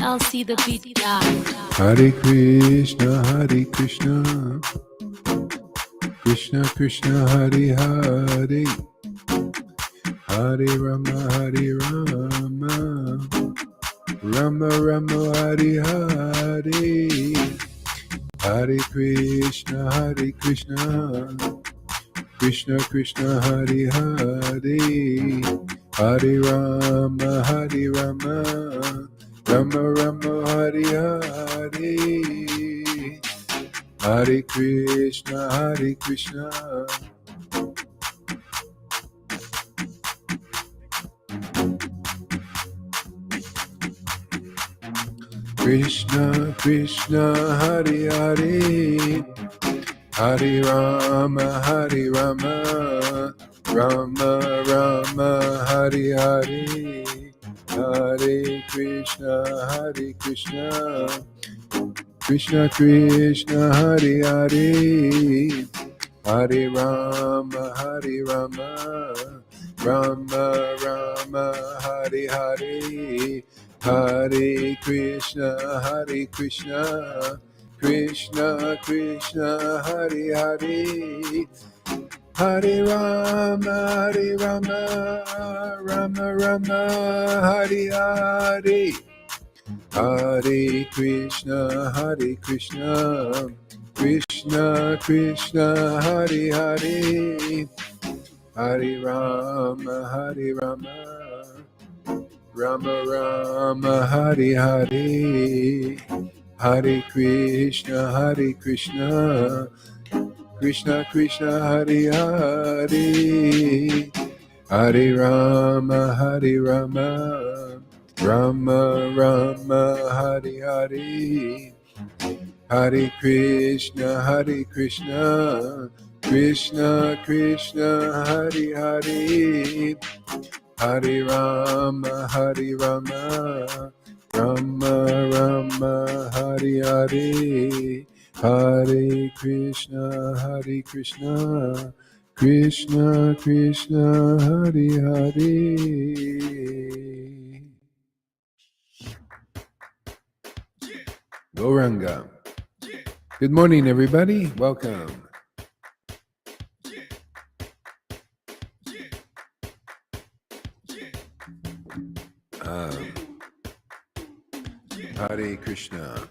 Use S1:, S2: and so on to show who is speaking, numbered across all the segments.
S1: I'll see the beat die.
S2: Hare Krishna, Hare Krishna, Krishna Krishna, Hare Hare, Hare Rama, Hare Rama, Rama Rama, Hare Hare, Hare Krishna, Hare Krishna, Krishna Krishna, Hare Hare, Hare Rama, Hare Rama, Rama Rama, Hare Hare, Hare Krishna, Hare Krishna, Krishna Krishna, Hare Hare, Hare Rama, Hare Rama, Rama Rama, Hare Hare, Hare Krishna, Hare Krishna, Krishna Krishna, Hare Hare, Hare Rama, Hare Rama, Rama Rama, Hare Hare, Hare Krishna, Hare Krishna, Krishna Krishna, Hare Hare, Hare Rama, Hare Rama, Rama Rama, Hare Hare, Hare Krishna, Hare Krishna, Krishna Krishna, Hare Hare, Hare Rama, Hare Rama, Rama Rama, Hare Hare, Hare Krishna, Hare Krishna, Krishna Krishna, Hare Hare, Hare Rama, Hare Rama, Rama Rama, Hare Hare, Hare Krishna, Hare Krishna, Krishna Krishna, Hare Hare, Hare Rama, Hare Rama, Rama Rama, Hare Hare, Hare Krishna, Hare Krishna, Krishna Krishna, Hare Hare. Gauranga. Good morning, everybody. Welcome. Hare Krishna,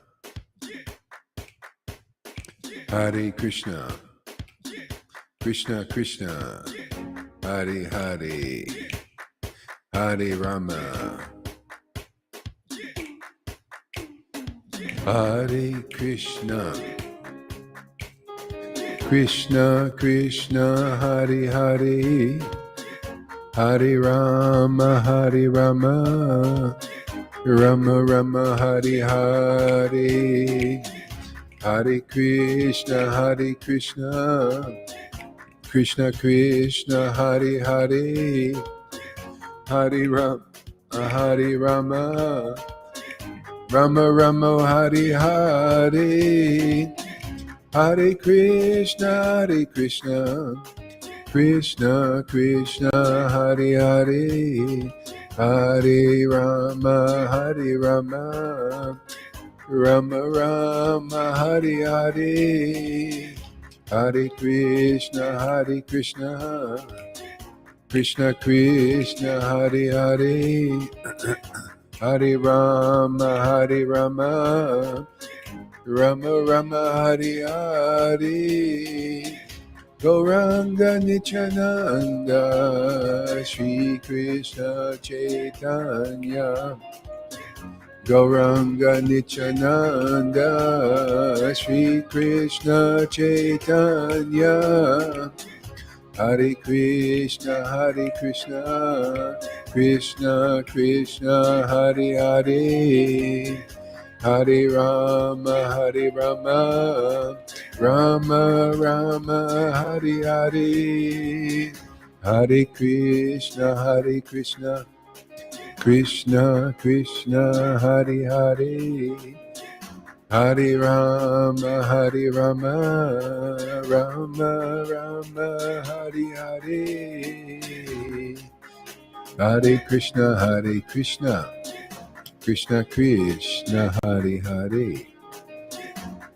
S2: Hare Krishna, Krishna Krishna, Hare Hare, Hare Rama, Hare Krishna, Krishna Krishna, Hare Hare, Hare Rama, Hare Rama, Rama Rama, Hare Hare, Hare Krishna, Hare Krishna, Krishna Krishna, Hare Hare, Hare Rama, Hare Rama, Rama Rama, Hare Hare, Hare Krishna, Hare Krishna, Krishna Krishna, Hare Hare, Hare Rama, Hare Rama, Rama Rama, Hare Hare, Hare Krishna, Hare Krishna, Krishna Krishna, Hare Hare, Hare Rama, Hare Rama, Rama Rama, Hare Hare, Gauranga Nityananda, Shri Krishna Chaitanya, Gauranga Nityananda, Shri Krishna Chaitanya, Hare Krishna, Hare Krishna, Krishna Krishna, Hare Hare, Hare Rama, Hare Rama, Rama Rama, Hare Hare, Hare Krishna, Hare Krishna, Krishna Krishna, Hare Hare, Hare Rama, Hare Rama, Rama Rama, Hare Hare, Hare Krishna, Hare Krishna, Krishna Krishna Hare Hare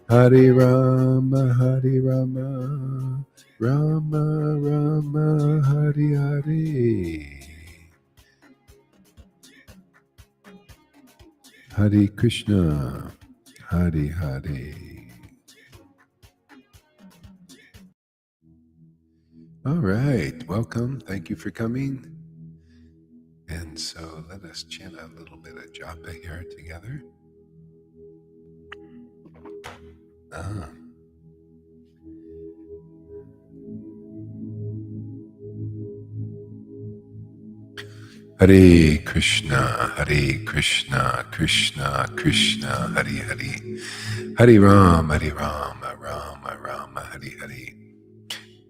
S2: Hare Rama Rama Rama Hare Hare Hare Krishna Hare Hare. All right, welcome. Thank you for coming. And so let us chant a little bit of japa here together. Hare Krishna, Krishna Krishna, Hare Hare, Hare Rama, Rama, Hare Hare.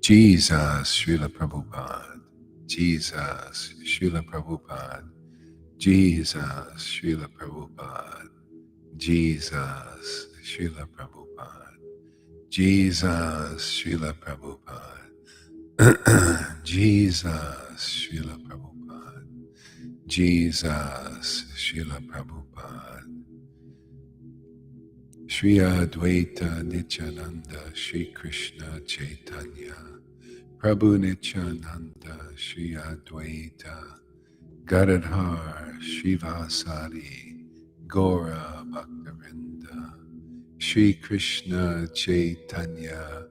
S2: Jesus, Srila Prabhupada, Jesus, Srila Prabhupada, Jesus, Srila Prabhupada, Jesus, Srila Prabhupada, Jesus, Srila Prabhupada, Jesus, Srila Prabhupada, Jesus, Srila Prabhupada, Shri Advaita Nityananda, Shri Krishna Chaitanya, Prabhu Nityananda, Shri Advaita, Gadadhar, Srivasari, Gora Bhaktavinda, Shri Krishna Chaitanya,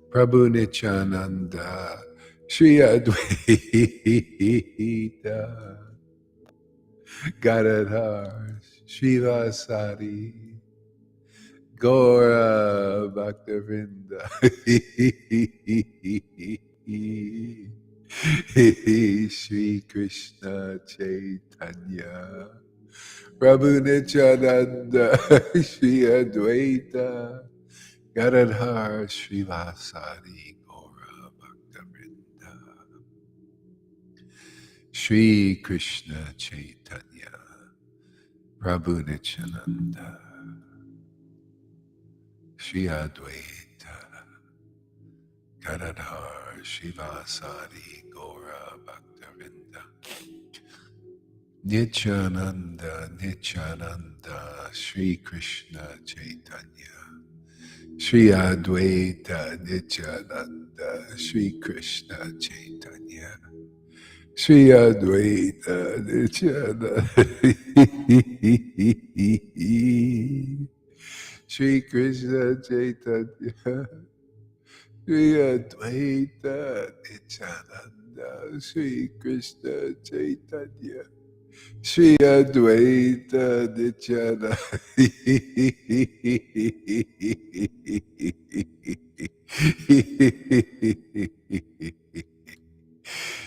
S2: Prabhu Nityananda, Shri Advaita, Gadadhar, Srivasari, Gora Bhaktavinda, Shri Krishna Chaitanya, Prabhu Nityananda, Shri Advaita, Gadadhar Srivasari Gora Bhaktavinda, Shri Krishna Chaitanya, Prabhu Nityananda, Shri Advaita, Gadadhar Srivasari Gora Bhaktavinda, Nityananda, Nityananda, Shri Krishna Chaitanya, Shri Advaita, Nityananda, Shri Krishna Chaitanya, Shri Advaita, Nityananda, Shri Krishna Chaitanya, Shri Advaita, Nityananda, Shri Krishna Chaitanya, Shri Advaita Nityananda,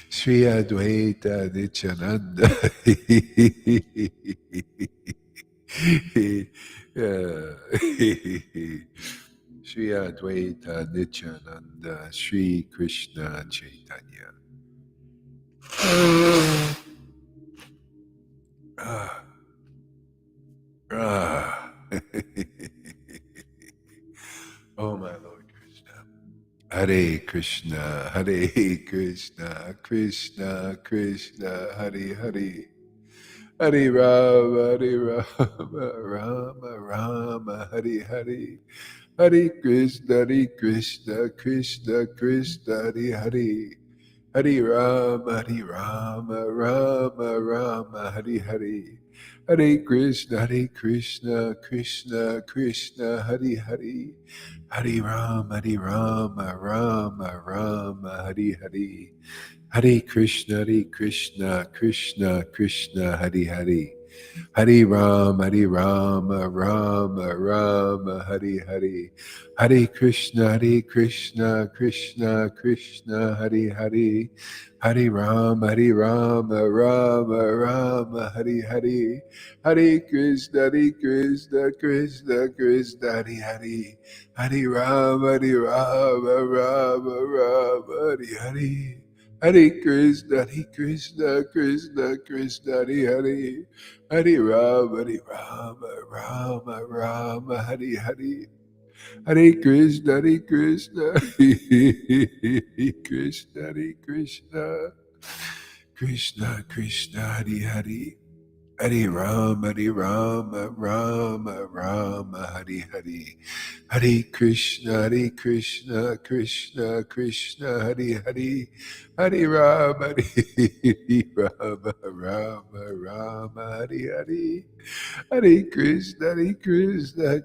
S2: Shri Advaita Nityananda, Shri Advaita Nityananda, Shri Krishna Chaitanya. Ah. Oh, my Lord Krishna. Hare Krishna, Hare Krishna, Krishna Krishna, Hare Hare. Hare Rama, Rama Rama, Hare Hare. Hare Krishna, Krishna Krishna, Hare Hare. Hare Rama, Rama, Hare Hare. Hare Krishna, Krishna Krishna, Hare Hare. Hare Rama, Rama, Hare Hare. Hare Krishna, Krishna Krishna, Hare Hare. Hare Rama, Rama, Hare Hare. Hare Krishna, Krishna Krishna, Hare Hare. Hare Rama, Rama, Hare Hare. Hare Krishna, Krishna Krishna, Hare Hare. Hare Rama, Rama, Hare Hare. Hare Krishna, Krishna Krishna, Hare Hare. Hare Rama, Hare Hare. Hare Krishna, Krishna, Krishna Krishna, Hare Hare. Hare Rama, Hare Rama, Rama Rama, Hare Hare. Hare Krishna, Krishna Krishna, Hare Hare. Hare Rama, Hare Rama, Rama Rama, Hare Hare. Hare Krishna, Krishna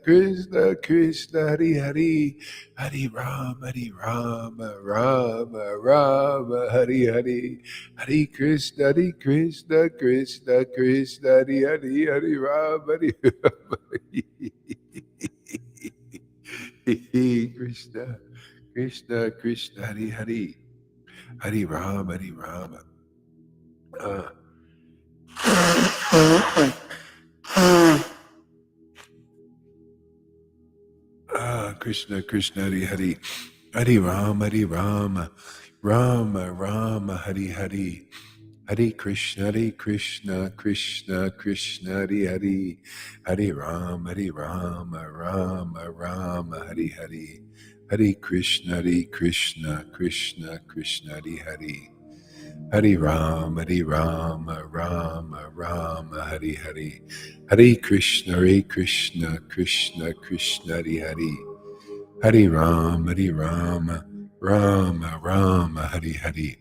S2: Krishna, Hare Hare. Hare Rama, Rama Rama, Hare Hare. Hare Krishna, Krishna Krishna, Hare Hare. Hare Rama, Krishna, Krishna, Hare Hare. Hare Rama, Hare Rama. Krishna, Krishna, Hare Hare. Hare Rama, Rama Rama, Hare Hare. Hare Krishna, Krishna Krishna, Hare Hare. Hare Rama, Rama Rama, Hare Hare. Hare Krishna, Krishna Krishna, Hare Hare. Hare Rama, Rama Rama, Hare Hare. Hare Krishna, Krishna Krishna, Hare Hare. Hare Rama, Rama Rama, Hare Hare.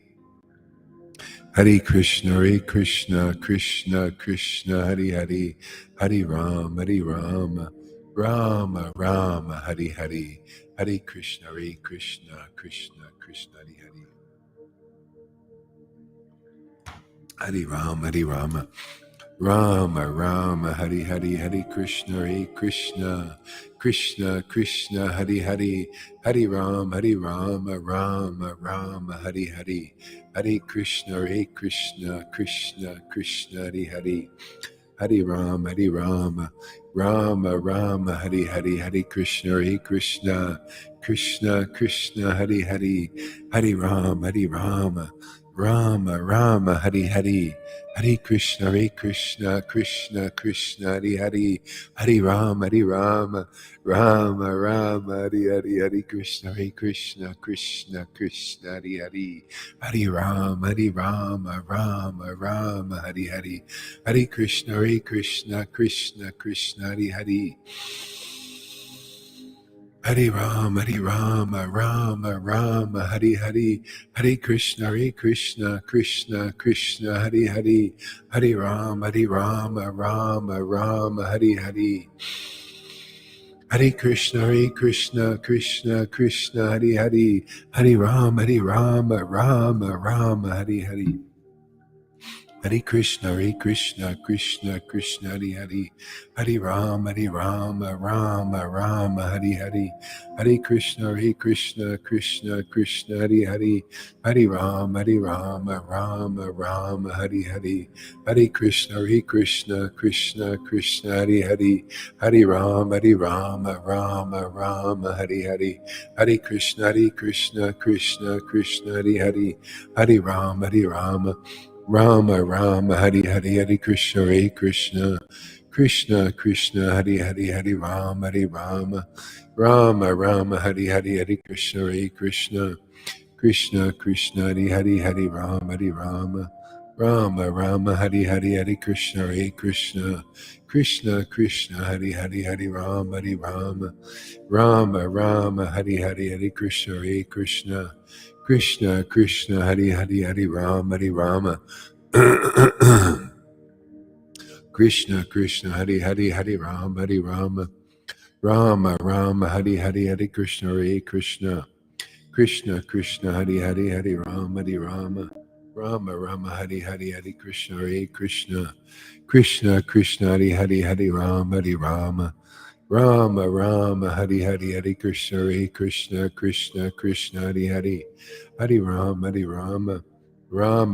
S2: Hare Krishna, Krishna Krishna, Hare Hare. Hare Rama, Rama Rama, Hare Hare. Hare Krishna, Krishna Krishna, Hare Hare. Hare Rama, Rama Rama, Hare Hare. Hare Krishna, Krishna Krishna, Hare Hare. Hare Rama, Rama Rama, Hare Hare. Hare Krishna, Krishna Krishna, Hare Hare. Hare Rama, Rama Rama, Hare Hare. Hare Krishna, Krishna Krishna, Hare Hare. Hare Rama, Rama Rama, Hare Hare. Hare Krishna, Krishna Krishna, Hare Hare. Hare Rama, Rama Rama, Hare Hare. Hare Krishna, Krishna Krishna, Hare Hare. Hare Rama, Rama Rama, Hare Hare. Hare Krishna, Krishna Krishna, Hare Hare. Hare Rama, Rama Rama, Hare Hare. Hare Krishna, Krishna Krishna, Hare Hare. Hare Rama, Rama Rama, Hare Hare. Hare Krishna, Krishna Krishna, Hare Hare. Hare Rama, Rama Rama, Hare Hare. Hare Krishna, Krishna Krishna, Hare Hare. Hare Rama, Rama Rama, Hare Hare. Hare Krishna, Krishna Krishna, Hare Hare. Hare Rama, Rama Rama, Hare Hare. Hare Krishna, Krishna Krishna, Hare Hare. Hare Rama, Rama Rama, Hare Hare. Hare Krishna, Krishna Krishna, Hare Hare. Hare Rama, Rama, Hare Hare. Hare Krishna, Krishna Krishna, Hare Hare. Hare Rama, Rama, Hare Hare. Hare Krishna, Krishna, Hare Hare. Hare Rama, Rama, Hare Hare. Hare Krishna, Krishna, Hare Hare. Hare Rama, Rama, Hare Hare. Hare Krishna, Krishna, Hare Hare. Hare Rama. Krishna, Hare Hare. Hare Rama, Rama, Hare Hare. Hare Krishna, Krishna, Hare Hare. Hare Rama, Rama, Hare Hare. Hare Krishna, Krishna, Hare Hare. Hare Rama, Rama, Hare Hare. Hare Krishna, Krishna, Hare Hare. Hare Rama,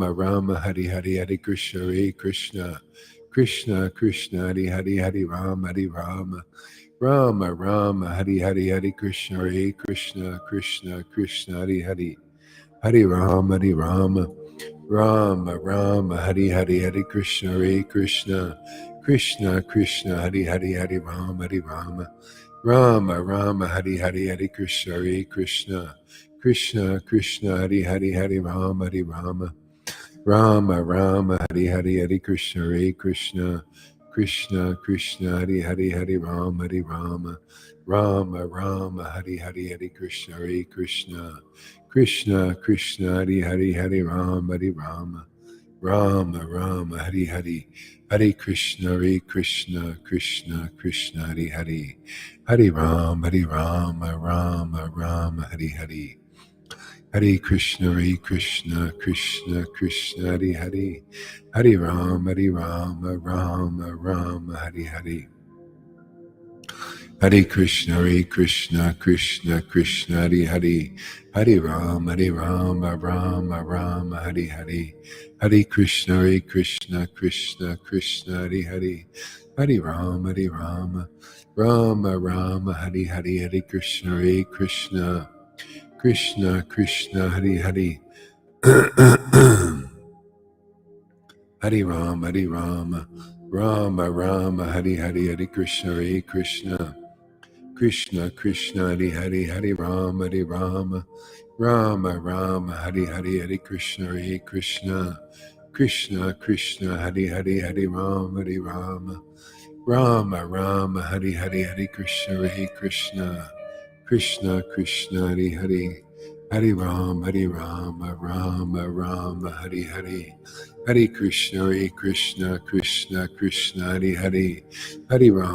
S2: Rama, Hare Hare. Hare Krishna, Krishna, Hare Hare. Hare Rama, Rama, Hare Hare. Hare Krishna, Krishna, Hare Hare. Hare Rama, Rama, Hare Hare. Hare Krishna, Krishna, Hare Hare. Hare Rama, Hare Hare. Hare Krishna, Krishna, Hare Hare. Hare Rama, Rama Rama Hari Hari Hari Krishna Hare Krishna Krishna Krishna Hari Hari Hari Rama Hari Rama Rama Rama Hari Hari Hari Krishna Hare Krishna Krishna Krishna Hari Hari Hari Rama Hari Rama Rama Rama Hari Hari Hare Krishna Krishna Krishna Hari Hari Hari Rama Rama Rama Hari Hari Hare Krishna Krishna Krishna Hari Hari Hari Rama Rama Rama Hari Hari Hare Krishna Krishna Krishna Hari Hari Hari Rama Rama Rama Hari Hari Hare Krishna Krishna Krishna Hari Hari Hari Rama Rama Hari Hari Hare Krishna Krishna Krishna Krishna Hari Hari Hari Rama Rama Hari Hari Hare Krishna Krishna Krishna Krishna Hari Hari Hari Rama Rama Hari Hari Hare Krishna Krishna Krishna Krishna Hari Hari Hari Rama Rama Hari Hari Hare Krishna Krishna Krishna Krishna Hari Hari Hari Rama Rama Hari Hari Hare Krishna Krishna Krishna Hari Hari Hari Rama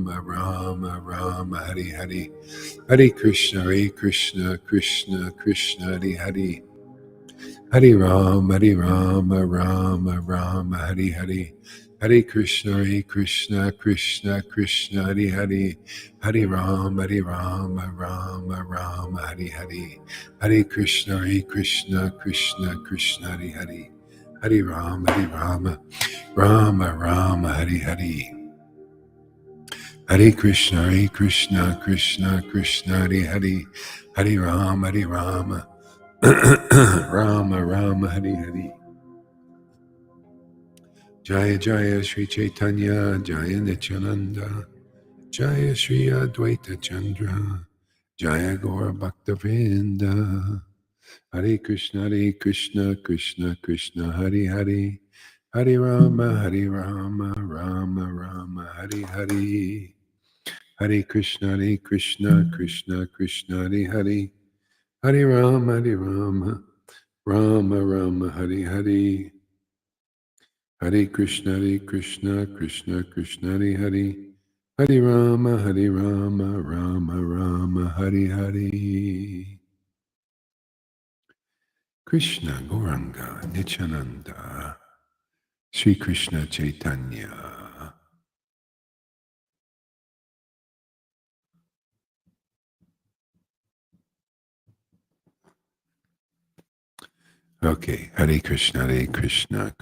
S2: Rama Hari Hari Hare Krishna Krishna Hari Hari Hari Rama Rama Hari Hari Hare Krishna Krishna Hari Hari Hari Rama Rama Hari Hari Hare Krishna Krishna Hari Hari Hari Rama Rama Hari Hari Hare Krishna Krishna Hari Hari Hari Rama Rama Hari Hari Jaya Jaya Sri Chaitanya Jaya Nityananda Jaya Sri Advaita Chandra Jaya Gaura Bhaktavinda Hare Krishna Krishna Hari Hari Hari Rama Rama Hari Hari Hare Krishna Krishna Hari Hari Hari Rama Rama Hari Hari Hare Krishna Krishna Hari Hari Hari Rama Rama Hari Hari Krishna Gauranga Nityananda Sri Krishna Chaitanya. Okay, Hare Krishna Krishna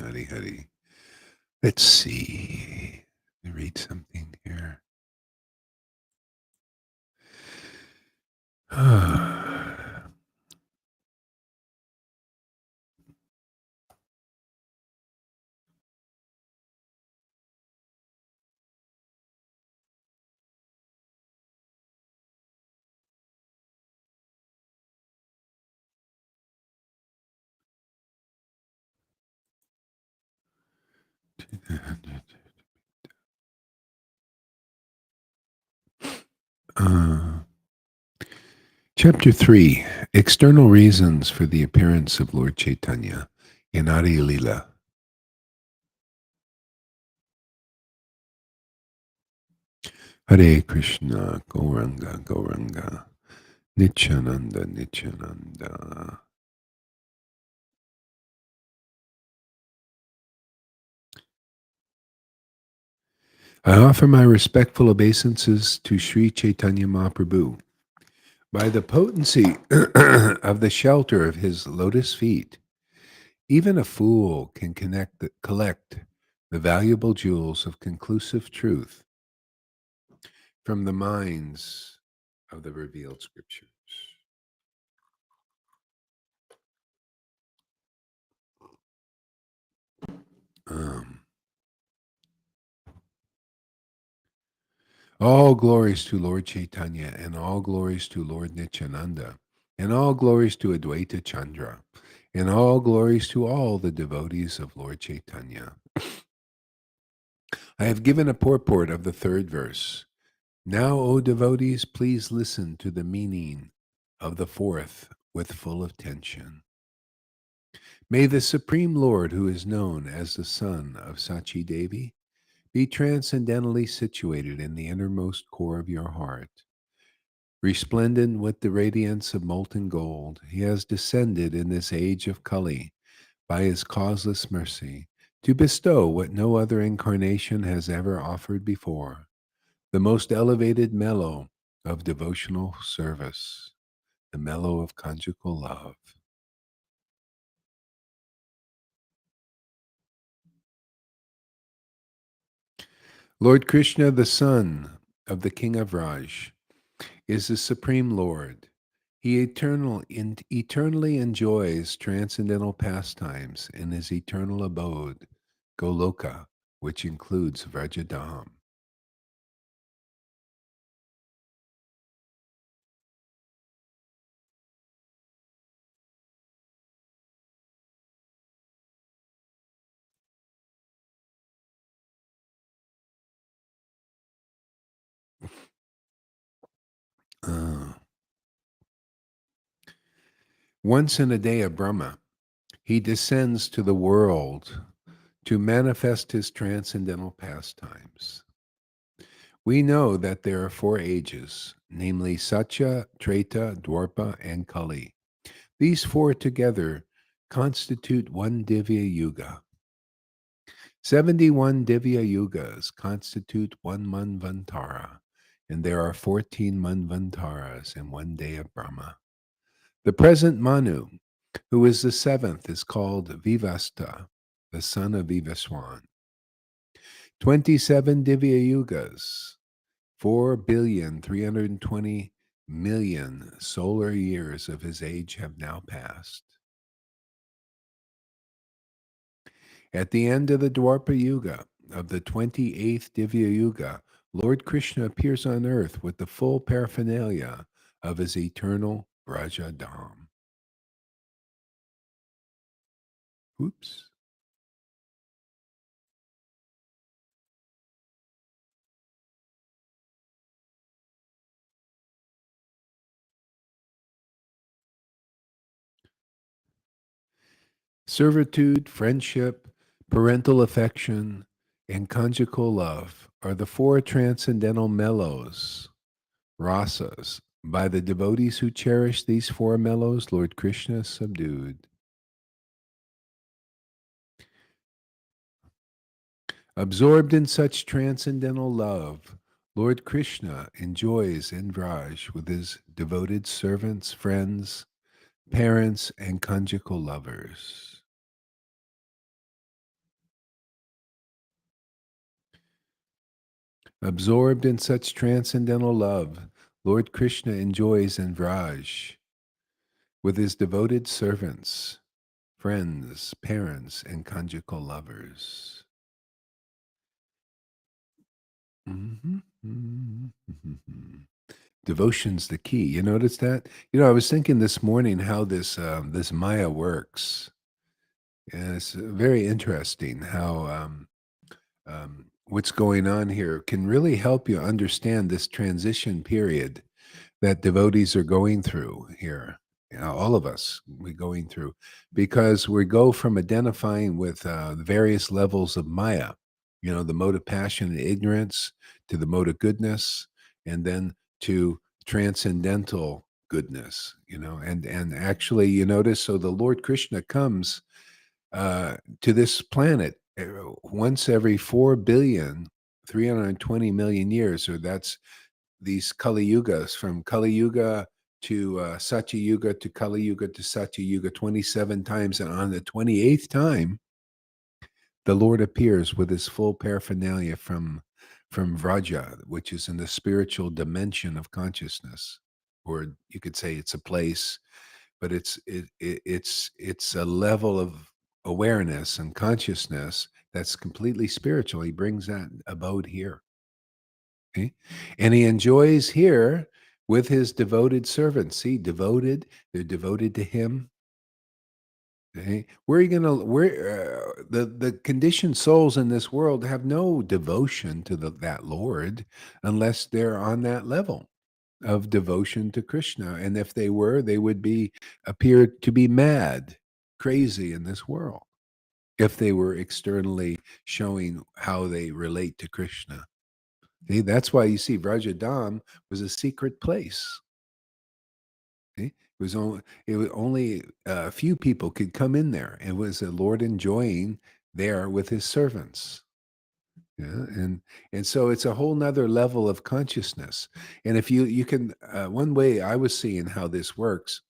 S2: Hari Hari. Let's see. Let me read something here. Chapter 3, External Reasons for the Appearance of Lord Caitanya in Adi Lila. Hare Krishna, Gauranga, Nityananda. I offer my respectful obeisances to Sri Chaitanya Mahaprabhu. By the potency of the shelter of his lotus feet, even a fool can collect the valuable jewels of conclusive truth from the minds of the revealed scriptures. All glories to Lord Caitanya, and all glories to Lord Nityananda, and all glories to Advaita Chandra, And all glories to all the devotees of Lord Caitanya. I have given a purport of the third verse. Now, O devotees, please listen to the meaning of the fourth with full attention. May the Supreme Lord, who is known as the Son of Sachi Devi, be transcendentally situated in the innermost core of your heart. Resplendent with the radiance of molten gold, he has descended in this age of Kali by his causeless mercy to bestow what no other incarnation has ever offered before, the most elevated mellow of devotional service, the mellow of conjugal love. Lord Krishna, the son of the king of Raj, is the supreme Lord. He eternally enjoys transcendental pastimes in his eternal abode, Goloka, which includes Vrajadam. Uh, Once in a day of Brahma, he descends to the world to manifest his transcendental pastimes. We know that there are four ages, namely Satya, Treta, Dwarpa, and Kali. These four together constitute one Divya Yuga. 71 Divya Yugas constitute one Manvantara, and there are 14 Manvantaras in one day of Brahma. The present Manu, who is the seventh, is called Vivasta, the son of Vivaswan. 27 Divya Yugas, 4,320,000,000 solar years of his age have now passed. At the end of the Dwarpa Yuga, of the 28th Divya Yuga, Lord Krishna appears on earth with the full paraphernalia of his eternal Brajadam. Oops. Servitude, friendship, parental affection, and conjugal love are the four transcendental mellows, rasas. By the devotees who cherish these four mellows, Lord Krishna is subdued. Absorbed in such transcendental love, Lord Krishna enjoys in Vraj with his devoted servants, friends, parents, and conjugal lovers. Absorbed in such transcendental love, Lord Krishna enjoys in Vraj with his devoted servants, friends, parents, and conjugal lovers. Mhm, mhm, mhm. Devotion's the key. You notice that? I was thinking this morning how this Maya works. And it's very interesting how what's going on here can really help you understand this transition period that devotees are going through here. All of us we're going through because we go from identifying with the various levels of Maya, the mode of passion and ignorance, to the mode of goodness, and then to transcendental goodness. And actually, you notice. So the Lord Krishna comes to this planet once every 4,320,000,000 years. So that's these Kali Yugas, from Kali Yuga to Satya Yuga to Kali Yuga to Satya Yuga 27 times. And on the 28th time, the Lord appears with his full paraphernalia from Vraja, which is in the spiritual dimension of consciousness. Or you could say it's a place, but it's a level of awareness and consciousness that's completely spiritual. He brings that abode here. Okay? And he enjoys here with his devoted servants. See, devoted, they're devoted to him. Okay? Where are you gonna where the conditioned souls in this world have no devotion to that Lord unless they're on that level of devotion to Krishna. And if they were, they would be appear to be mad, crazy in this world if they were externally showing how they relate to Krishna. See, that's why you see Vrajadam was a secret place. See? It was only a few people could come in there. It was the Lord enjoying there with his servants. Yeah, and so it's a whole nother level of consciousness. And if you can, one way I was seeing how this works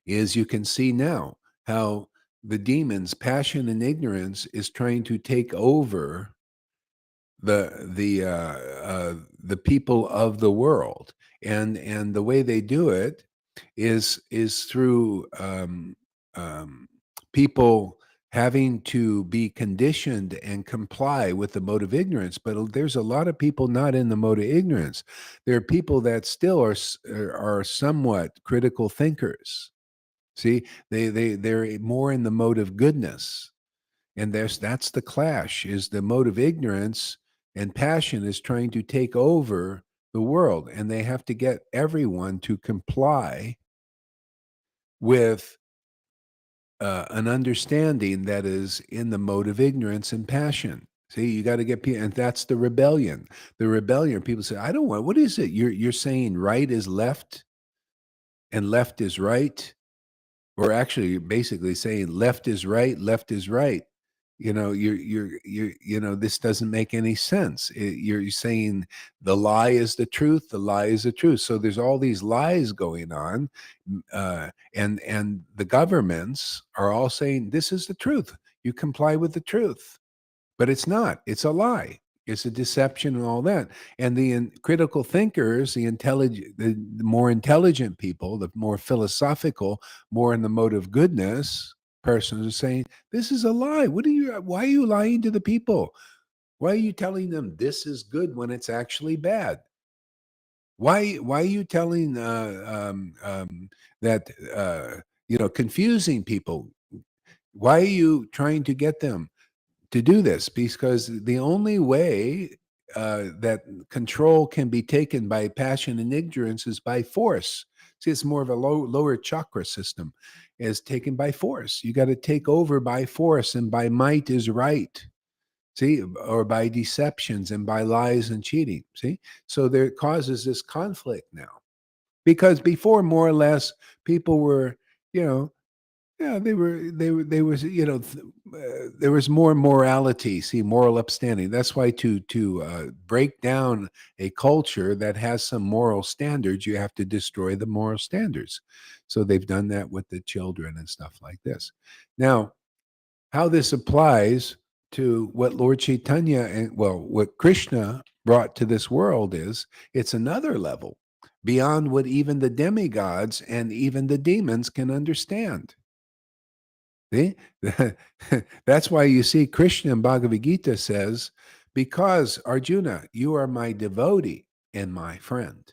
S2: is you can see now how the demons, passion and ignorance, is trying to take over the people of the world, and the way they do it is through um, people having to be conditioned and comply with the mode of ignorance. But there's a lot of people not in the mode of ignorance. There are people that still are somewhat critical thinkers. See, they're more in the mode of goodness, and that's the clash. Is the mode of ignorance and passion is trying to take over the world, and they have to get everyone to comply with an understanding that is in the mode of ignorance and passion. See, you got to get people, and that's the rebellion. The rebellion. People say, "I don't want." What is it? You're saying right is left and left is right, or actually, you're basically saying left is right, left is right. This doesn't make any sense. You're saying the lie is the truth, the lie is the truth. So there's all these lies going on, and the governments are all saying this is the truth. You comply with the truth, but it's not. It's a lie. It's a deception and all that. And the critical thinkers, the more intelligent people, the more philosophical, more in the mode of goodness persons are saying, this is a lie. Why are you lying to the people? Why are you telling them this is good when it's actually bad? Why are you telling that confusing people? Why are you trying to get them to do this? Because the only way that control can be taken by passion and ignorance is by force. See, it's more of a lower chakra system, is taken by force. You got to take over by force, and by might is right. See, or by deceptions and by lies and cheating. See, so there causes this conflict now, because before, more or less, people were, you know, yeah, they was, there was more morality, see, moral upstanding. That's why to break down a culture that has some moral standards, you have to destroy the moral standards. So they've done that with the children and stuff like this. Now, how this applies to what Lord Chaitanya and, well, what Krishna brought to this world is it's another level beyond what even the demigods and even the demons can understand. See? That's why you see Krishna in Bhagavad Gita says, because Arjuna, you are my devotee and my friend.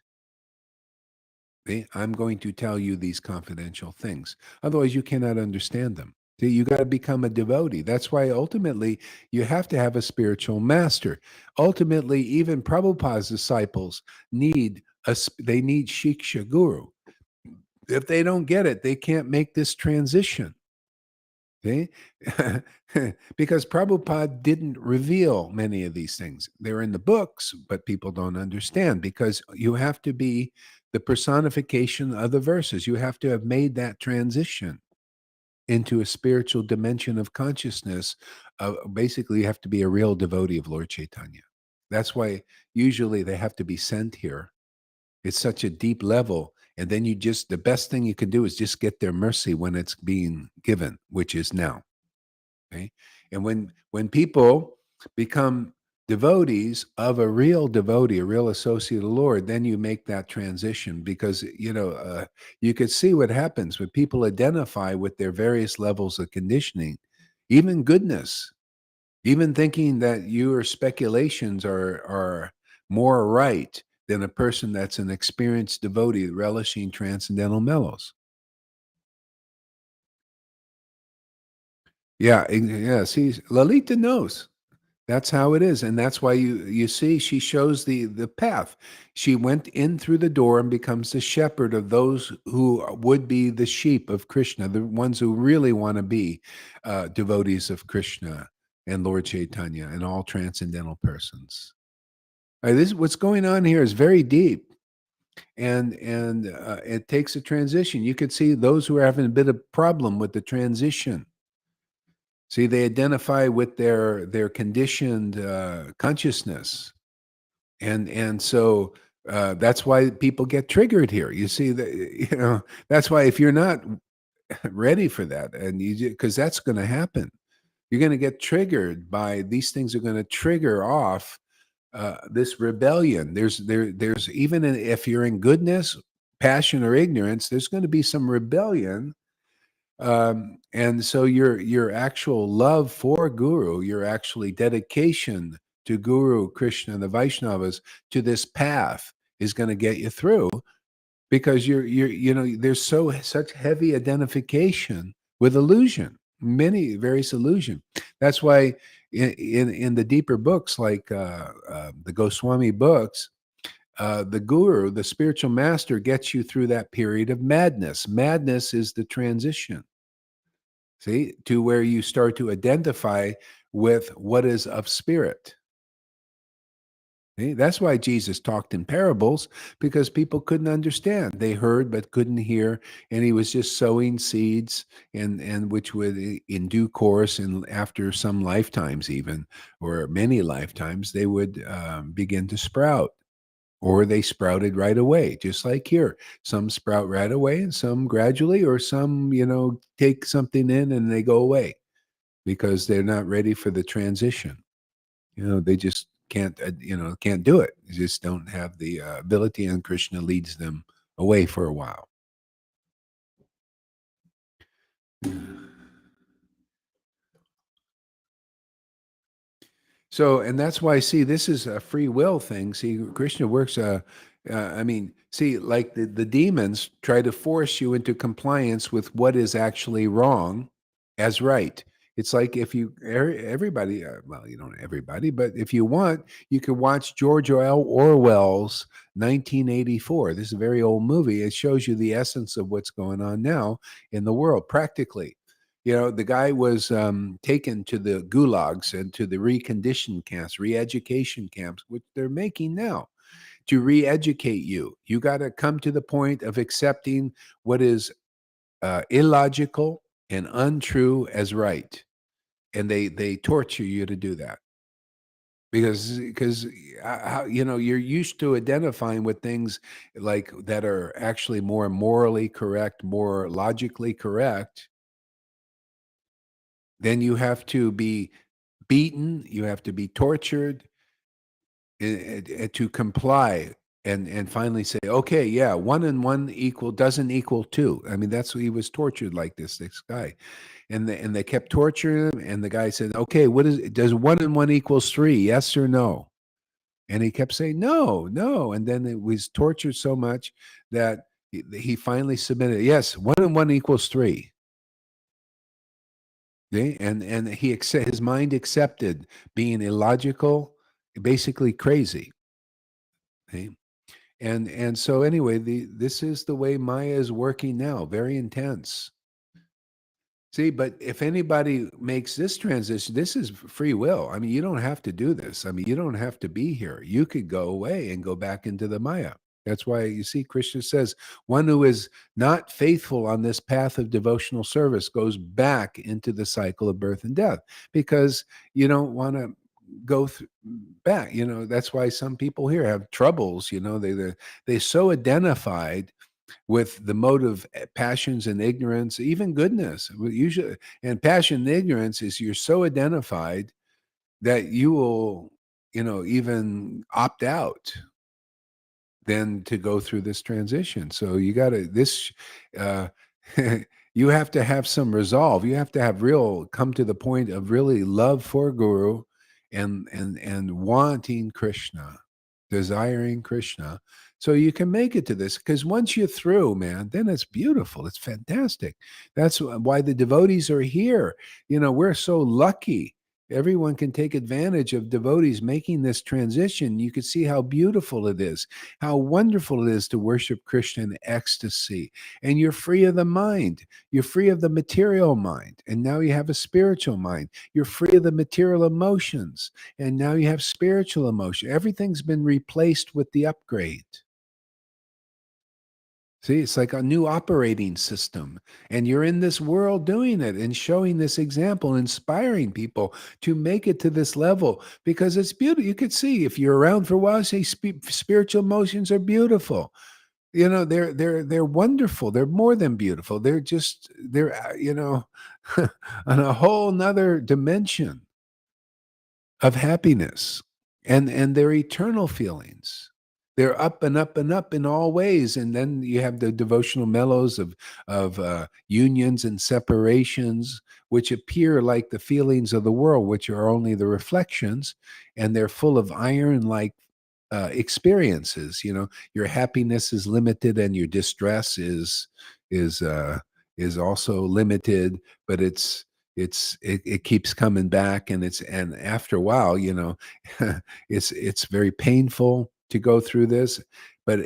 S2: See? I'm going to tell you these confidential things. Otherwise, you cannot understand them. See, you got to become a devotee. That's why ultimately you have to have a spiritual master. Ultimately, even Prabhupada's disciples they need Shiksha Guru. If they don't get it, they can't make this transition. See? Because Prabhupada didn't reveal many of these things. They're in the books, but people don't understand, because you have to be the personification of the verses. You have to have made that transition into a spiritual dimension of consciousness. Basically, you have to be a real devotee of Lord Chaitanya. That's why usually they have to be sent here. It's such a deep level. And then the best thing you can do is just get their mercy when it's being given, which is now. Okay. And when people become devotees of a real devotee, a real associate of the Lord, then you make that transition, because you could see what happens when people identify with their various levels of conditioning, even goodness, even thinking that your speculations are more right than a person that's an experienced devotee relishing transcendental mellows. Yeah. See, Lalita knows. That's how it is, and that's why you see she shows the path. She went in through the door and becomes the shepherd of those who would be the sheep of Krishna, the ones who really want to be devotees of Krishna and Lord Chaitanya and all transcendental persons. This what's going on here is very deep, and it takes a transition. You could see those who are having a bit of problem with the transition. See, they identify with their conditioned consciousness, and so that's why people get triggered here. You see that that's why if you're not ready for that, and you because that's going to happen, you're going to get triggered by these things. Are going to trigger off this rebellion. There's even if you're in goodness, passion, or ignorance, there's going to be some rebellion, and so your actual love for Guru, your actually dedication to Guru, Krishna, and the Vaishnavas to this path is going to get you through because there's such heavy identification with illusion, many various illusion. That's why in the deeper books like the Goswami books, the guru, the spiritual master, gets you through that period of madness. Madness is the transition. See, to where you start to identify with what is of spirit. See, that's why Jesus talked in parables, because people couldn't understand. They heard but couldn't hear, and he was just sowing seeds, and which would, in due course, and after some lifetimes, even or many lifetimes, they would begin to sprout, or they sprouted right away, just like here. Some sprout right away, and some gradually, or some take something in and they go away because they're not ready for the transition. They just can't do it. They just don't have the ability, and Krishna leads them away for a while. So, and that's why, see, this is a free will thing. See, Krishna works, I mean, see, like the demons try to force you into compliance with what is actually wrong as right. It's like if everybody, well, you don't everybody, but if you want, you can watch George Orwell's 1984. This is a very old movie. It shows you the essence of what's going on now in the world, practically. The guy was taken to the gulags and to the reconditioned camps, re-education camps, which they're making now to re-educate you. You got to come to the point of accepting what is illogical and untrue as right, and they torture you to do that because you're used to identifying with things like that are actually more morally correct, more logically correct. Then you have to be beaten, you have to be tortured to comply and finally say, okay, yeah, 1 and 1 doesn't equal 2. I mean, that's what he was tortured like this guy. And they kept torturing him, and the guy said, okay, does 1 and 1 equals 3? Yes or no? And he kept saying, no, no. And then it was tortured so much that he finally submitted, yes, 1 and 1 equals 3. See? And his mind accepted being illogical, basically crazy. See? And so anyway, this is the way Maya is working now, very intense. See, but if anybody makes this transition, this is free will. I mean, you don't have to do this. I mean, you don't have to be here. You could go away and go back into the Maya. That's why you see Krishna says, one who is not faithful on this path of devotional service goes back into the cycle of birth and death, because you don't want to go back. That's why some people here have troubles. They so identified with the motive passions and ignorance, even goodness. Usually, and passion and ignorance is you're so identified that you will, even opt out then to go through this transition. So you got to uh, you have to have some resolve. You have to have come to the point of really love for Guru and wanting Krishna. desiring Krishna. So you can make it to this, because once you're through, man, then it's beautiful. It's fantastic. That's why the devotees are here. We're so lucky. Everyone can take advantage of devotees making this transition. You can see how beautiful it is, how wonderful it is to worship Krishna in ecstasy. And you're free of the mind. You're free of the material mind. And now you have a spiritual mind. You're free of the material emotions. And now you have spiritual emotion. Everything's been replaced with the upgrade. See, it's like a new operating system. And you're in this world doing it and showing this example, inspiring people to make it to this level, because it's beautiful. You could see, if you're around for a while, say spiritual emotions are beautiful. They're wonderful. They're more than beautiful. They're on a whole nother dimension of happiness, and they're eternal feelings. They're up and up and up in all ways. And then you have the devotional mellows of unions and separations, which appear like the feelings of the world, which are only the reflections, and they're full of iron-like experiences. Your happiness is limited, and your distress is is also limited, but it keeps coming back, and after a while, it's very painful to go through this. But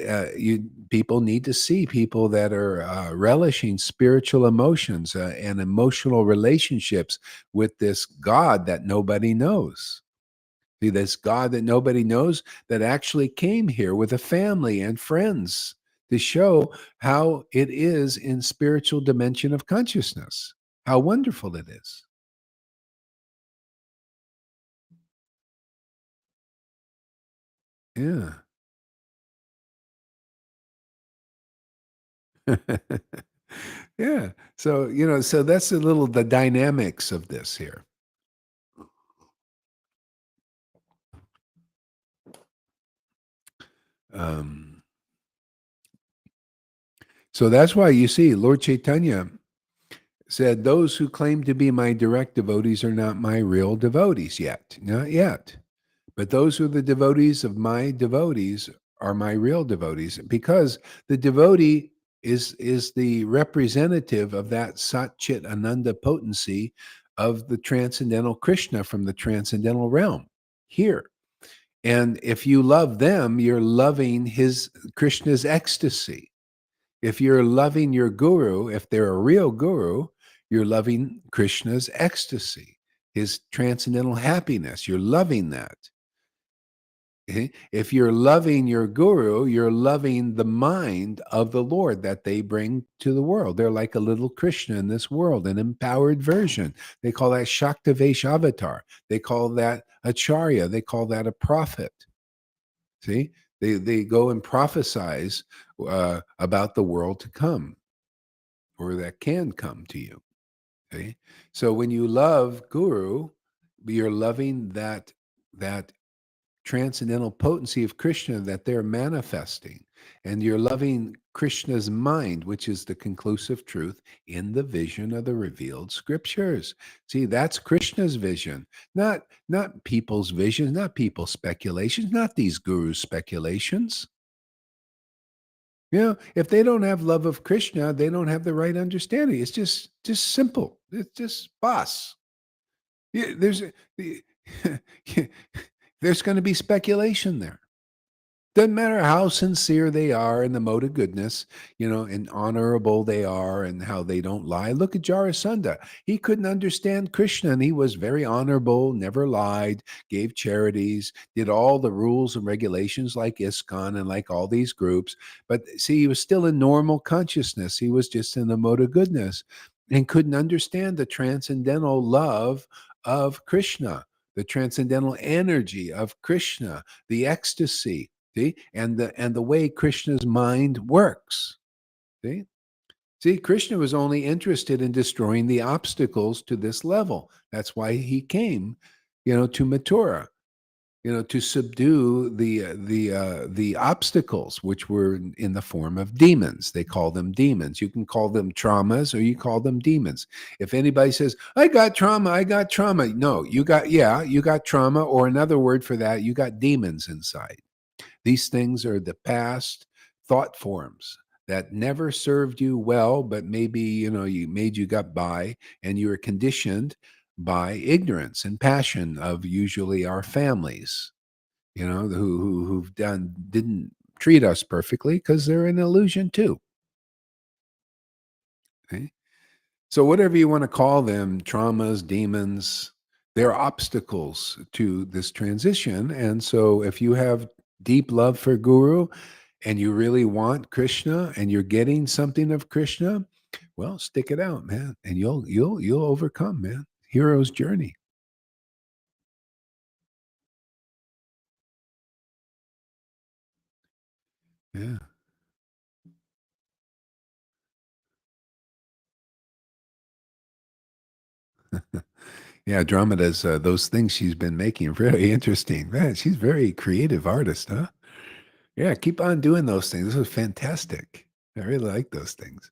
S2: people need to see people that are relishing spiritual emotions and emotional relationships with this God that nobody knows. See, this God that nobody knows, that actually came here with a family and friends to show how it is in spiritual dimension of consciousness, how wonderful it is. Yeah. Yeah. So that's the dynamics of this here. Um, so that's why you see Lord Caitanya said, "Those who claim to be my direct devotees are not my real devotees yet, not yet. But those who are the devotees of my devotees are my real devotees," because the devotee is the representative of that Sat Chit Ananda potency of the transcendental Krishna from the transcendental realm here. And if you love them, you're loving his Krishna's ecstasy. If you're loving your guru, if they're a real guru, you're loving Krishna's ecstasy, his transcendental happiness. You're loving that. If you're loving your guru, you're loving the mind of the Lord that they bring to the world. They're like a little Krishna in this world, an empowered version. They call that Shaktavesh avatar. They call that Acharya. They call that a prophet. See, they go and prophesize about the world to come, or that can come to you. Okay, so when you love Guru, you're loving that transcendental potency of Krishna that they're manifesting, and you're loving Krishna's mind, which is the conclusive truth in the vision of the revealed scriptures. See, that's Krishna's vision, not people's visions, not people's speculations, not these gurus' speculations. If they don't have love of Krishna, they don't have the right understanding. It's just simple. It's just boss. Yeah, there's going to be speculation there. Doesn't matter how sincere they are in the mode of goodness, and honorable they are, and how they don't lie. Look at Jarasandha. He couldn't understand Krishna, and he was very honorable, never lied, gave charities, did all the rules and regulations like ISKCON and like all these groups. But see, he was still in normal consciousness. He was just in the mode of goodness and couldn't understand the transcendental love of Krishna, the transcendental energy of Krishna, the ecstasy. See, and the way Krishna's mind works. See, Krishna was only interested in destroying the obstacles to this level. That's why he came, to Mathura, to subdue the obstacles, which were in the form of demons. They call them demons. You can call them traumas, or you call them demons. If anybody says, I got trauma, no, you got trauma, or another word for that, you got demons inside. These things are the past thought forms that never served you well, but maybe, you got by, and you were conditioned by ignorance and passion of usually our families, who've didn't treat us perfectly because they're an illusion too. Okay? So whatever you want to call them, traumas, demons, they're obstacles to this transition. And so if you have deep love for Guru and you really want Krishna and you're getting something of Krishna, well, stick it out, man, and you'll overcome, man. Hero's journey. Yeah. Yeah, Andromeda's those things she's been making really interesting. Man, she's very creative artist, huh? Yeah, keep on doing those things. This is fantastic. I really like those things.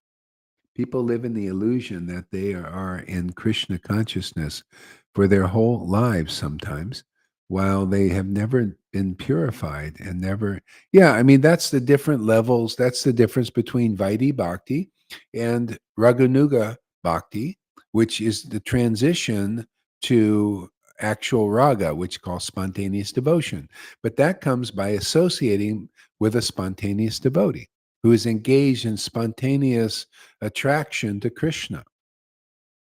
S2: People live in the illusion that they are in Krishna consciousness for their whole lives sometimes, while they have never been purified and never. Yeah, I mean, that's the different levels. That's the difference between Vaidhi Bhakti and Raganuga Bhakti, which is the transition to actual raga, which calls spontaneous devotion. But that comes by associating with a spontaneous devotee who is engaged in spontaneous attraction to Krishna,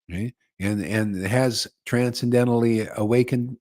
S2: right? And has transcendentally awakened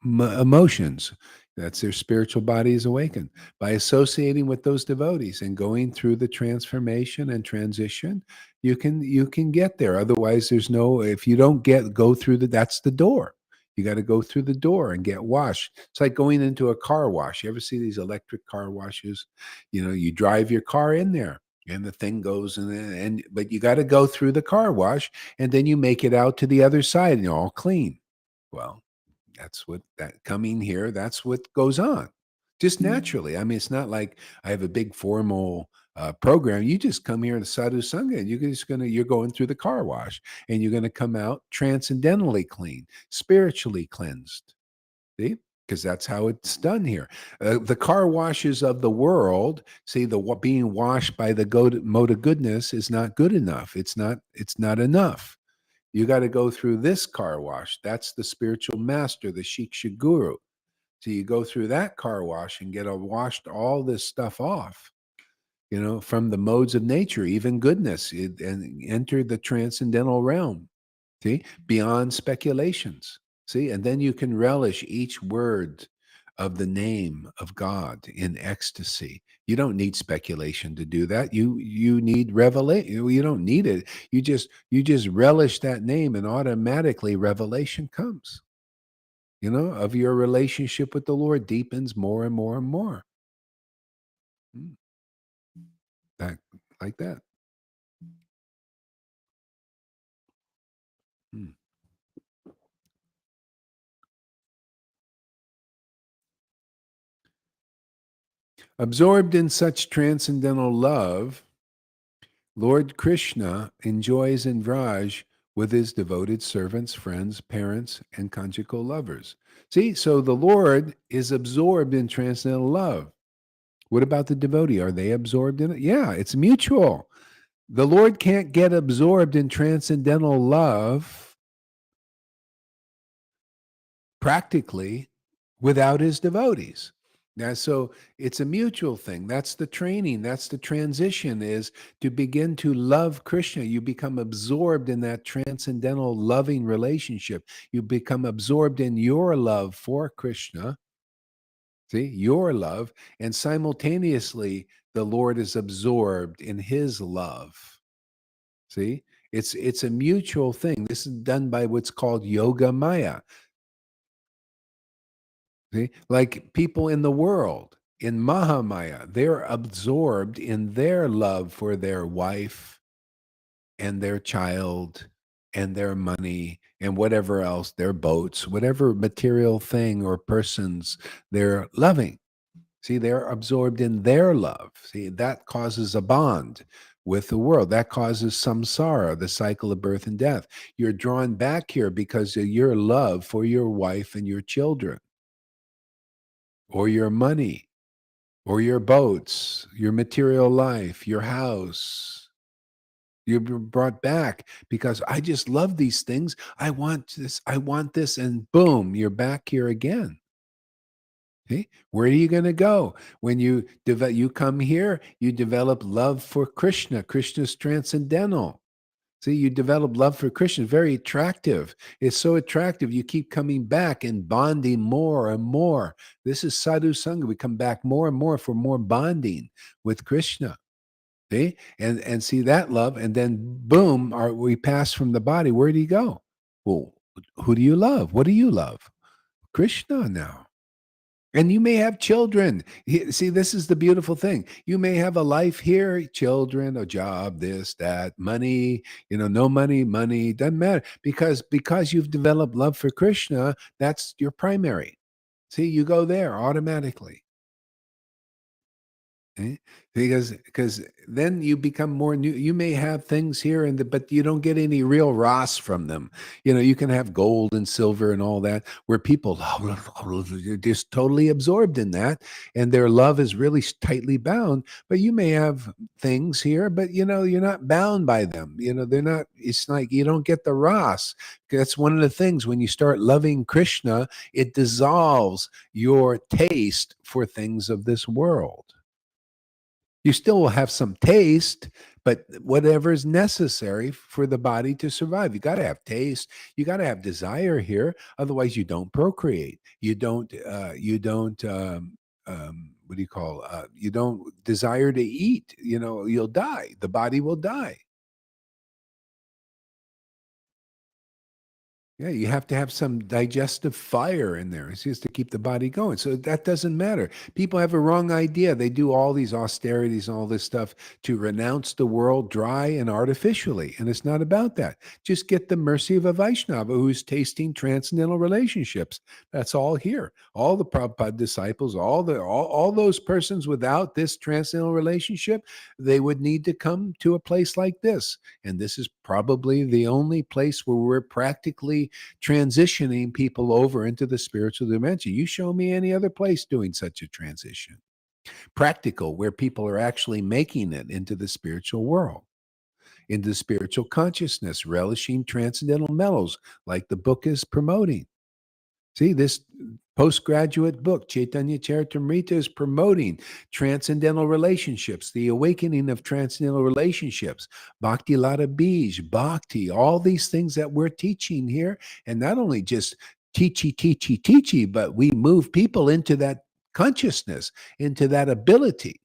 S2: emotions. That's their spiritual body is awakened by associating with those devotees and going through the transformation and transition. You can get there. Otherwise, there's no. If you don't go through that's the door. You got to go through the door and get washed. It's like going into a car wash. You ever see these electric car washes? You drive your car in there and the thing goes and but you got to go through the car wash and then you make it out to the other side and you're all clean. Well, that's what that coming here, that's what goes on just naturally. I mean, it's not like I have a big formal program. You just come here to Sadhu Sangha and you're going through the car wash and you're going to come out transcendentally clean, spiritually cleansed. See? Because that's how it's done here. The car washes of the world, see, being washed by the mode of goodness is not good enough. It's not enough. You got to go through this car wash. That's the spiritual master, the Shiksha Guru. So you go through that car wash and washed all this stuff off, from the modes of nature, even goodness, and enter the transcendental realm. See, beyond speculations. See, and then you can relish each word of the name of God in ecstasy. You don't need speculation to do that. You need revelation. You don't need it. You just relish that name, and automatically revelation comes. Of your relationship with the Lord deepens more and more and more. Mm, That like that. Mm. Absorbed in such transcendental love, Lord Krishna enjoys in Vraj with his devoted servants, friends, parents, and conjugal lovers. See, so the Lord is absorbed in transcendental love. What about the devotee? Are they absorbed in it? Yeah, it's mutual. The Lord can't get absorbed in transcendental love practically without his devotees. Now, so it's a mutual thing. That's the training. That's the transition is to begin to love Krishna. You become absorbed in that transcendental loving relationship. You become absorbed in your love for Krishna. See, your love. And simultaneously, the Lord is absorbed in his love. See, it's a mutual thing. This is done by what's called yoga maya. See? Like people in the world, in Mahamaya, they're absorbed in their love for their wife and their child and their money and whatever else, their boats, whatever material thing or persons they're loving. See, they're absorbed in their love. See, that causes a bond with the world. That causes samsara, the cycle of birth and death. You're drawn back here because of your love for your wife and your children or your money. or your boats, your material life, your house. You're brought back because I just love these things. I want this, and boom, you're back here again. See? Where are you going to go? When you come here, you develop love for Krishna. Krishna's transcendental. See, you develop love for Krishna. Very attractive. It's so attractive. You keep coming back and bonding more and more. This is Sadhu Sangha. We come back more and more for more bonding with Krishna. See? And see that love, and then boom, we pass from the body. Where do you go? Well, who do you love? What do you love? Krishna now. And you may have children. See, this is the beautiful thing. You may have a life here, children, a job, this, that, money, no money, money, doesn't matter. Because you've developed love for Krishna, that's your primary. See, you go there automatically. Eh? Because then you become more new. You may have things here, but you don't get any real ras from them. You can have gold and silver and all that, where people are just totally absorbed in that, and their love is really tightly bound. But you may have things here, but you're not bound by them. They're not. It's like you don't get the ras. That's one of the things when you start loving Krishna, it dissolves your taste for things of this world. You still will have some taste, but whatever is necessary for the body to survive. You got to have taste. You got to have desire here. Otherwise, you don't procreate. You don't. What do you call? You don't desire to eat. You'll die. The body will die. Yeah, you have to have some digestive fire in there. It's just to keep the body going. So that doesn't matter. People have a wrong idea. They do all these austerities and all this stuff to renounce the world dry and artificially. And it's not about that. Just get the mercy of a Vaishnava who's tasting transcendental relationships. That's all here. All the Prabhupada disciples, all those persons without this transcendental relationship, they would need to come to a place like this. And this is probably the only place where we're practically transitioning people over into the spiritual dimension. You show me any other place doing such a transition, practical, where people are actually making it into the spiritual world, into the spiritual consciousness, relishing transcendental mellows like the book is promoting. See, this postgraduate book, Chaitanya Charitamrita, is promoting transcendental relationships, the awakening of transcendental relationships, Bhakti Lata Bij, Bhakti, all these things that we're teaching here. And not only just teachy, but we move people into that consciousness, into that ability,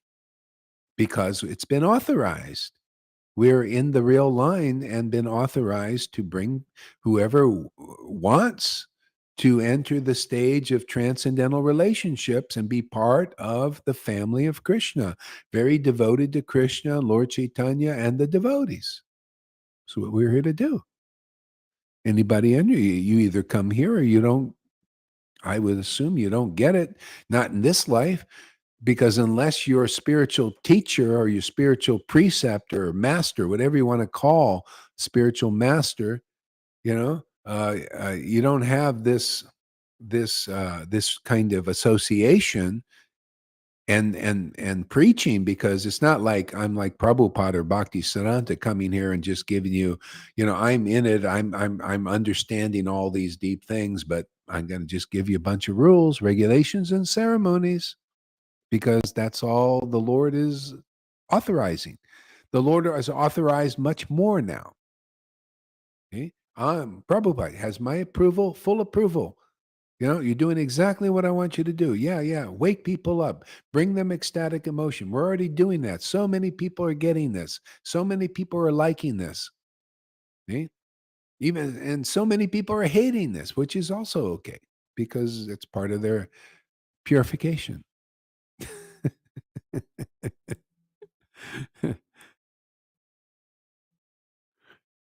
S2: because it's been authorized. We're in the real line and been authorized to bring whoever wants to enter the stage of transcendental relationships and be part of the family of Krishna, very devoted to Krishna, Lord Caitanya, and the devotees. That's what we're here to do. Anybody enter, you either come here or you don't. I would assume you don't get it, not in this life. Because unless your spiritual teacher or your spiritual preceptor or master, whatever you want to call spiritual master, you don't have this kind of association and preaching, because it's not like I'm like Prabhupada or Bhakti Siddhanta coming here and just giving you, I'm in it. I'm understanding all these deep things, but I'm going to just give you a bunch of rules, regulations, and ceremonies, because that's all the Lord is authorizing. The Lord has authorized much more now. Okay? Prabhupada has my approval, full approval. You're doing exactly what I want you to do. Yeah. Wake people up. Bring them ecstatic emotion. We're already doing that. So many people are getting this. So many people are liking this. Okay? And so many people are hating this, which is also okay, because it's part of their purification.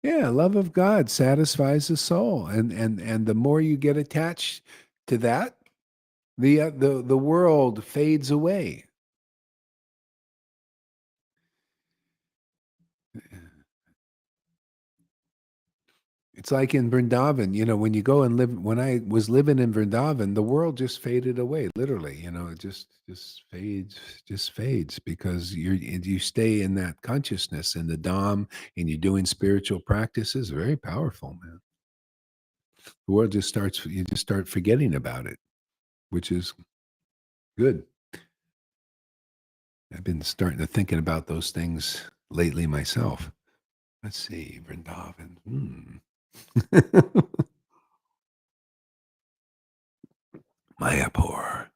S2: Yeah, love of God satisfies the soul, and the more you get attached to that, the world fades away. It's like in Vrindavan, when you go and live, when I was living in Vrindavan, the world just faded away, literally, it just fades because you stay in that consciousness in the Dham and you're doing spiritual practices, very powerful, man. The world you just start forgetting about it, which is good. I've been starting to thinking about those things lately myself. Let's see, Vrindavan. Mayapur.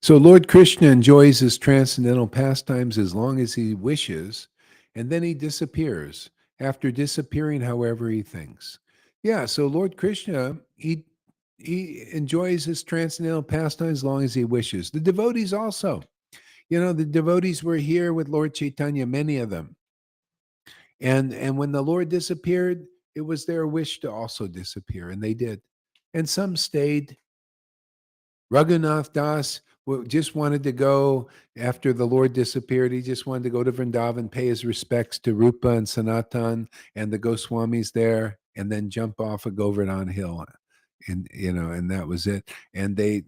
S2: So Lord Krishna enjoys his transcendental pastimes as long as he wishes, and then he disappears. After disappearing, however, he thinks. Yeah, so Lord Krishna, he enjoys his transcendental pastimes as long as he wishes. The devotees also. The devotees were here with Lord Caitanya, many of them. And when the Lord disappeared, it was their wish to also disappear, and they did. And some stayed. Raghunath Das just wanted to go after the Lord disappeared. He just wanted to go to Vrindavan, pay his respects to Rupa and Sanatan and the Goswamis there, and then jump off of Govardhan Hill. And that was it. And they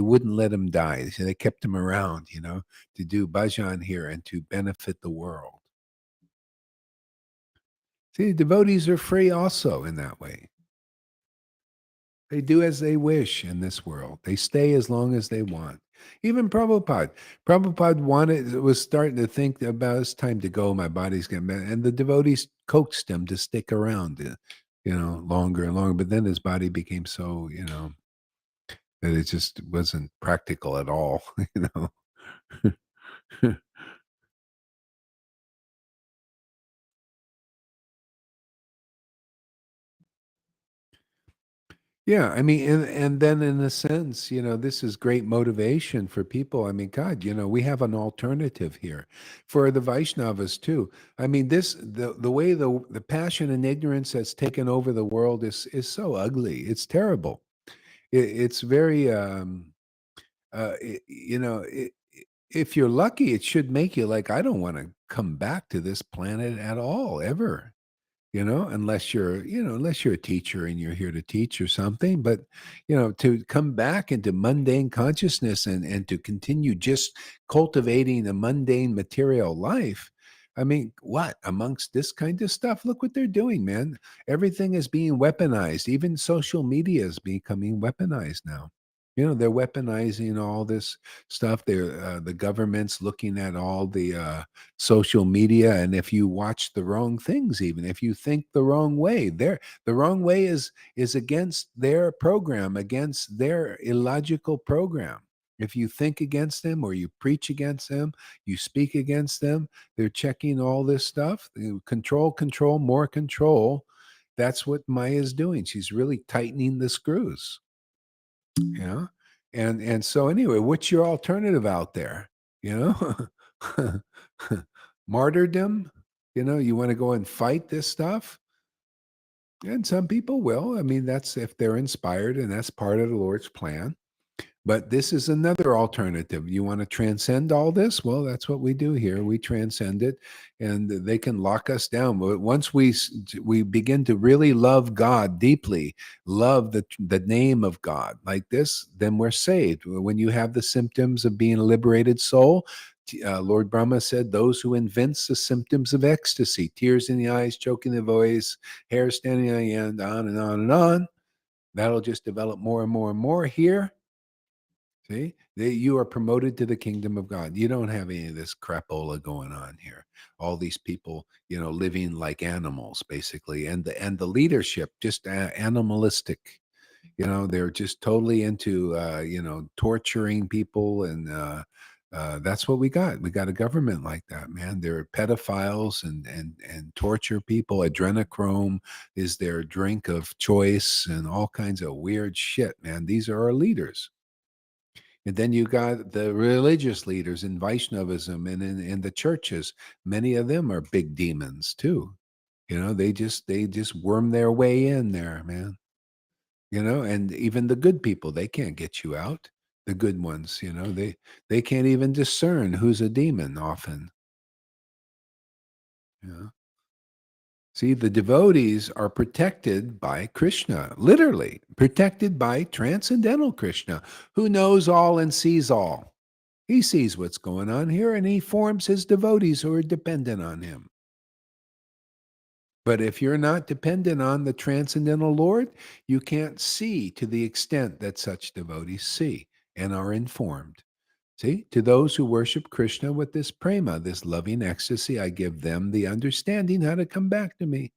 S2: wouldn't let him die. So they kept him around, to do bhajan here and to benefit the world. See, devotees are free also in that way. They do as they wish in this world. They stay as long as they want. Even Prabhupada. Prabhupada was starting to think about it's time to go. My body's getting better. And the devotees coaxed him to stick around, longer and longer. But then his body became so, that it just wasn't practical at all, Yeah, I mean, and then in a sense, this is great motivation for people. I mean, God, we have an alternative here for the Vaishnavas too. I mean, the way the passion and ignorance that's taken over the world is so ugly. It's terrible. It's very, if you're lucky, it should make you like, I don't want to come back to this planet at all, ever. Unless you're a teacher and you're here to teach or something. But to come back into mundane consciousness and to continue just cultivating a mundane material life. I mean, what amongst this kind of stuff? Look what they're doing, man. Everything is being weaponized. Even social media is becoming weaponized now. They're weaponizing all this stuff. The government's looking at all the social media, and if you watch the wrong things, even if you think the wrong way, the wrong way is against their program, against their illogical program. If you think against them or you preach against them, you speak against them, they're checking all this stuff. Control, more control. That's what Maya is doing. She's really tightening the screws. Yeah. And so anyway, what's your alternative out there? You know? Martyrdom? You want to go and fight this stuff? And some people will. I mean, that's if they're inspired, and that's part of the Lord's plan. But this is another alternative. You want to transcend all this? Well, that's what we do here. We transcend it, and they can lock us down. But once we begin to really love God deeply, love the name of God like this, then we're saved. When you have the symptoms of being a liberated soul, Lord Brahma said, those who evince the symptoms of ecstasy, tears in the eyes, choking the voice, hair standing on the end, on and on and on, that'll just develop more and more and more here. See, you are promoted to the kingdom of God. You don't have any of this crapola going on here. All these people, living like animals, basically, and the leadership just animalistic. They're just totally into torturing people, and that's what we got. We got a government like that, man. They're pedophiles and torture people. Adrenochrome is their drink of choice, and all kinds of weird shit, man. These are our leaders. And then you got the religious leaders in Vaishnavism and in the churches. Many of them are big demons too. They just worm their way in there, man. And even the good people, they can't get you out. The good ones, they can't even discern who's a demon often. You know? See, the devotees are protected by Krishna, literally protected by transcendental Krishna, who knows all and sees all. He sees what's going on here and he forms his devotees who are dependent on him. But if you're not dependent on the transcendental Lord, you can't see to the extent that such devotees see and are informed. See, to those who worship Krishna with this prema, this loving ecstasy, I give them the understanding how to come back to me.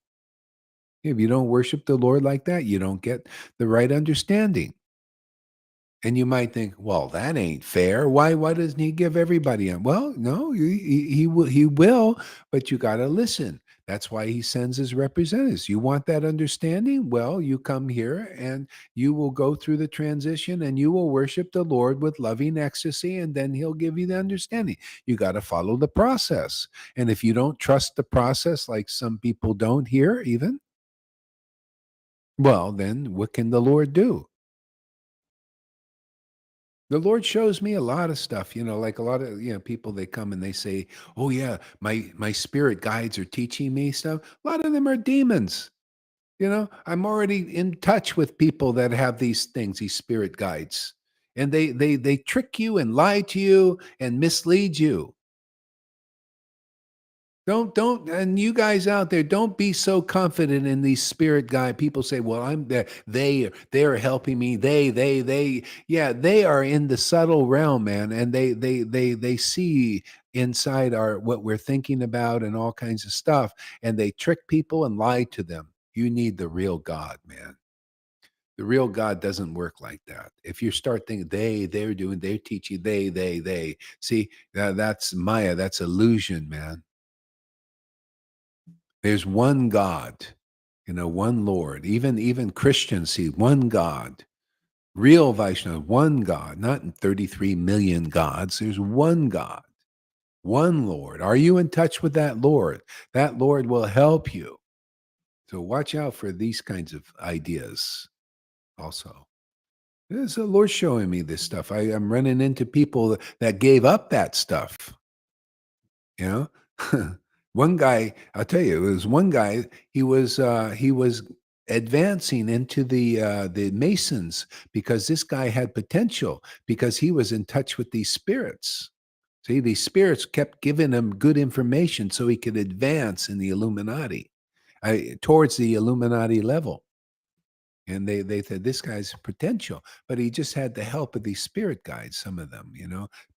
S2: If you don't worship the Lord like that, you don't get the right understanding. And you might think, well, that ain't fair. Why doesn't he give everybody a well, no, he will, but you got to listen. That's why he sends his representatives. You want that understanding? Well, you come here and you will go through the transition and you will worship the Lord with loving ecstasy, and then he'll give you the understanding. You got to follow the process. And if you don't trust the process, like some people don't here even, well, then what can the Lord do? The Lord shows me a lot of stuff, like a lot of, people, they come and they say, "Oh yeah, my spirit guides are teaching me stuff." A lot of them are demons. I'm already in touch with people that have these things, these spirit guides. And they trick you and lie to you and mislead you. Don't and you guys out there, don't be so confident in these spirit guide. People say, "Well, I'm there. They're helping me. They. Yeah, they are in the subtle realm, man, and they see inside our what we're thinking about and all kinds of stuff, and they trick people and lie to them. You need the real God, man. The real God doesn't work like that. If you start thinking they're teaching, they see that's Maya, that's illusion, man. There's one God, one Lord. Even Christians see one God. Real Vaishnava, one God, not in 33 million gods. There's one God, one Lord. Are you in touch with that Lord? That Lord will help you. So watch out for these kinds of ideas also. There's the Lord showing me this stuff. I'm running into people that gave up that stuff. You know, one guy, I'll tell you, it was one guy. He was advancing into the Masons because this guy had potential because he was in touch with these spirits. See, these spirits kept giving him good information so he could advance in the Illuminati, towards the Illuminati level. And they said this guy's potential, but he just had the help of these spirit guides, some of them,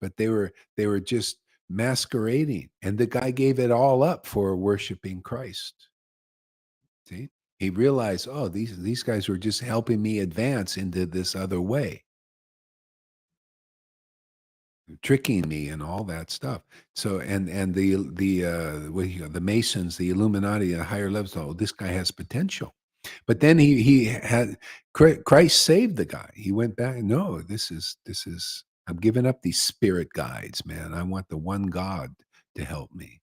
S2: but they were just masquerading. And the guy gave it all up for worshiping Christ. See? He realized, oh, these guys were just helping me advance into this other way, tricking me and all that stuff. So and the Masons, the Illuminati at higher levels, oh, this guy has potential. But then he had Christ saved the guy. He went back. No, this is. I'm giving up these spirit guides, man. I want the one God to help me.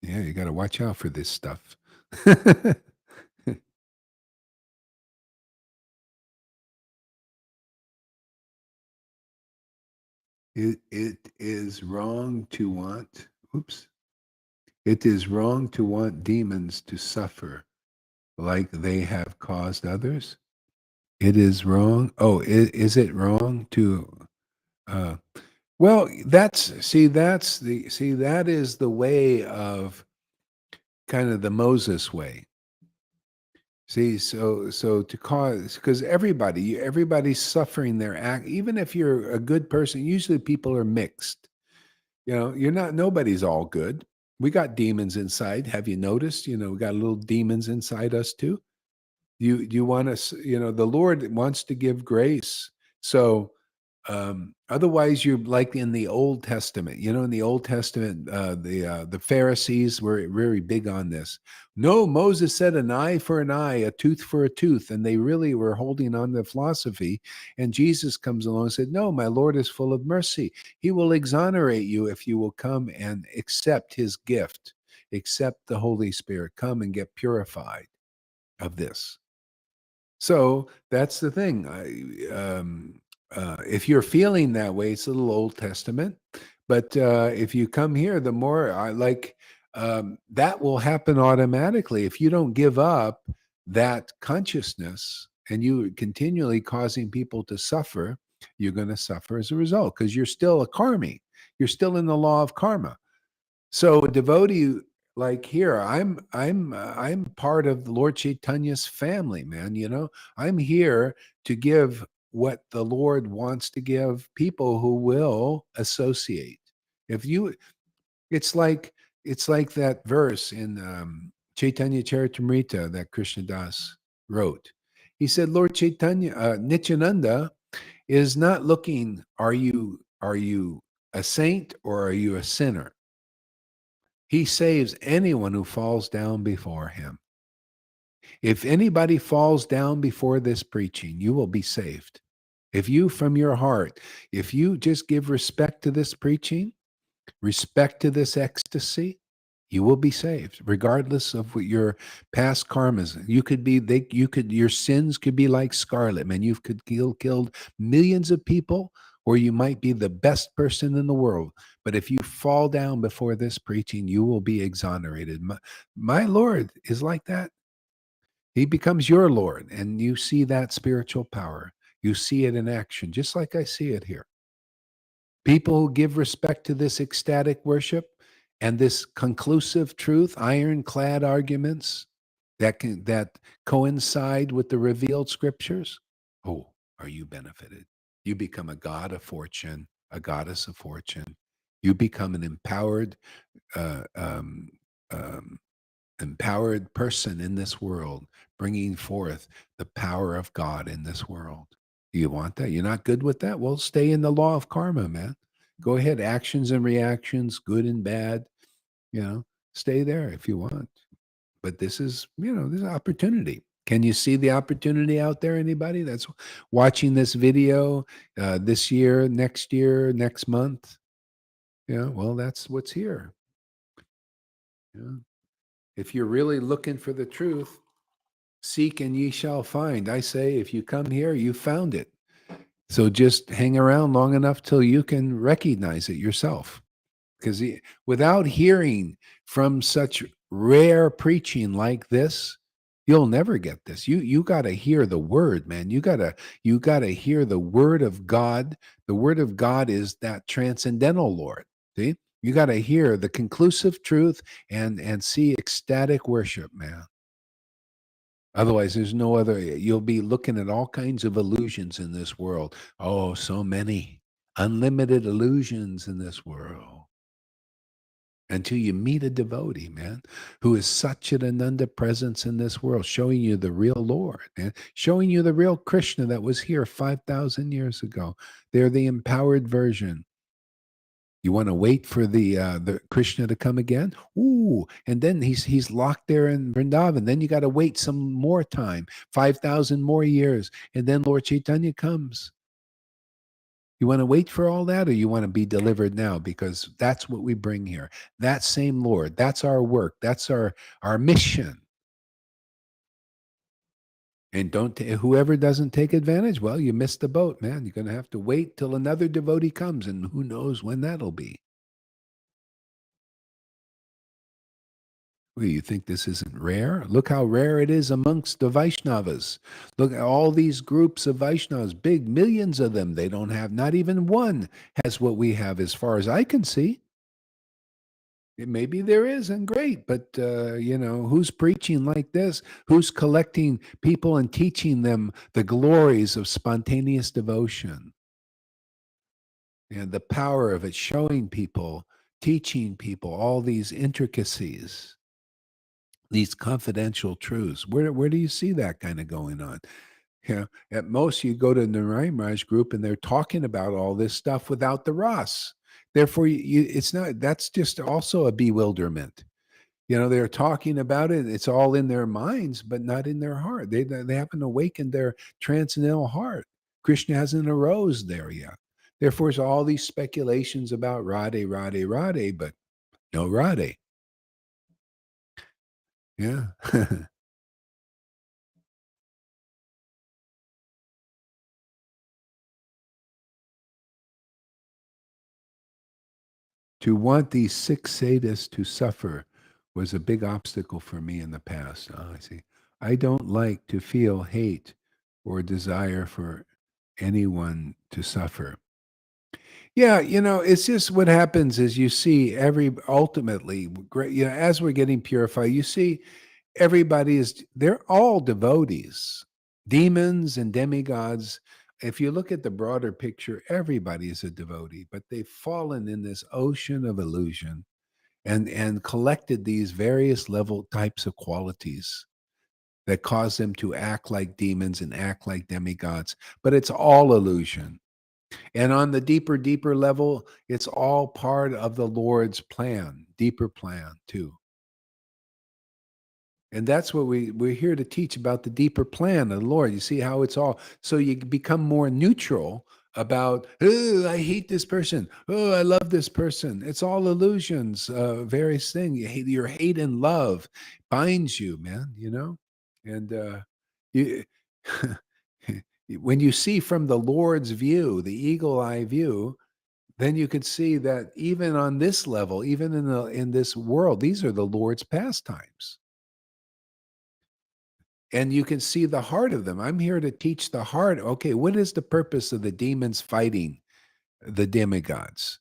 S2: Yeah, you got to watch out for this stuff. It is wrong to want. Oops. It is wrong to want demons to suffer like they have caused others. It is wrong. Oh, is it wrong to? Uh, Well, that is the way of kind of the Moses way. See, so to cause because everybody's suffering their act, even if you're a good person, usually people are mixed. You're not nobody's all good. We got demons inside. Have you noticed? We got little demons inside us too. You want us, the Lord wants to give grace. So Otherwise, you're like in the Old Testament. You know, in the Old Testament, the Pharisees were very big on this. No, Moses said an eye for an eye, a tooth for a tooth, and they really were holding on to philosophy. And Jesus comes along and said, "No, my Lord is full of mercy. He will exonerate you if you will come and accept His gift, accept the Holy Spirit, come and get purified of this." So that's the thing. If you're feeling that way, it's a little Old Testament. But if you come here, the more I like, that will happen automatically. If you don't give up that consciousness and you continually causing people to suffer, you're going to suffer as a result because you're still a karmi. You're still in the law of karma. So a devotee like here, I'm part of the Lord Chaitanya's family, man. You know, I'm here to give what the Lord wants to give people who will associate. If you, it's like that verse in Chaitanya Charitamrita that Krishna Das wrote. He said, Lord Chaitanya, Nityananda is not looking. Are you a saint or are you a sinner? He saves anyone who falls down before him. If anybody falls down before this preaching, you will be saved. If you, from your heart, if you just give respect to this preaching, respect to this ecstasy, you will be saved, regardless of what your past karmas. You could be, your sins could be like scarlet, man. You could killed millions of people, or you might be the best person in the world. But if you fall down before this preaching, you will be exonerated. My Lord is like that. He becomes your Lord, and you see that spiritual power. You see it in action, just like I see it here. People who give respect to this ecstatic worship and this conclusive truth, ironclad arguments that coincide with the revealed scriptures. Oh, are you benefited? You become a god of fortune, a goddess of fortune. You become an uh, um, um, empowered person in this world, bringing forth the power of God in this world. Do you want that? You're not good with that? Well, stay in the law of karma, man. Go ahead, actions and reactions, good and bad, stay there if you want. But this is, this is an opportunity. Can you see the opportunity out there? Anybody that's watching this video this year, next month? Yeah, well, that's what's here. Yeah. If you're really looking for the truth, seek and ye shall find. I say, if you come here, you found it. So just hang around long enough till you can recognize it yourself. Because without hearing from such rare preaching like this, you'll never get this. You got to hear the word, man. You got to hear the word of God. The word of God is that transcendental Lord. See? You got to hear the conclusive truth and see ecstatic worship, man. Otherwise, there's no other. You'll be looking at all kinds of illusions in this world. Oh, so many unlimited illusions in this world. Until you meet a devotee, man, who is such an Ananda presence in this world, showing you the real Lord, man, showing you the real Krishna that was here 5,000 years ago. They're the empowered version. You want to wait for the Krishna to come again? Ooh, and then he's locked there in Vrindavan. Then you got to wait some more time, 5,000 more years, and then Lord Chaitanya comes. You want to wait for all that, or you want to be delivered now? Because that's what we bring here. That same Lord, that's our work, that's our mission. And whoever doesn't take advantage, well, you missed the boat, man. You're going to have to wait till another devotee comes, and who knows when that'll be. Well, you think this isn't rare? Look how rare it is amongst the Vaishnavas. Look at all these groups of Vaishnavas, big millions of them. They don't have, not even one has what we have as far as I can see. Maybe there is, and great, but who's preaching like this? Who's collecting people and teaching them the glories of spontaneous devotion and the power of it, showing people, teaching people all these intricacies, these confidential truths? Where do you see that kind of going on? You know, at most you go to the Narayan Raj group and they're talking about all this stuff without the ras. Therefore, it's not, that's just also a bewilderment. You know, they're talking about it. It's all in their minds, but not in their heart. They haven't awakened their transcendental heart. Krishna hasn't arose there yet. Therefore, it's all these speculations about Radhe, Radhe, Radhe, but no Radhe. Yeah. To want these six sadhus to suffer was a big obstacle for me in the past. Ah, I see. I don't like to feel hate or desire for anyone to suffer. Yeah, you know, it's just what happens is you see every ultimately great, you know, as we're getting purified, you see everybody is they're all devotees, demons and demigods. If you look at the broader picture, everybody is a devotee, but they've fallen in this ocean of illusion and collected these various level types of qualities that cause them to act like demons and act like demigods. But it's all illusion. And on the deeper, deeper level, it's all part of the Lord's plan, deeper plan too. And that's what we're here to teach about the deeper plan of the Lord. You see how it's all so you become more neutral about, oh, I hate this person. Oh, I love this person. It's all illusions, various things. Your hate and love binds you, man, you know? And you when you see from the Lord's view, the eagle eye view, then you could see that even on this level, even in this world, these are the Lord's pastimes. And you can see the heart of them. I'm here to teach the heart. Okay, what is the purpose of the demons fighting the demigods?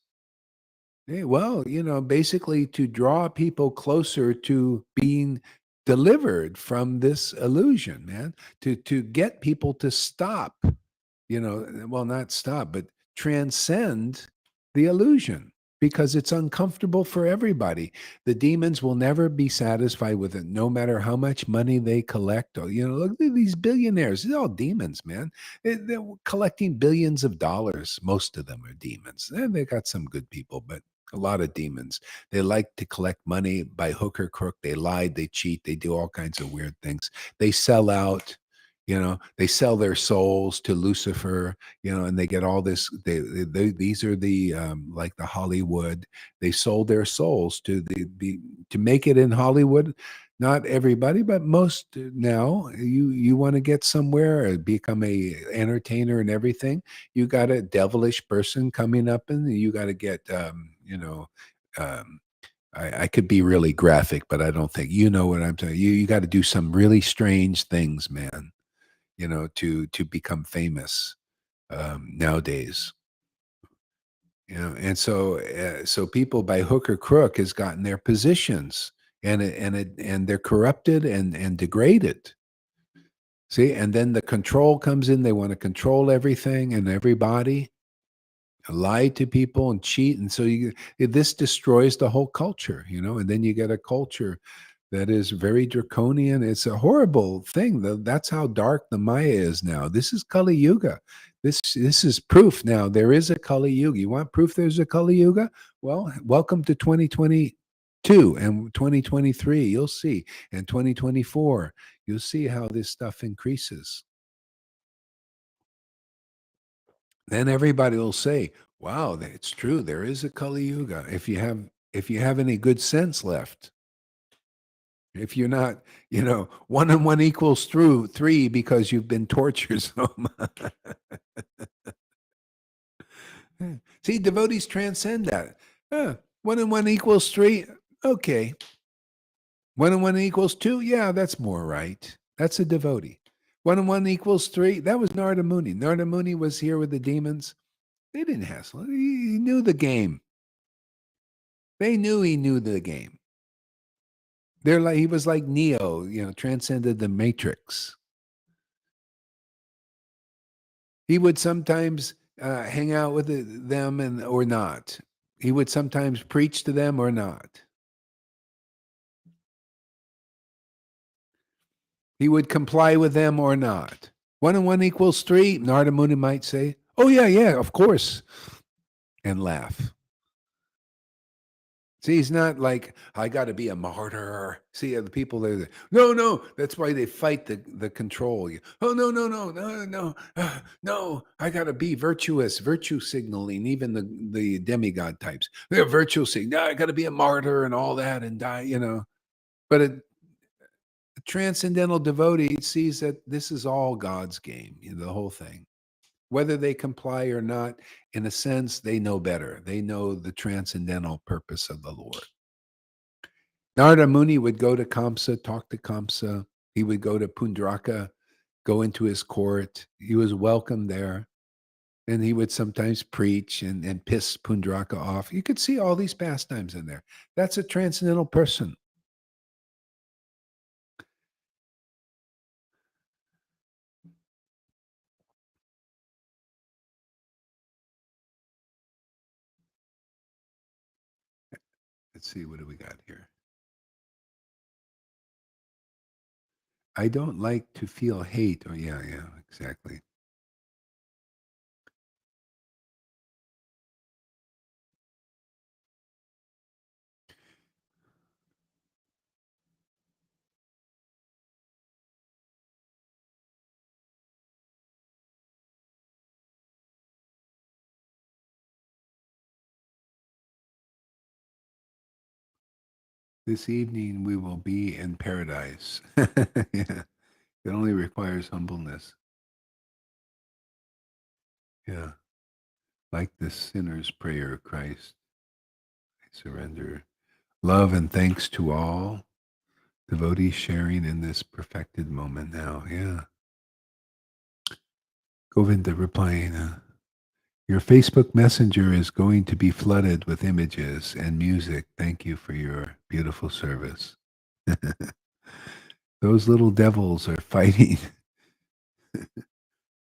S2: Well, you know, basically to draw people closer to being delivered from this illusion, man, to get people to stop, you know, well, not stop, but transcend the illusion because it's uncomfortable for everybody. The demons will never be satisfied with it, no matter how much money they collect. Or, you know, look at these billionaires. They're all demons, man. They're collecting billions of dollars. Most of them are demons. And they got some good people, but a lot of demons. They like to collect money by hook or crook. They lie, they cheat, they do all kinds of weird things. They sell out. You know, they sell their souls to Lucifer, you know, and they get all this. These are the like the Hollywood. They sold their souls to to make it in Hollywood. Not everybody, but most now. You want to get somewhere, become a entertainer and everything. You got a devilish person coming up, and you got to get you know. Um, I could be really graphic, but I don't think you know what I'm saying. You got to do some really strange things, man, you know, to become famous nowadays. You know, and so so people by hook or crook has gotten their positions, and they're corrupted and degraded. See, and then the control comes in. They want to control everything and everybody, lie to people and cheat, and so this destroys the whole culture, you know. And then you get a culture that is very draconian. It's a horrible thing. That's how dark the Maya is now. This is Kali Yuga. This is proof now. There is a Kali Yuga. You want proof there's a Kali Yuga? Well, welcome to 2022 and 2023. You'll see. And 2024, you'll see how this stuff increases. Then everybody will say, wow, it's true. There is a Kali Yuga. If you have any good sense left. If you're not, you know, one and one equals through three because you've been tortured so much. See, devotees transcend that. One and one equals three. Okay. One and one equals two. Yeah, that's more right. That's a devotee. One and one equals three. That was Narada Muni. Narada Muni was here with the demons. They didn't hassle. He knew the game. They knew he knew the game. They're like he was like Neo, you know, transcended the matrix. He would sometimes hang out with them and or not. He would sometimes preach to them or not. He would comply with them or not. 1 and 1 equals 3, Narada Muni might say. Oh, yeah, yeah, of course. And laugh. See, he's not like, I got to be a martyr. See, the people there, no, no, that's why they fight the control. Oh, no, no, no, no, no, no, I got to be virtuous, virtue signaling, even the demigod types. They're virtue signaling. No, I got to be a martyr and all that and die. But a transcendental devotee sees that this is all God's game, the whole thing. Whether they comply or not, in a sense, they know better. They know the transcendental purpose of the Lord. Narada Muni would go to Kamsa, talk to Kamsa. He would go to Pundraka, go into his court. He was welcome there. And he would sometimes preach and piss Pundraka off. You could see all these pastimes in there. That's a transcendental person. Let's see, what do we got here? I don't like to feel hate. Oh, yeah, exactly. This evening we will be in paradise. Yeah. It only requires humbleness. Yeah. Like the sinner's prayer, Christ, I surrender. Love and thanks to all devotees sharing in this perfected moment now. Yeah. Govinda replying, your Facebook Messenger is going to be flooded with images and music. Thank you for your beautiful service. Those little devils are fighting.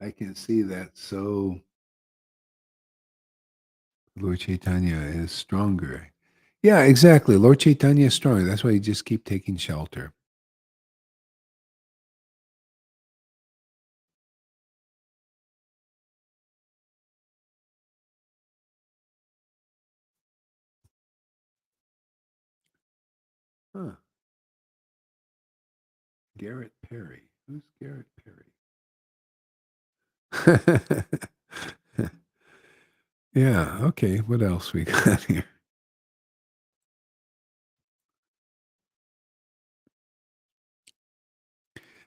S2: I can see that. So Lord Caitanya is stronger. Yeah, exactly. Lord Caitanya is stronger. That's why you just keep taking shelter. Huh. Garrett Perry. Who's Garrett Perry? Yeah, okay. What else we got here?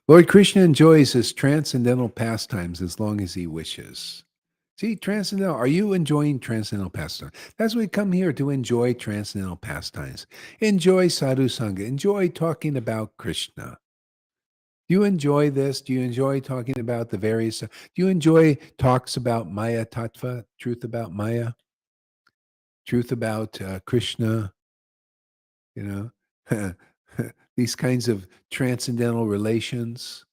S2: Lord Krishna enjoys his transcendental pastimes as long as he wishes. See, transcendental. Are you enjoying transcendental pastimes? That's why we come here to enjoy transcendental pastimes. Enjoy Sadhu Sangha. Enjoy talking about Krishna. Do you enjoy this? Do you enjoy talking about the various? Do you enjoy talks about Maya Tattva, truth about Maya, truth about Krishna? You know, these kinds of transcendental relations.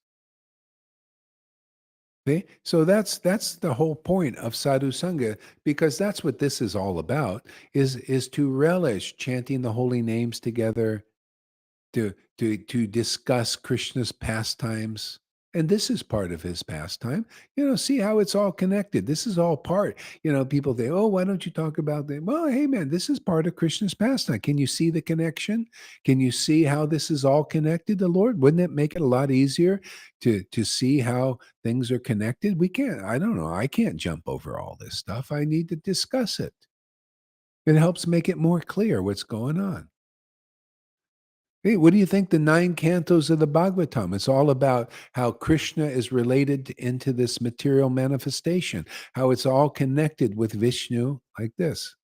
S2: Okay? So that's the whole point of sadhu sangha, because that's what this is all about, is to relish chanting the holy names together, to discuss Krishna's pastimes. And this is part of his pastime. See how it's all connected. This is all part. People say, "Oh, why don't you talk about that?" Well, hey man, this is part of Krishna's pastime. Can you see the connection? Can you see how this is all connected to Lord? Wouldn't it make it a lot easier to see how things are connected? We can't, I don't know, I can't jump over all this stuff. I need to discuss it. It helps make it more clear what's going on. Hey, what do you think the 9 cantos of the Bhagavatam? It's all about how Krishna is related into this material manifestation, how it's all connected with Vishnu like this.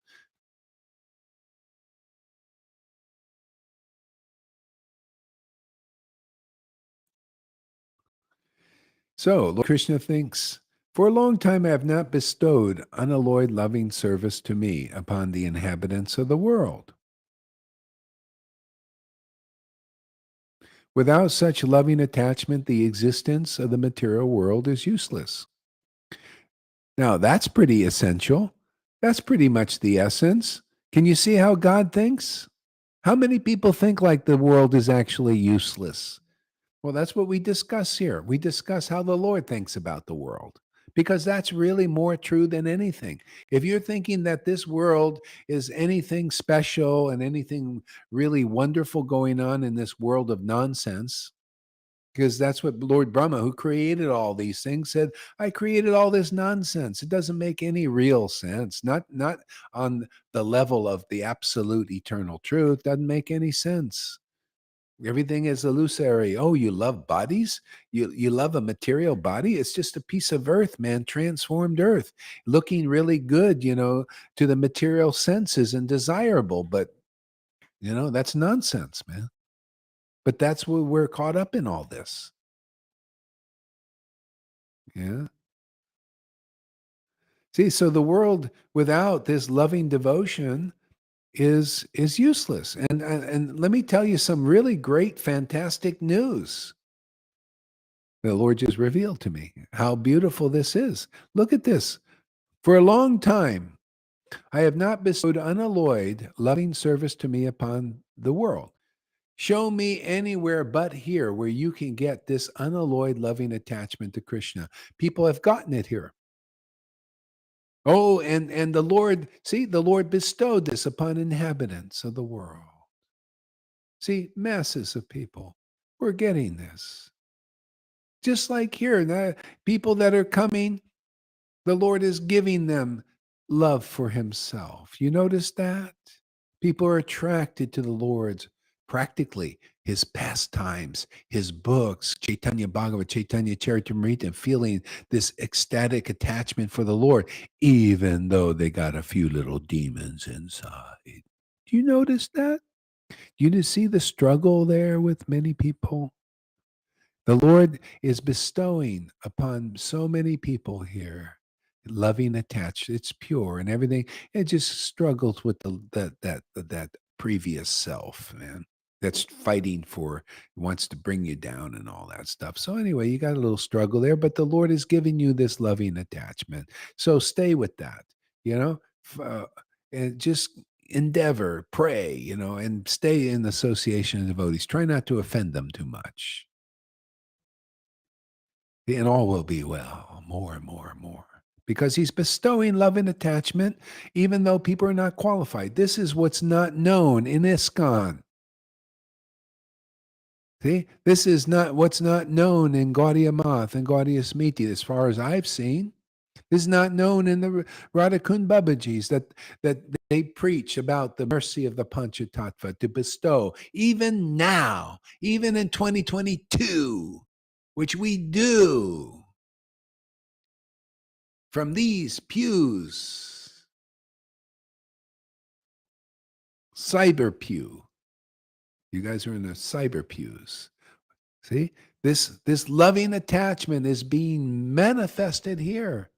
S2: So, Lord Krishna thinks, for a long time I have not bestowed unalloyed loving service to me upon the inhabitants of the world. Without such loving attachment, the existence of the material world is useless. Now, that's pretty essential. That's pretty much the essence. Can you see how God thinks? How many people think like the world is actually useless? Well, that's what we discuss here. We discuss how the Lord thinks about the world because that's really more true than anything. If you're thinking that this world is anything special and anything really wonderful going on in this world of nonsense, because that's what Lord Brahma, who created all these things, said, I created all this nonsense. It doesn't make any real sense. Not on the level of the absolute eternal truth. Doesn't make any sense. Everything is illusory. Oh, you love bodies? You love a material body? It's just a piece of earth, man, transformed earth, looking really good, to the material senses and desirable. But, that's nonsense, man. But that's where we're caught up in all this. Yeah. See, so the world without this loving devotion is useless. And let me tell you some really great, fantastic news. The Lord just revealed to me how beautiful this is. Look at this. For a long time, I have not bestowed unalloyed loving service to me upon the world. Show me anywhere but here where you can get this unalloyed loving attachment to Krishna. People have gotten it here. Oh, and the Lord, see, the Lord bestowed this upon inhabitants of the world. See, masses of people, we're getting this. Just like here, the people that are coming, the Lord is giving them love for himself. You notice that? People are attracted to the Lord's practically his pastimes, his books, Chaitanya Bhagavat, Chaitanya Charitamrita, and feeling this ecstatic attachment for the Lord, even though they got a few little demons inside. Do you notice that? Do you see the struggle there with many people? The Lord is bestowing upon so many people here loving attached. It's pure and everything. It just struggles with that previous self, man. That's fighting for, wants to bring you down and all that stuff. So anyway, you got a little struggle there, but the Lord is giving you this loving attachment. So stay with that, you know, and just endeavor, pray, and stay in association of devotees. Try not to offend them too much. And all will be well, more and more and more. Because he's bestowing love and attachment, even though people are not qualified. This is what's not known in ISKCON. See, this is not what's not known in Gaudiya Math and Gaudiya Smriti, as far as I've seen. This is not known in the Radhakund Babajis that they preach about the mercy of the Panchatattva to bestow, even now, even in 2022, which we do. From these pews, cyber pew. You guys are in the cyber pews. See, this loving attachment is being manifested here.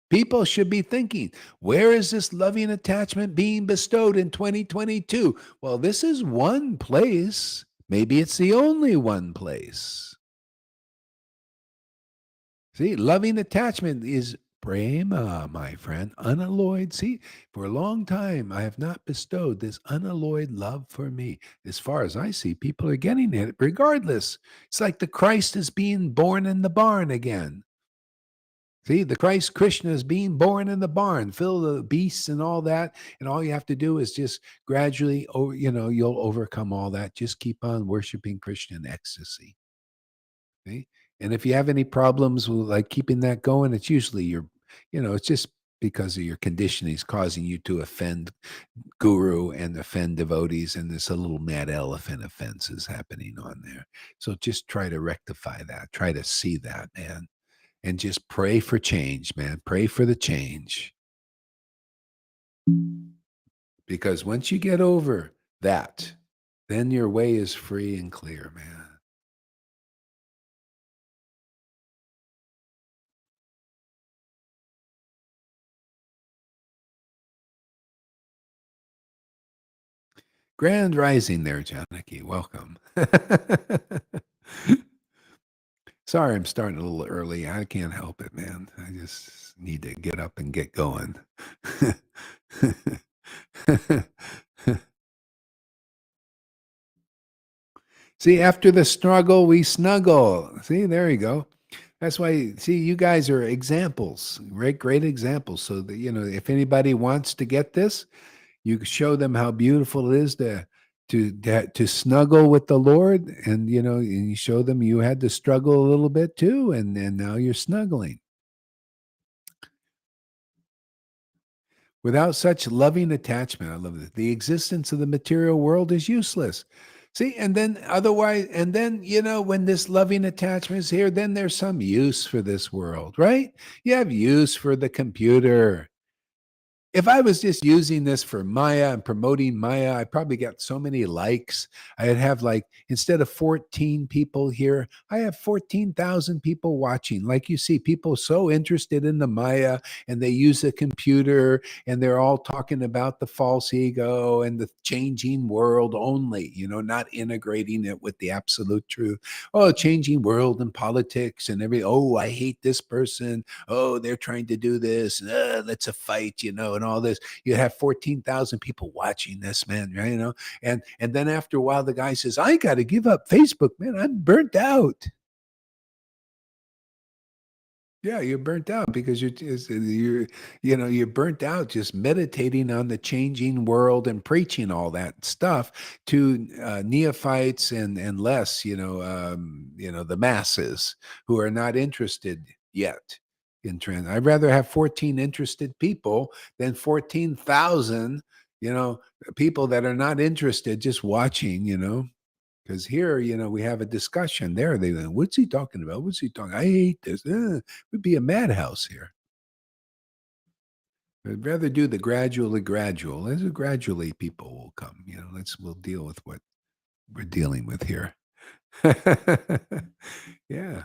S2: People should be thinking, where is this loving attachment being bestowed in 2022? Well, this is one place. Maybe it's the only one place. See, loving attachment is prema, my friend, unalloyed. See, for a long time, I have not bestowed this unalloyed love for me. As far as I see, people are getting it regardless. It's like the Christ is being born in the barn again. See, the Christ Krishna is being born in the barn, fill the beasts and all that. And all you have to do is just gradually, you'll overcome all that. Just keep on worshiping Krishna in ecstasy. See? And if you have any problems with like keeping that going, it's usually it's just because of your conditioning is causing you to offend guru and offend devotees, and there's a little mad elephant offenses happening on there. So just try to rectify that. Try to see that, man. And just pray for change, man. Pray for the change. Because once you get over that, then your way is free and clear, man. Grand rising there, Janaki. Welcome. Sorry, I'm starting a little early. I can't help it, man. I just need to get up and get going. See, after the struggle, we snuggle. See, there you go. That's why, see, you guys are examples, right? Great examples. So that, if anybody wants to get this, you show them how beautiful it is to snuggle with the Lord, and and you show them you had to struggle a little bit too, and now you're snuggling. Without such loving attachment, I love this. The existence of the material world is useless. See, and then otherwise, and then, when this loving attachment is here, then there's some use for this world, right? You have use for the computer. If I was just using this for Maya and promoting Maya, I probably got so many likes. I'd have, like, instead of 14 people here, I have 14,000 people watching. Like, you see people so interested in the Maya, and they use a computer, and they're all talking about the false ego and the changing world only, not integrating it with the absolute truth. Oh, changing world and politics and oh, I hate this person. Oh, they're trying to do this. Let's a fight, and all this. You have 14,000 people watching this, man, right? And then after a while, the guy says, I got to give up Facebook, man. I'm burnt out. Yeah, you're burnt out because you're burnt out just meditating on the changing world and preaching all that stuff to neophytes and less, the masses who are not interested yet in trans. I'd rather have 14 interested people than 14,000, you know, people that are not interested just watching, because here, we have a discussion. There, they go, what's he talking about? What's he talking? I hate this. Would be a madhouse here. I'd rather do the gradual. As gradually, people will come. We'll deal with what we're dealing with here. Yeah.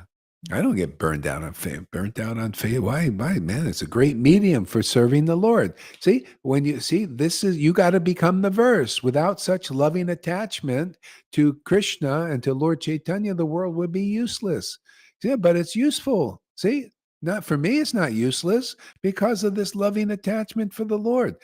S2: I don't get burned out on faith. Burnt out on faith. Why, man? It's a great medium for serving the Lord. See, when you see this is you got to become the verse. Without such loving attachment to Krishna and to Lord Caitanya, the world would be useless. Yeah, but it's useful. See, not for me, it's not useless because of this loving attachment for the Lord.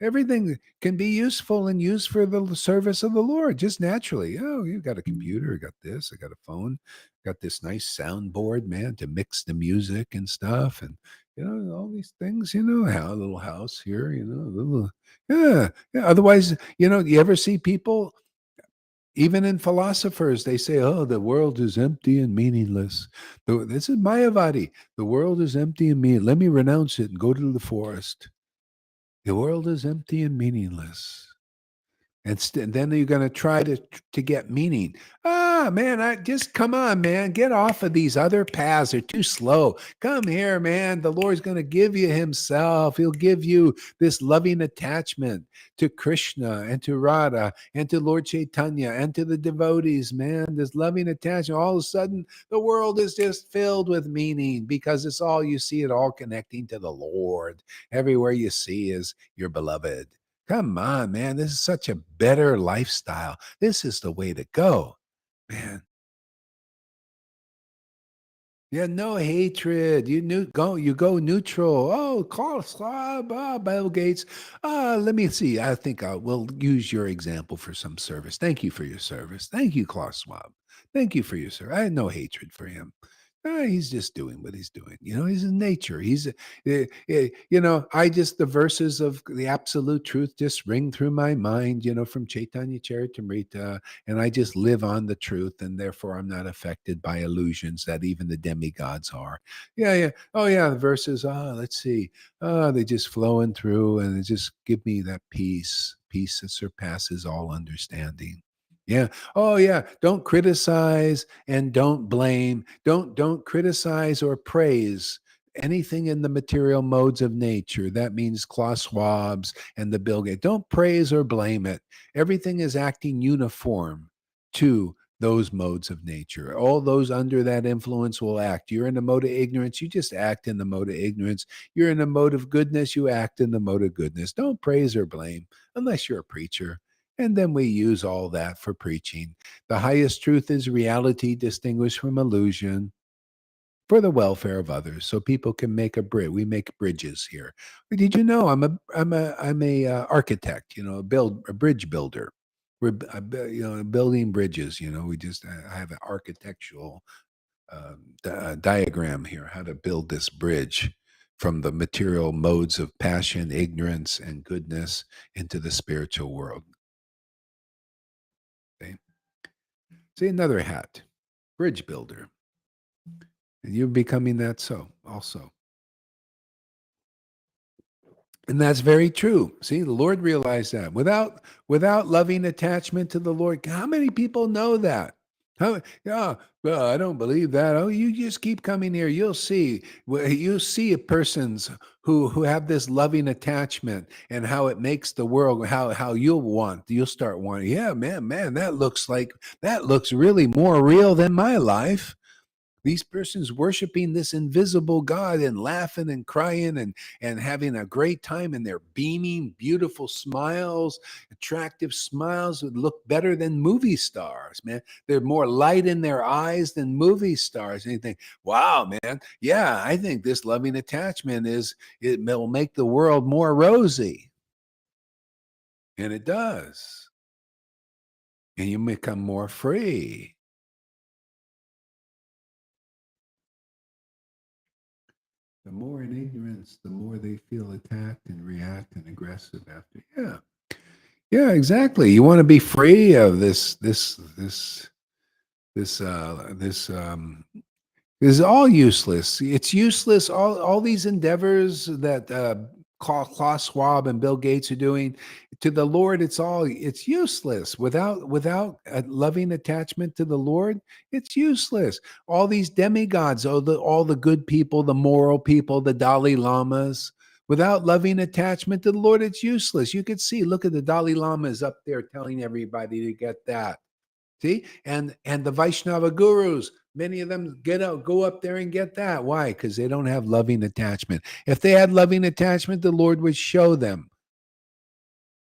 S2: Everything can be useful and used for the service of the Lord just naturally. Oh, you got a computer, I got this, I got a phone. Got this nice soundboard, man, to mix the music and stuff, and all these things. How a little house here, a little, yeah. Otherwise, you ever see people, even in philosophers, they say, "Oh, the world is empty and meaningless." This is Mayavadi. The world is empty and meaningless. Let me renounce it and go to the forest. The world is empty and meaningless. And then you're going to try to get meaning. Man, I just come on, man. Get off of these other paths. They're too slow. Come here, man. The Lord's going to give you himself. He'll give you this loving attachment to Krishna and to Radha and to Lord Caitanya and to the devotees, man. This loving attachment. All of a sudden, the world is just filled with meaning because it's all you see, it all connecting to the Lord. Everywhere you see is your beloved. Come on, man. This is such a better lifestyle. This is the way to go, man. Yeah, no hatred. You go neutral. Oh, Carl Schwab, Bill Gates. Let me see. I think I will use your example for some service. Thank you for your service. Thank you, Klaus Schwab. Thank you for your service. I had no hatred for him. He's just doing what he's doing. He's in nature. I just, the verses of the absolute truth just ring through my mind, from Chaitanya Charitamrita, and I just live on the truth, and therefore I'm not affected by illusions that even the demigods are. Yeah, yeah. Oh, yeah. The verses, let's see. They just flowing through, and they just give me that peace that surpasses all understanding. Yeah. Oh, yeah. Don't criticize and don't blame. Don't criticize or praise anything in the material modes of nature. That means Klaus Schwab's and the Bill Gates. Don't praise or blame it. Everything is acting uniform to those modes of nature. All those under that influence will act. You're in a mode of ignorance, you just act in the mode of ignorance. You're in a mode of goodness, you act in the mode of goodness. Don't praise or blame unless you're a preacher. And then we use all that for preaching. The highest truth is reality distinguished from illusion for the welfare of others, so people can make a bridge. We make bridges here. Did you know I'm a architect? A bridge builder. We're building bridges. We just I have an architectural diagram here, how to build this bridge from the material modes of passion, ignorance, and goodness into the spiritual world. Okay? See, another hat, bridge builder. And you're becoming that also. And that's very true. See, the Lord realized that without loving attachment to the Lord. How many people know that? Yeah, well, I don't believe that. Oh, you just keep coming here. You'll see. You'll see persons who have this loving attachment and how it makes the world. How you'll start wanting. Yeah, man, that looks really more real than my life. These persons worshiping this invisible God and laughing and crying and having a great time, and they're beaming beautiful smiles, attractive smiles that look better than movie stars, man. They're more light in their eyes than movie stars. And you think, wow, man, yeah, I think this loving attachment it will make the world more rosy. And it does. And you become more free. The more in ignorance, the more they feel attacked and react and aggressive after. Yeah, exactly. You want to be free of this is all useless. It's useless. All these endeavors that Klaus Schwab and Bill Gates are doing to the Lord, it's useless. Without a loving attachment to the Lord, it's useless. All these demigods, all the good people, the moral people, the Dalai Lamas. Without loving attachment to the Lord, it's useless. You could see, look at the Dalai Lamas up there telling everybody to get that. See, and the Vaishnava gurus, many of them go up there and get that. Why? Because they don't have loving attachment. If they had loving attachment, the Lord would show them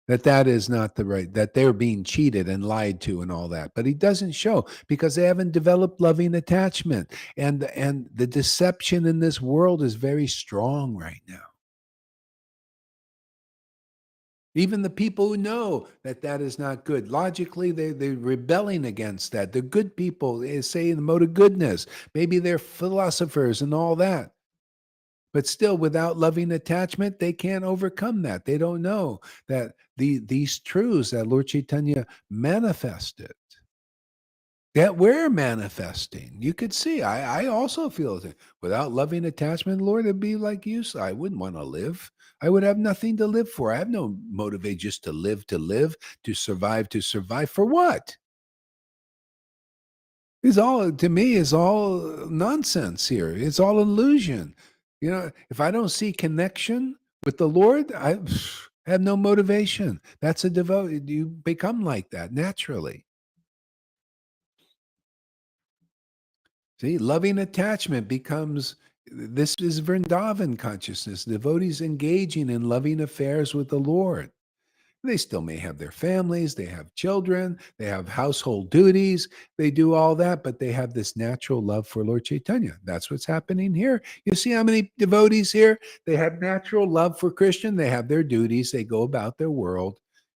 S2: that is not the right, that they're being cheated and lied to and all that. But he doesn't show because they haven't developed loving attachment. And the deception in this world is very strong right now. Even the people who know that is not good, logically, they're rebelling against that. The good people say in the mode of goodness. Maybe they're philosophers and all that. But still, without loving attachment, they can't overcome that. They don't know that these truths that Lord Caitanya manifested, that we're manifesting. You could see, I also feel that without loving attachment, Lord, it'd be like you. So I wouldn't want to live. I would have nothing to live for. I have no motivate just to live, to survive. For what? It's all, to me, is all nonsense here. It's all illusion. If I don't see connection with the Lord, I have no motivation. That's a devote. You become like that naturally. See, loving attachment becomes, this is Vrindavan consciousness, devotees engaging in loving affairs with the Lord. They still may have their families, they have children, they have household duties, they do all that, but they have this natural love for Lord Caitanya. That's what's happening here. You see how many devotees here? They have natural love for Krishna, they have their duties, they go about their world,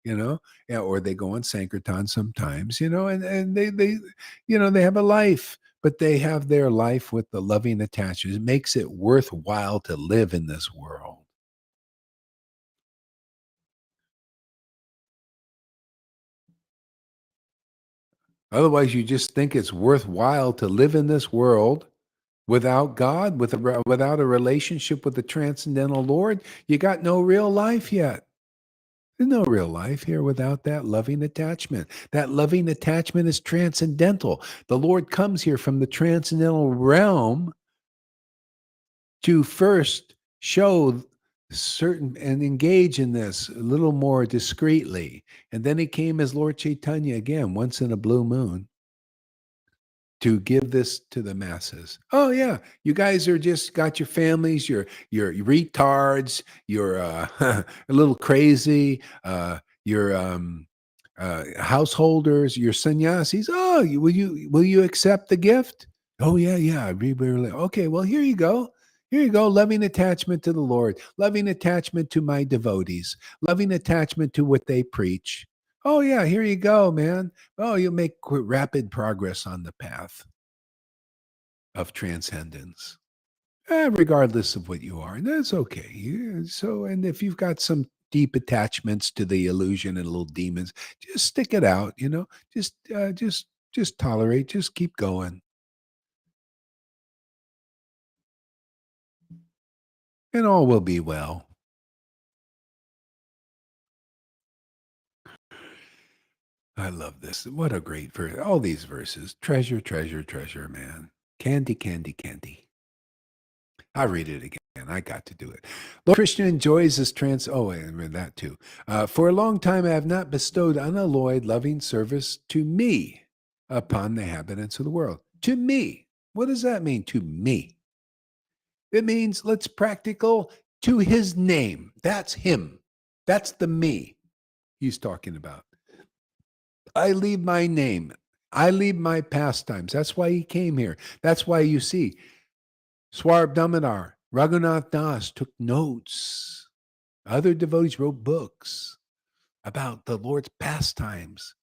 S2: or they go on Sankirtan sometimes, and they have a life, but they have their life with the loving attachment. It makes it worthwhile to live in this world. Otherwise, you just think it's worthwhile to live in this world without God, without a relationship with the transcendental Lord. You got no real life yet. There's no real life here without that loving attachment. That loving attachment is transcendental. The Lord comes here from the transcendental realm to first show certain and engage in this a little more discreetly. And then he came as Lord Caitanya again, once in a blue moon, to give this to the masses. Oh yeah, you guys are just got your families, you're retards, you're a little crazy, you're householders, you're sannyasis. Oh, will you accept the gift? Oh yeah, really. Okay, well here you go. Here you go, loving attachment to the Lord, loving attachment to my devotees, loving attachment to what they preach. Oh, yeah, here you go, man. Oh, you'll make rapid progress on the path of transcendence, regardless of what you are. And that's okay. So, and if you've got some deep attachments to the illusion and little demons, just stick it out, just tolerate, just keep going, and all will be well. I love this. What a great verse. All these verses. Treasure, treasure, treasure, man. Candy, candy, candy. I'll read it again. I got to do it. Lord Krishna enjoys this Oh, I read that too. For a long time, I have not bestowed unalloyed loving service to me upon the inhabitants of the world. To me. What does that mean, to me? It means, let's practical, to his name. That's him. That's the me he's talking about. I leave my name. I leave my pastimes. That's why he came here. That's why you see Swarb Damodar, Raghunath Das took notes. Other devotees wrote books about the Lord's pastimes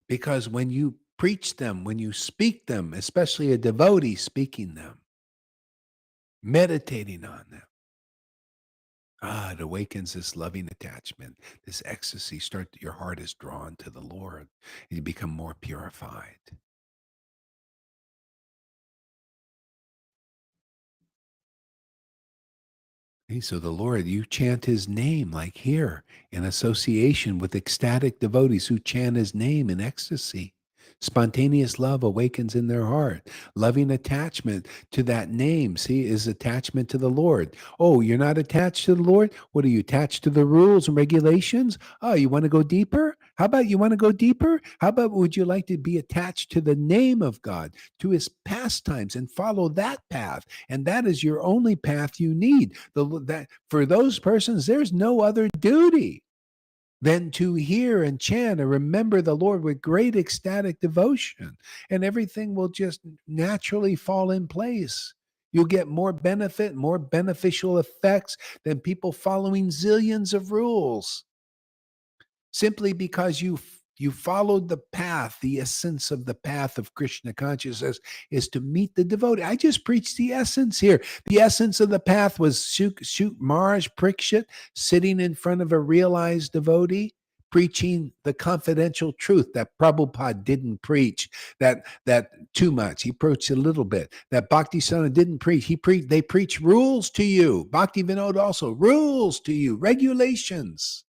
S2: because when you preach them, when you speak them, especially a devotee speaking them, meditating on them, it awakens this loving attachment, this ecstasy. Your heart is drawn to the Lord, and you become more purified. So the Lord, you chant his name like here in association with ecstatic devotees who chant his name in ecstasy. Spontaneous love awakens in their heart. Loving attachment to that name, see, is attachment to the Lord. Oh, you're not attached to the Lord? What are you attached to the rules and regulations? Oh, you want to go deeper? How about you want to go deeper? How about would you like to be attached to the name of God, to his pastimes, and follow that path? And that is your only path you need. That for those persons, there's no other duty than to hear and chant and remember the Lord with great ecstatic devotion, and everything will just naturally fall in place. You'll get more benefit, more beneficial effects than people following zillions of rules simply because you followed the path. The essence of the path of Krishna consciousness is to meet the devotee. I just preached the essence here. The essence of the path was Shoot Maharaj Parikshit sitting in front of a realized devotee, preaching the confidential truth that Prabhupada didn't preach, that too much. He preached a little bit. That Bhakti Sana didn't preach. They preach rules to you. Bhakti Vinod also rules to you, regulations,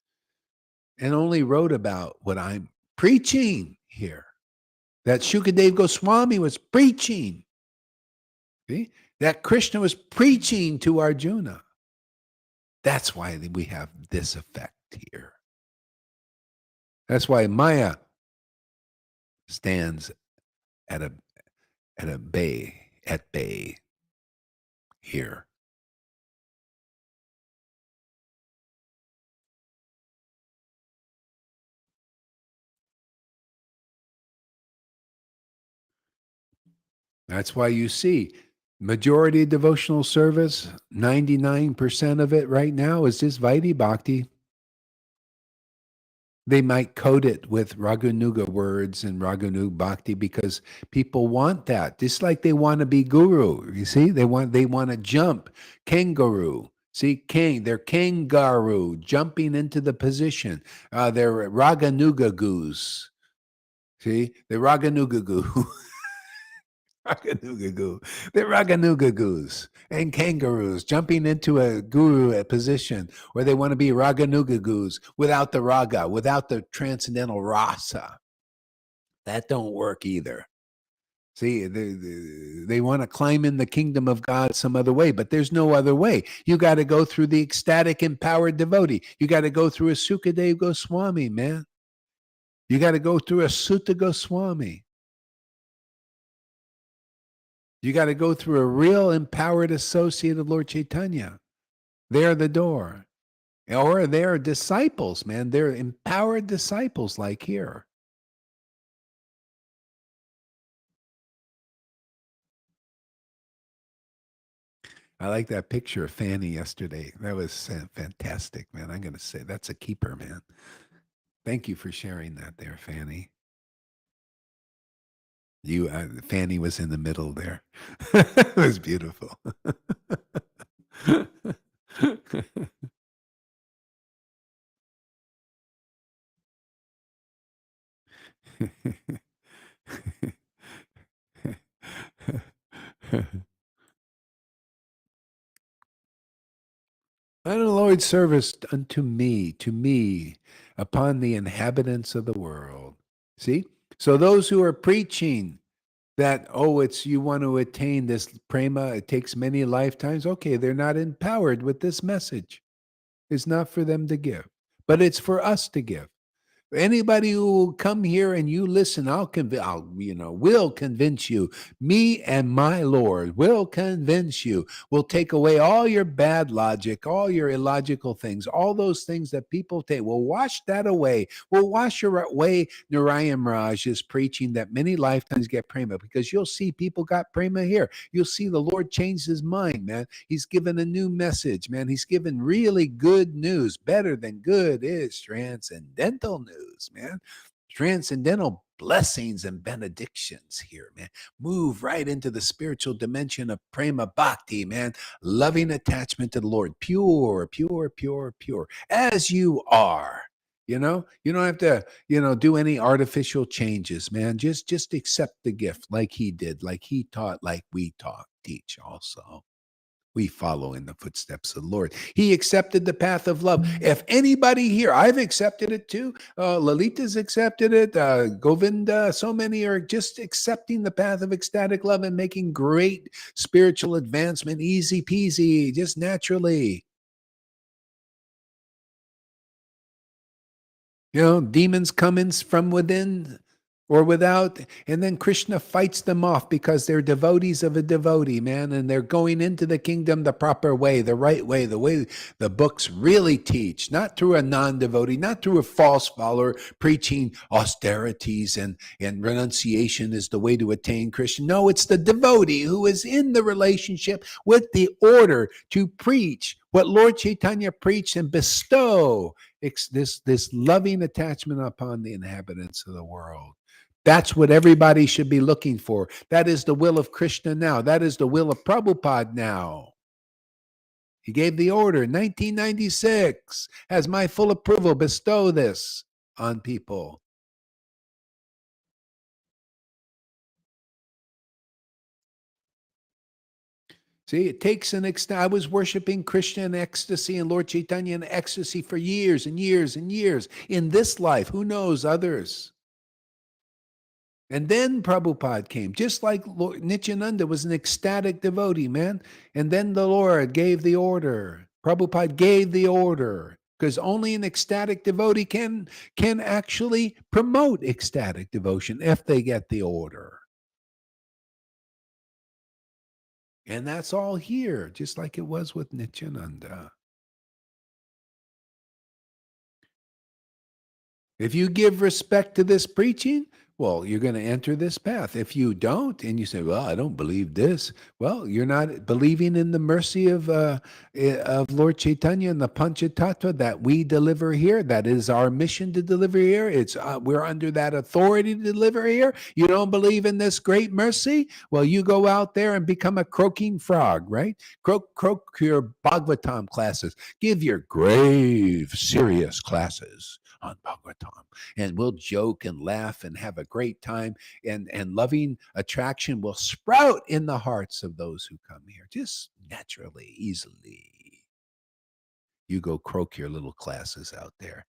S2: and only wrote about what I'm preaching here. That Shukadev Goswami was preaching. See? That Krishna was preaching to Arjuna. That's why we have this effect here. That's why Maya stands at bay here. That's why you see majority of devotional service, 99% of it right now is just Vaidhi Bhakti. They might code it with Raganuga words and Raganuga Bhakti because people want that. Just like they want to be guru. You see, they want to jump. Kangaroo. See, they're kangaroo, jumping into the position. They're Raganuga goose. See, they're Raganuga goo. Raganuga goo. They're Raganuga goose and kangaroos jumping into a guru position where they want to be Raganuga goos without the raga, without the transcendental rasa. That don't work either. See, they want to climb in the kingdom of God some other way, but there's no other way. You got to go through the ecstatic, empowered devotee. You got to go through a Sukadev Goswami, man. You got to go through a Sutta Goswami. You got to go through a real empowered associate of Lord Caitanya. They're the door. Or they're disciples, man. They're empowered disciples like here. I like that picture of Fanny yesterday. That was fantastic, man. I'm going to say that's a keeper, man. Thank you for sharing that there, Fanny. You, Fanny was in the middle there. It was beautiful. And the Lord's service unto me, to me, upon the inhabitants of the world. See? So those who are preaching that, oh, it's you want to attain this prema, it takes many lifetimes. Okay, they're not empowered with this message. It's not for them to give, but it's for us to give. Anybody who will come here and you listen, will convince you. Me and my Lord will convince you. Will take away all your bad logic, all your illogical things, all those things that people take. We'll wash that away. We'll wash away Narayan Raj's preaching that many lifetimes get prema, because you'll see people got prema here. You'll see the Lord changed his mind, man. He's given a new message, man. He's given really good news. Better than good is transcendental news, man. Transcendental blessings and benedictions here, man. Move right into the spiritual dimension of prema bhakti, man. Loving attachment to the Lord. Pure, pure, pure, pure. As you are. You don't have to, do any artificial changes, man. Just accept the gift like he did, like he taught, like we teach also. We follow in the footsteps of the Lord. He accepted the path of love. If anybody here, I've accepted it too. Lalita's accepted it. Govinda, so many are just accepting the path of ecstatic love and making great spiritual advancement, easy peasy, just naturally. Demons come in from within or without, and then Krishna fights them off because they're devotees of a devotee, man, and they're going into the kingdom the proper way, the right way, the way the books really teach, not through a non-devotee, not through a false follower preaching austerities and renunciation is the way to attain Krishna. No, it's the devotee who is in the relationship with the order to preach what Lord Caitanya preached and bestow this loving attachment upon the inhabitants of the world. That's what everybody should be looking for. That is the will of Krishna now. That is the will of Prabhupada now. He gave the order in 1996. Has my full approval. Bestow this on people. See, it takes an extent. I was worshiping Krishna in ecstasy and Lord Caitanya in ecstasy for years and years and years. In this life, who knows others? And then Prabhupada came, just like Lord Nityananda was an ecstatic devotee, man. And then the Lord gave the order. Prabhupada gave the order, because only an ecstatic devotee can actually promote ecstatic devotion if they get the order. And that's all here, just like it was with Nityananda. If you give respect to this preaching, well, you're going to enter this path. If you don't, and you say, "Well, I don't believe this," well, you're not believing in the mercy of Lord Chaitanya and the Panchatattva that we deliver here. That is our mission to deliver here. It's we're under that authority to deliver here. You don't believe in this great mercy? Well, you go out there and become a croaking frog, right? Croak your Bhagavatam classes. Give your grave, serious classes on Bhagavatam, and we'll joke and laugh and have a great time, and loving attraction will sprout in the hearts of those who come here, just naturally, easily. You go croak your little classes out there.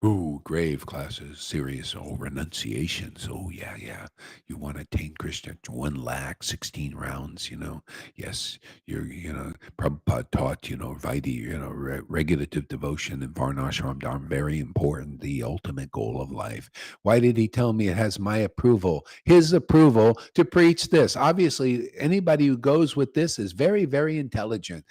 S2: Ooh, grave classes, serious. Oh, renunciations. Oh, yeah, yeah. You want to attain Krishna, 1 lakh, 16 rounds, Yes, Prabhupada taught, Vaidhi, regulative devotion and Varnashram Dharma, very important, the ultimate goal of life. Why did he tell me it has my approval, his approval to preach this? Obviously, anybody who goes with this is very, very intelligent.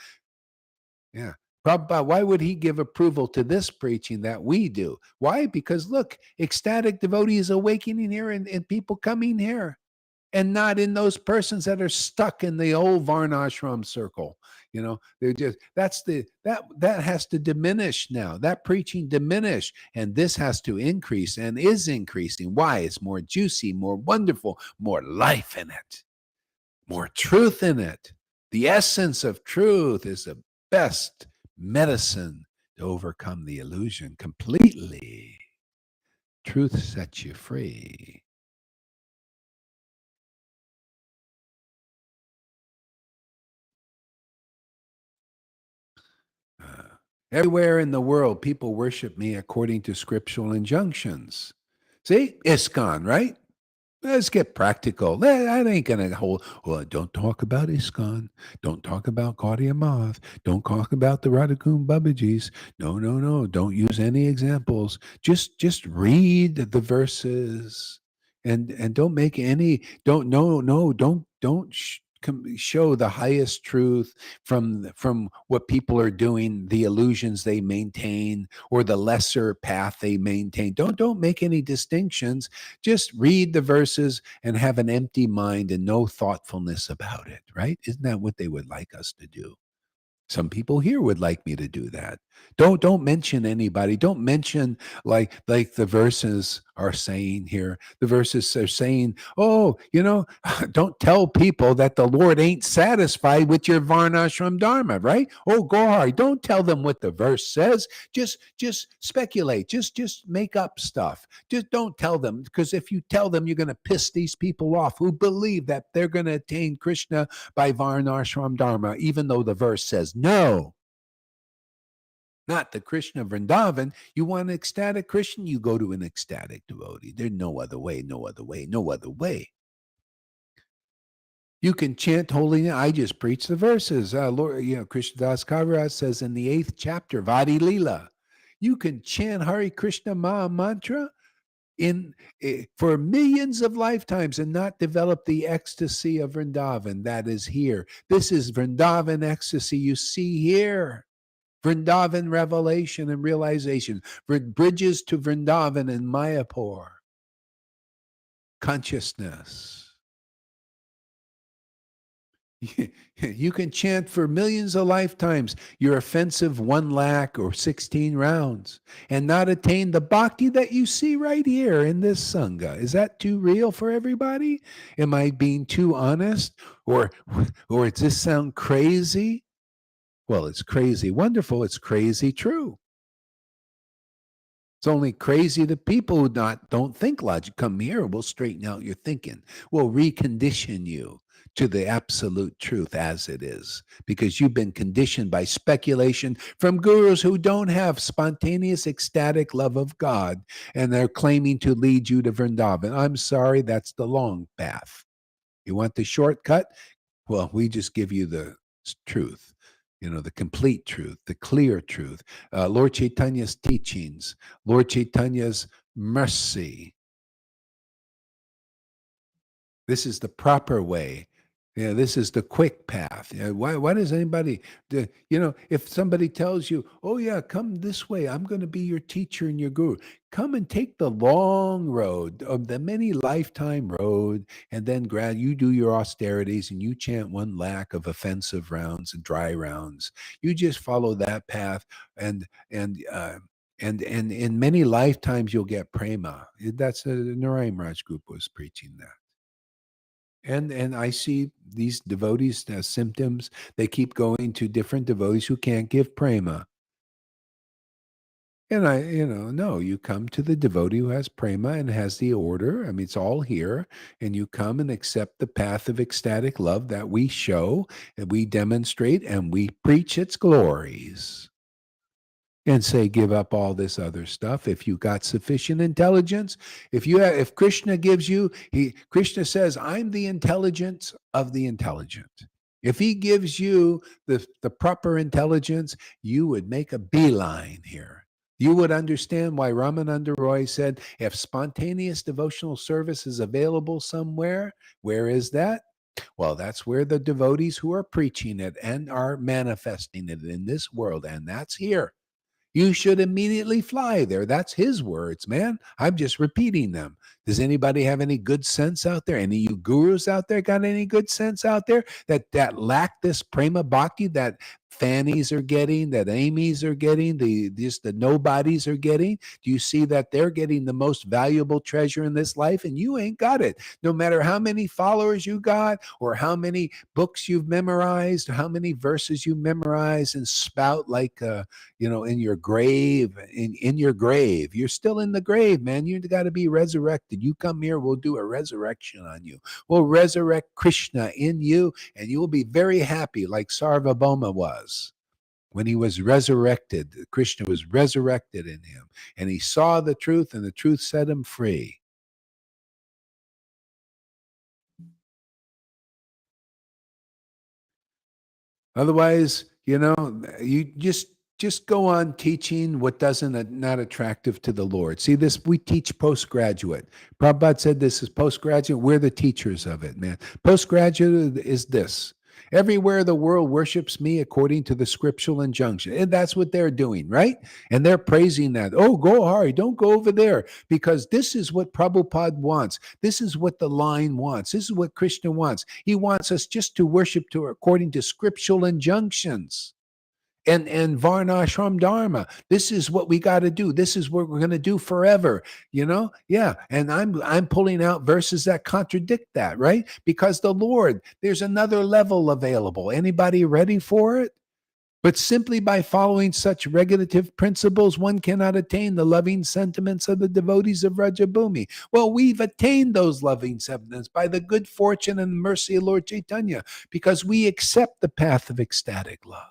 S2: Yeah. Prabhupada, why would he give approval to this preaching that we do? Why? Because look, ecstatic devotees awakening here and people coming here. and not in those persons that are stuck in the old varnashram circle. They're just, that has to diminish now. That preaching diminish, and this has to increase and is increasing. Why? It's more juicy, more wonderful, more life in it, more truth in it. The essence of truth is the best medicine to overcome the illusion completely. Truth sets you free. Everywhere in the world, people worship me according to scriptural injunctions. See, ISKCON, right? Let's get practical. That ain't gonna hold. Well, don't talk about ISKCON. Don't talk about Gaudiya Math. Don't talk about the Radhakund Babajis. No, no, no. Don't use any examples. Just read the verses, and don't make any. Don't no no. Don't show the highest truth from what people are doing, the illusions they maintain, or the lesser path they maintain. Don't make any distinctions. Just read the verses and have an empty mind and no thoughtfulness about it, right? Isn't that what they would like us to do? Some people here would like me to do that. Don't mention anybody. Don't mention like the verses are saying here. The verses are saying, oh, don't tell people that the Lord ain't satisfied with your varnashram dharma, right? Oh, Gohar, don't tell them what the verse says. Just speculate. Just make up stuff. Just don't tell them, because if you tell them, you're going to piss these people off who believe that they're going to attain Krishna by varnashram dharma, even though the verse says no. Not the Krishna Vrindavan. You want an ecstatic Christian, you go to an ecstatic devotee. There's no other way, no other way, no other way. You can chant holy name. I just preach the verses. Lord, Krishnadas Kaviraj says in the 8th chapter, Vadi Leela, you can chant Hare Krishna Maha Mantra for millions of lifetimes and not develop the ecstasy of Vrindavan that is here. This is Vrindavan ecstasy you see here. Vrindavan revelation and realization. Bridges to Vrindavan and Mayapur. Consciousness. You can chant for millions of lifetimes your offensive 1 lakh or 16 rounds and not attain the bhakti that you see right here in this Sangha. Is that too real for everybody? Am I being too honest? Or does this sound crazy? Well, it's crazy wonderful. It's crazy true. It's only crazy to people who don't think logic. Come here, we'll straighten out your thinking. We'll recondition you to the absolute truth as it is, because you've been conditioned by speculation from gurus who don't have spontaneous ecstatic love of God, and they're claiming to lead you to Vrindavan. I'm sorry, that's the long path. You want the shortcut? Well, we just give you the truth, the complete truth, the clear truth. Lord Caitanya's teachings, Lord Caitanya's mercy. This is the proper way. This is the quick path. Why does anybody, if somebody tells you, oh yeah, come this way, I'm going to be your teacher and your guru. Come and take the long road of the many lifetime road, and then you do your austerities and you chant 1 lakh of offensive rounds and dry rounds. You just follow that path, and in many lifetimes you'll get prema. That's Narayan Raj Group was preaching that. And I see these devotees symptoms. They keep going to different devotees who can't give prema. And no, you come to the devotee who has prema and has the order. I mean, it's all here. And you come and accept the path of ecstatic love that we show and we demonstrate and we preach its glories. And say, give up all this other stuff. If you got sufficient intelligence, if Krishna gives you, Krishna says, I'm the intelligence of the intelligent. If he gives you the proper intelligence, you would make a beeline here. You would understand why Ramananda Roy said, if spontaneous devotional service is available somewhere, where is that? Well, that's where the devotees who are preaching it and are manifesting it in this world, and that's here. You should immediately fly there. That's his words, man. I'm just repeating them. Does anybody have any good sense out there? Any of you gurus out there got any good sense out there that lack this prema bhakti that Fannies are getting, that Amy's are getting, the nobodies are getting? Do you see that they're getting the most valuable treasure in this life and you ain't got it? No matter how many followers you got or how many books you've memorized or how many verses you memorize and spout like in your grave, in your grave. You're still in the grave, man. You got to be resurrected. You come here, we'll do a resurrection on you. We'll resurrect Krishna in you, and you will be very happy like Sarvabhauma was. When he was resurrected, Krishna was resurrected in him, and he saw the truth, and the truth set him free. Otherwise, you just go on teaching what doesn't not attractive to the Lord. See this, we teach postgraduate. Prabhupada said this is postgraduate. We're the teachers of it, man. Postgraduate is this. Everywhere the world worships me according to the scriptural injunction. And that's what they're doing, right? And they're praising that. Oh, go Hari, don't go over there because this is what Prabhupada wants. This is what the line wants. This is what Krishna wants. He wants us just to worship according to scriptural injunctions and varnashram dharma. This is what we got to do. This is what we're going to do forever. Yeah. And I'm pulling out verses that contradict that, right? Because the Lord, there's another level available. Anybody ready for it? But simply by following such regulative principles, one cannot attain the loving sentiments of the devotees of Rajabhumi. Well, we've attained those loving sentiments by the good fortune and mercy of Lord Caitanya, because we accept the path of ecstatic love.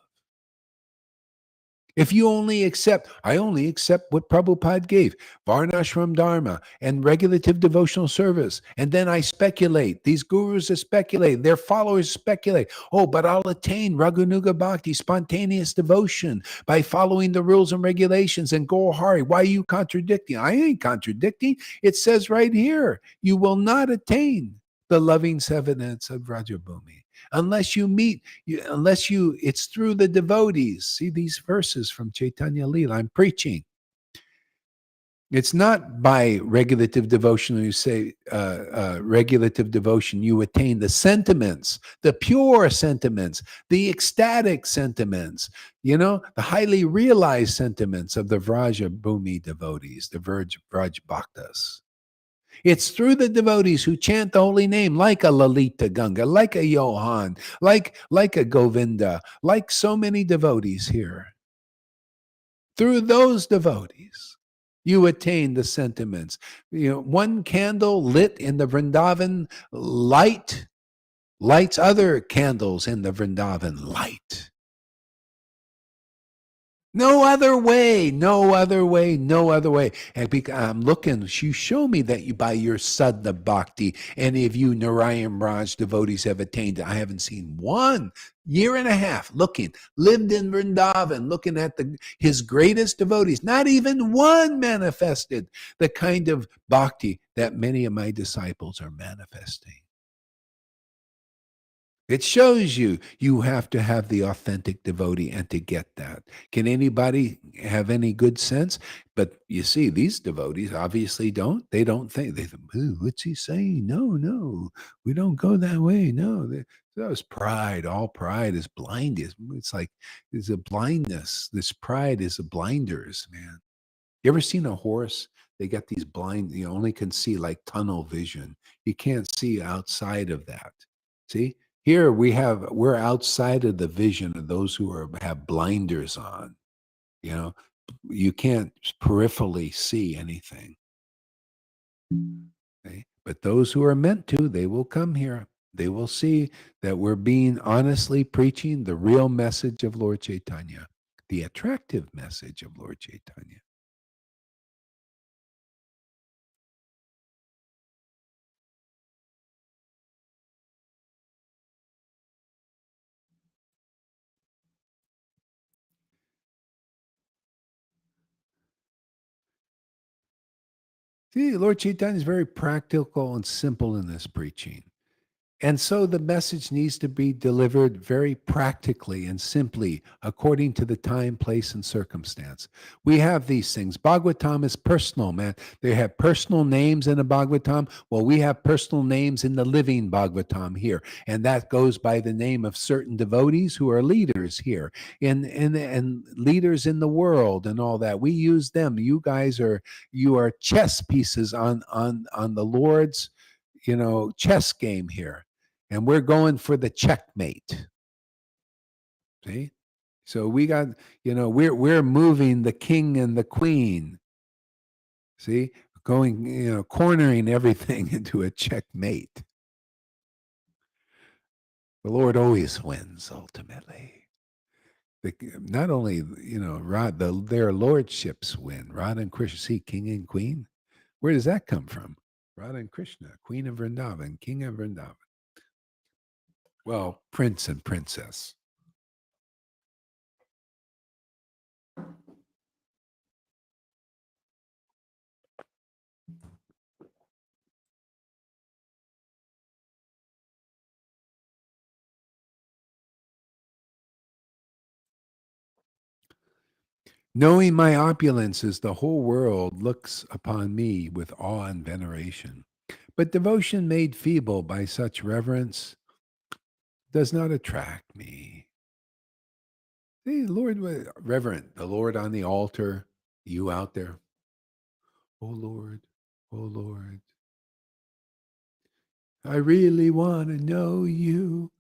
S2: If you I only accept what Prabhupada gave, Varnashram Dharma and regulative devotional service. And then I speculate. These gurus are speculating. Their followers speculate. Oh, but I'll attain Raghunuga Bhakti, spontaneous devotion, by following the rules and regulations and go Hari. Why are you contradicting? I ain't contradicting. It says right here, you will not attain the loving sentiments of Rajabhumi unless it's through the devotees. See these verses from Chaitanya Leela. I'm preaching. It's not by regulative devotion. You say regulative devotion, you attain the sentiments, the pure sentiments, the ecstatic sentiments, the highly realized sentiments of the Vraja Bhumi devotees, the Vraj Bhaktas. It's through the devotees who chant the holy name, like a Lalita Ganga, like a Johan, like a Govinda, like so many devotees here. Through those devotees, you attain the sentiments. One candle lit in the Vrindavan lights other candles in the Vrindavan light. No other way, no other way, no other way. And I'm looking, you show me that you, by your Sadhana Bhakti, any of you Narayan Raj devotees have attained it. I haven't seen 1 year and a half looking, lived in Vrindavan, looking at his greatest devotees. Not even one manifested the kind of bhakti that many of my disciples are manifesting. It shows you have to have the authentic devotee and to get that. Can anybody have any good sense? But you see, these devotees obviously don't. They don't think. They think, what's he saying? No, we don't go that way. No, that was pride. All pride is blind. It's like there's a blindness. This pride is a blinders, man. You ever seen a horse? They got these blind, you only can see like tunnel vision. You can't see outside of that. See? Here we're outside of the vision of those who have blinders on. You can't peripherally see anything. Okay? But those who are meant to, they will come here. They will see that we're being honestly preaching the real message of Lord Caitanya, the attractive message of Lord Caitanya. See, Lord Chaitanya is very practical and simple in this preaching. And so the message needs to be delivered very practically and simply according to the time, place, and circumstance. We have these things. Bhagavatam is personal, man. They have personal names in the Bhagavatam. Well, we have personal names in the living Bhagavatam here. And that goes by the name of certain devotees who are leaders here and leaders in the world and all that. We use them. You guys you are chess pieces on the Lord's chess game here, and we're going for the checkmate. See, so we got we're moving the king and the queen. See, going cornering everything into a checkmate. The Lord always wins ultimately. Not only their lordships win. Radha and Krishna, see, king and queen. Where does that come from? Radha and Krishna, queen of Vrindavan, king of Vrindavan. Well, prince and princess. Knowing my opulences, the whole world looks upon me with awe and veneration. But devotion made feeble by such reverence does not attract me. See, Lord, reverent, the Lord on the altar, you out there. Oh Lord, oh Lord, I really want to know you.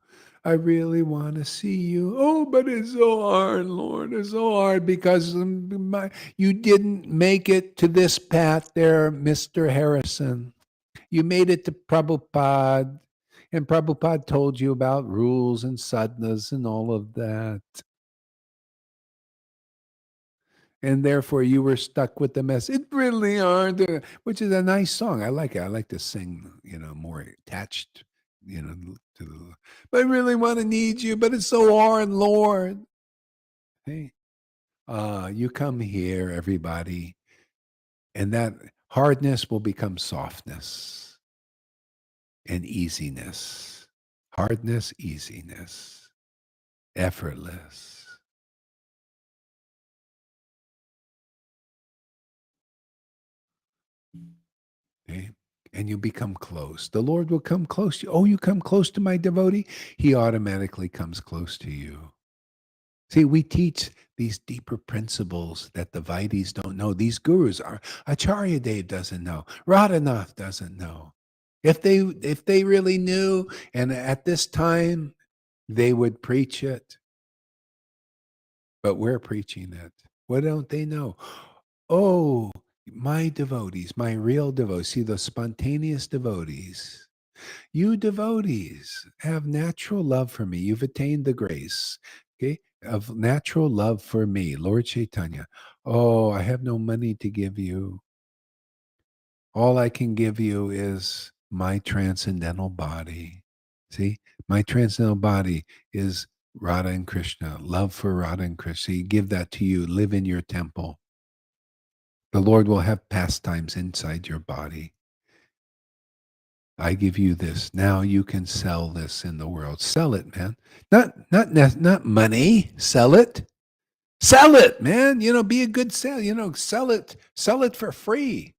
S2: I really want to see you. Oh, but it's so hard, Lord. It's so hard because you didn't make it to this path there, Mr. Harrison. You made it to Prabhupada, and Prabhupada told you about rules and sadhanas and all of that. And therefore you were stuck with the mess. It really hard, which is a nice song. I like it. I like to sing, more attached, to the, but I really want to need you, but it's so hard, Lord. Hey, you come here, everybody, and that hardness will become softness and easiness. Hardness, easiness, effortless. Okay? And you become close. The Lord will come close to you. Oh, you come close to my devotee? He automatically comes close to you. See, we teach these deeper principles that the Vaidis don't know. These gurus are Acharya Dev doesn't know. Radhanath doesn't know. If they really knew, and at this time, they would preach it. But we're preaching it. What don't they know? Oh, my devotees, my real devotees, see the spontaneous devotees. You devotees have natural love for me. You've attained the grace, okay, of natural love for me, Lord Caitanya. Oh, I have no money to give you. All I can give you is my transcendental body. See, my transcendental body is Radha and Krishna, love for Radha and Krishna. You give that to you, live in your temple. The Lord will have pastimes inside your body. I give you this. Now you can sell this in the world. Sell it, man. Not money. Sell it. Sell it, man. Be a good sale. Sell it for free.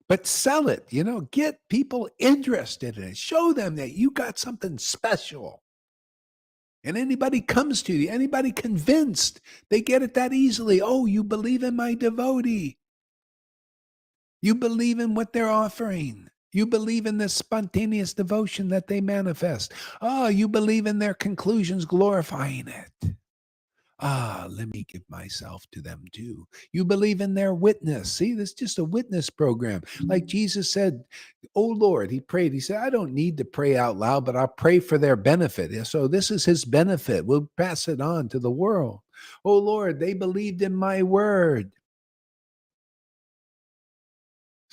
S2: But sell it, get people interested in it. Show them that you got something special. And anybody comes to you, anybody convinced, they get it that easily. Oh, you believe in my devotee. You believe in what they're offering. You believe in the spontaneous devotion that they manifest. Oh, you believe in their conclusions glorifying it. Let me give myself to them too. You believe in their witness. See, this is just a witness program. Like Jesus said, oh Lord, he prayed. He said, I don't need to pray out loud, but I'll pray for their benefit. So this is his benefit. We'll pass it on to the world. Oh Lord, they believed in my word.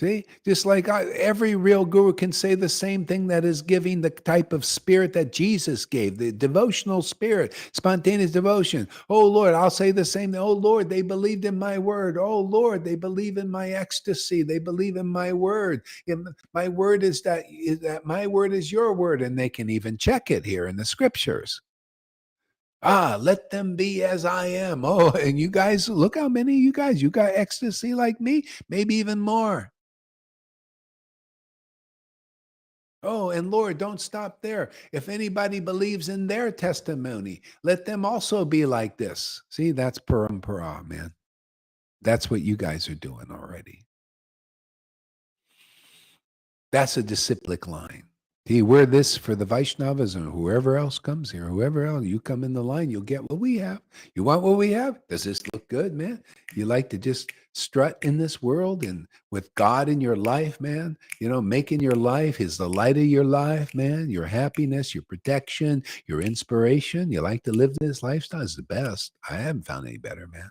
S2: See, just like every real guru can say the same thing, that is giving the type of spirit that Jesus gave, the devotional spirit, spontaneous devotion. Oh Lord, I'll say the same thing. Oh Lord, they believed in my word. Oh Lord, they believe in my ecstasy. They believe in my word. My word is that my word is your word, and they can even check it here in the scriptures. Let them be as I am. Oh, and you guys, look how many of you got ecstasy like me, maybe even more. Oh, and Lord, don't stop there. If anybody believes in their testimony, let them also be like this. See, that's parampara, man. That's what you guys are doing already. That's a disciplic line. See, we're this for the Vaishnavas and whoever else comes here, whoever else, you come in the line, you'll get what we have. You want what we have? Does this look good, man? You like to just strut in this world and with God in your life, man, making your life is the light of your life, man, your happiness, your protection, your inspiration. You like to live this lifestyle is the best. I haven't found any better, man.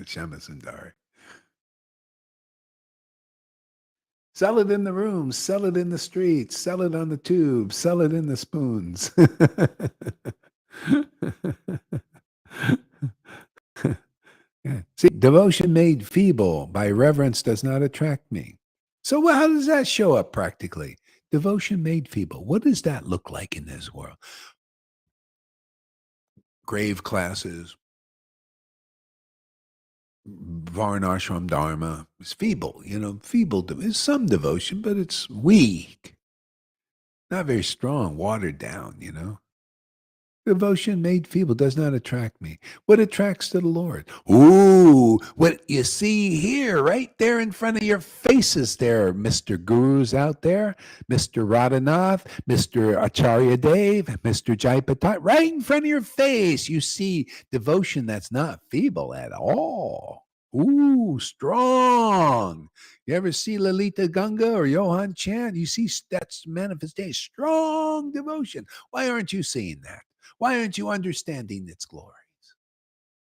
S2: Shama Sundari. Sell it in the rooms, sell it in the streets, sell it on the tubes, sell it in the spoons. Yeah. See, devotion made feeble by reverence does not attract me. So how does that show up practically? Devotion made feeble. What does that look like in this world? Grave classes, Varnashram Dharma is feeble, feeble. It's some devotion, but it's weak. Not very strong, watered down. Devotion made feeble does not attract me. What attracts to the Lord? Ooh, what you see here, right there in front of your faces there, Mr. Gurus out there, Mr. Radhanath, Mr. Acharya Dev, Mr. Jaipataya, right in front of your face, you see devotion that's not feeble at all. Ooh, strong. You ever see Lalita Ganga or Johan Chant? You see that's manifestation, strong devotion. Why aren't you seeing that? Why aren't you understanding its glories?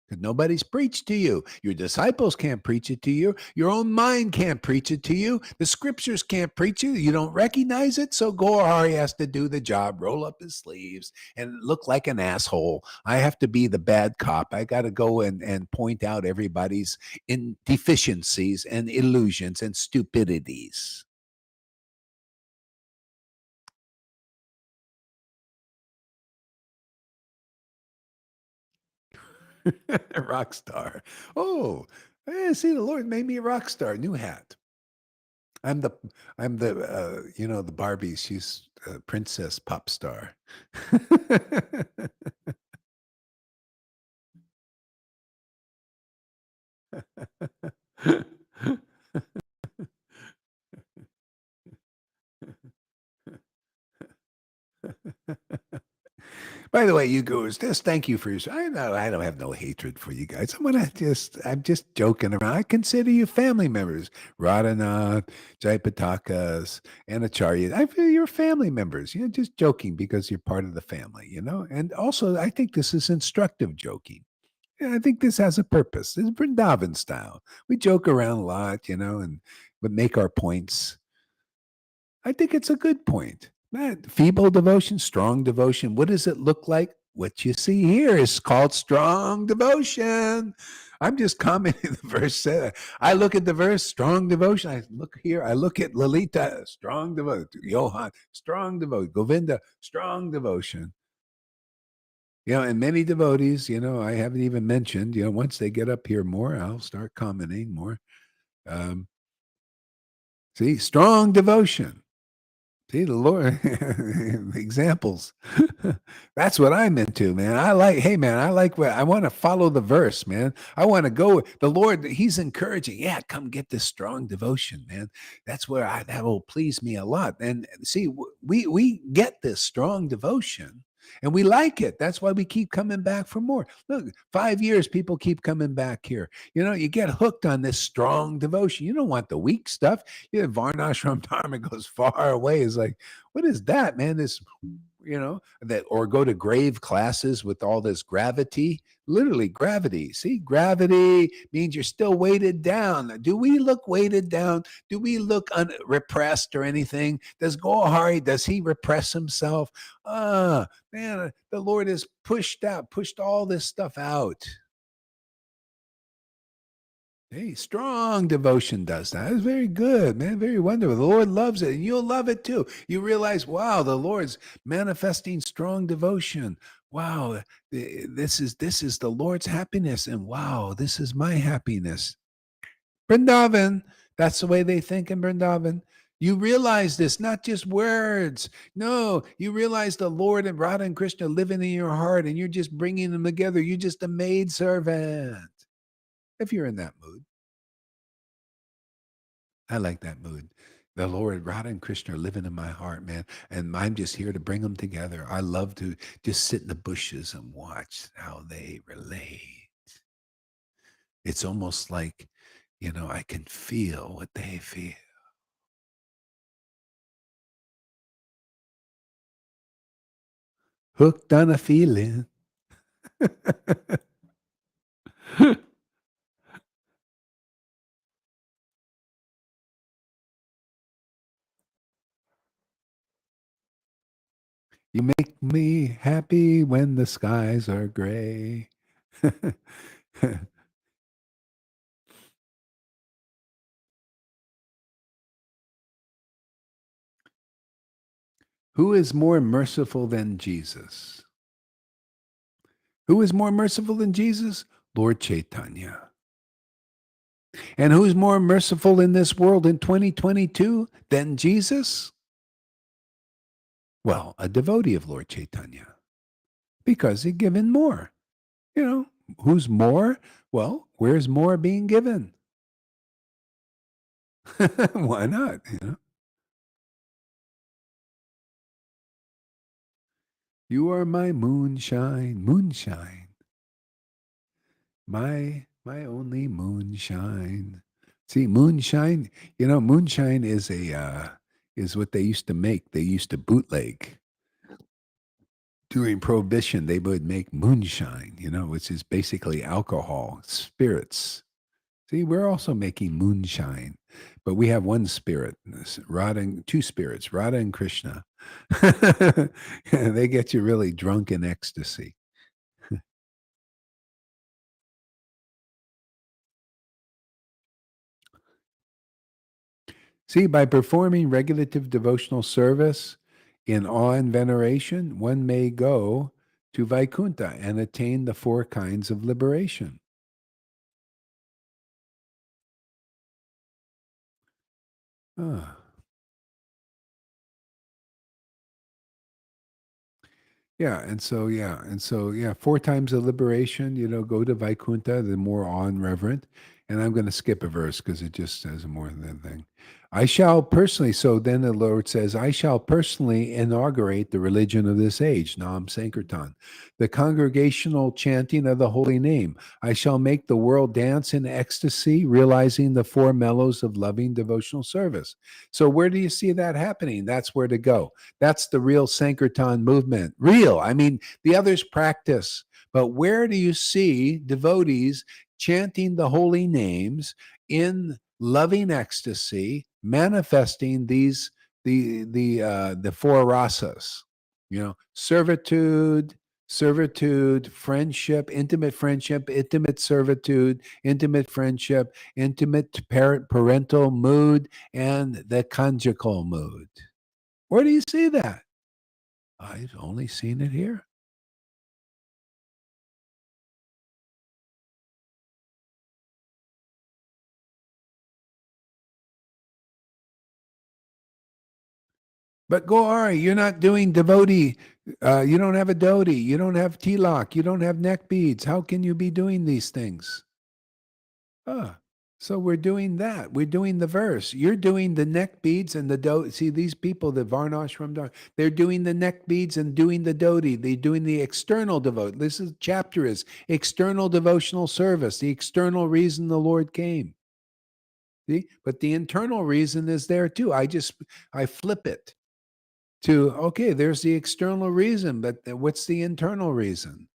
S2: Because nobody's preached to you. Your disciples can't preach it to you. Your own mind can't preach it to you. The scriptures can't preach it. You don't recognize it. So Gohari has to do the job, roll up his sleeves and look like an asshole. I have to be the bad cop. I got to go and point out everybody's deficiencies and illusions and stupidities. Rock star. Oh, see, the Lord made me a rock star. New hat. I'm the the Barbie. She's a princess pop star. By the way, you guys, just thank you for your. I don't have no hatred for you guys. I'm just joking around. I consider you family members, Radhanath, Jaipatakas, and Acharya. I feel you're family members. Just joking because you're part of the family. And also, I think this is instructive joking. Yeah, I think this has a purpose. It's Vrindavan style. We joke around a lot, and but make our points. I think it's a good point. Man, feeble devotion, strong devotion. What does it look like? What you see here is called strong devotion. I'm just commenting the verse said. I look at the verse, strong devotion. I look here, I look at Lalita, strong devotion. Johan, strong devotion. Govinda, strong devotion. And many devotees, I haven't even mentioned, once they get up here more, I'll start commenting more. See, strong devotion. See, the Lord examples. That's what I'm into, man. Hey, man, I want to follow the verse, man. I want to go. The Lord, He's encouraging. Yeah, come get this strong devotion, man. That's where that will please me a lot. And see, we get this strong devotion. And we like it. That's why we keep coming back for more. Look, 5 years, people keep coming back here. You get hooked on this strong devotion. You don't want the weak stuff. Varnashram Dharma goes far away. It's like, what is that, man? This that, or go to grave classes with all this gravity. Literally gravity. See, gravity means you're still weighted down. Do we look weighted down? Do we look repressed or anything? Does Gohari, does he repress himself? Man, the Lord has pushed all this stuff out. Hey, strong devotion does that. It's very good, man. Very wonderful. The Lord loves it, and you'll love it too. You realize, wow, the Lord's manifesting strong devotion. Wow, this is the Lord's happiness, and wow, this is my happiness. Vrindavan, that's the way they think in Vrindavan. You realize this, not just words. No, you realize the Lord and Radha and Krishna living in your heart, and you're just bringing them together. You're just a maid servant. If you're in that mood. I like that mood. The Lord, Radha and Krishna are living in my heart, man. And I'm just here to bring them together. I love to just sit in the bushes and watch how they relate. It's almost like, I can feel what they feel. Hooked on a feeling. You make me happy when the skies are gray. Who is more merciful than Jesus? Who is more merciful than Jesus? Lord Caitanya. And who's more merciful in this world in 2022 than Jesus? Well, a devotee of Lord Caitanya, because he's given more. Who's more? Well, where's more being given? Why not? You are my moonshine, moonshine. My only moonshine. See, moonshine, moonshine is is what they used to make. They used to bootleg. During Prohibition, they would make moonshine, which is basically alcohol, spirits. See, we're also making moonshine, but we have one spirit, two spirits, Radha and Krishna. They get you really drunk in ecstasy. See, by performing regulative devotional service in awe and veneration, one may go to Vaikuntha and attain the 4 kinds of liberation. Ah. And so 4 times the liberation, go to Vaikuntha, the more awe and reverent. And I'm going to skip a verse because it just says more than thing. I shall personally, so then the Lord says, I shall personally inaugurate the religion of this age, Nam Sankirtan, the congregational chanting of the holy name. I shall make the world dance in ecstasy, realizing the 4 mellows of loving devotional service. So where do you see that happening? That's where to go. That's the real Sankirtan movement. Real. I mean, the others practice, but where do you see devotees chanting the holy names in loving ecstasy, manifesting the 4 rasas? Servitude, friendship, intimate servitude, intimate friendship, intimate parental mood, and the conjugal mood. Where do you see that? I've only seen it here. But Gohari, you're not doing devotee. You don't have a dhoti. You don't have tilak. You don't have neck beads. How can you be doing these things? So we're doing that. We're doing the verse. You're doing the neck beads and the dhoti. See, these people, the Varnashram, they're doing the neck beads and doing the dhoti. They're doing the external devote. This is chapter is external devotional service, the external reason the Lord came. See, but the internal reason is there too. I flip it to, okay, there's the external reason, but what's the internal reason?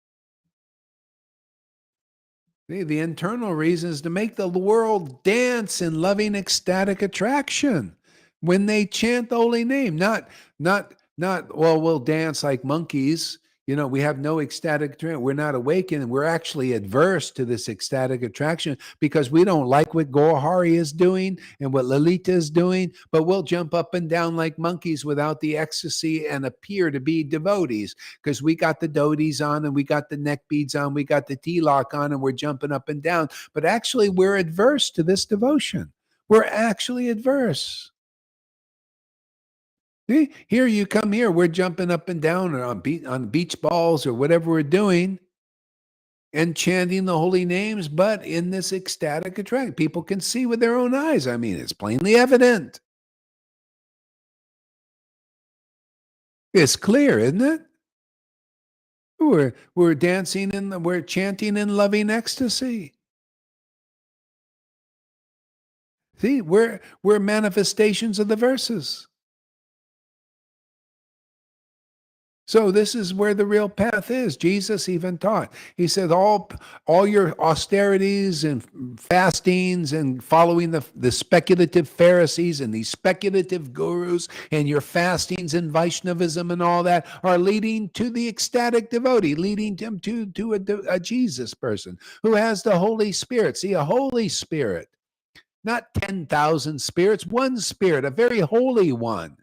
S2: The internal reason is to make the world dance in loving ecstatic attraction when they chant the holy name. Not, well, we'll dance like monkeys. We have no ecstatic attraction. We're not awakened, and we're actually adverse to this ecstatic attraction because we don't like what Gohari is doing and what Lalita is doing, but we'll jump up and down like monkeys without the ecstasy and appear to be devotees because we got the dhotis on and we got the neck beads on, we got the tilak on, and we're jumping up and down. But actually, we're adverse to this devotion. We're actually adverse. See, here you come here, we're jumping up and down on beach balls or whatever we're doing and chanting the holy names, but in this ecstatic attraction. People can see with their own eyes. I mean, it's plainly evident. It's clear, isn't it? We're dancing we're chanting in loving ecstasy. See, we're manifestations of the verses. So this is where the real path is. Jesus even taught. He said, all your austerities and fastings and following the speculative Pharisees and these speculative gurus and your fastings and Vaishnavism and all that are leading to the ecstatic devotee, leading him to a Jesus person who has the Holy Spirit. See, a Holy Spirit, not 10,000 spirits, one Spirit, a very holy one.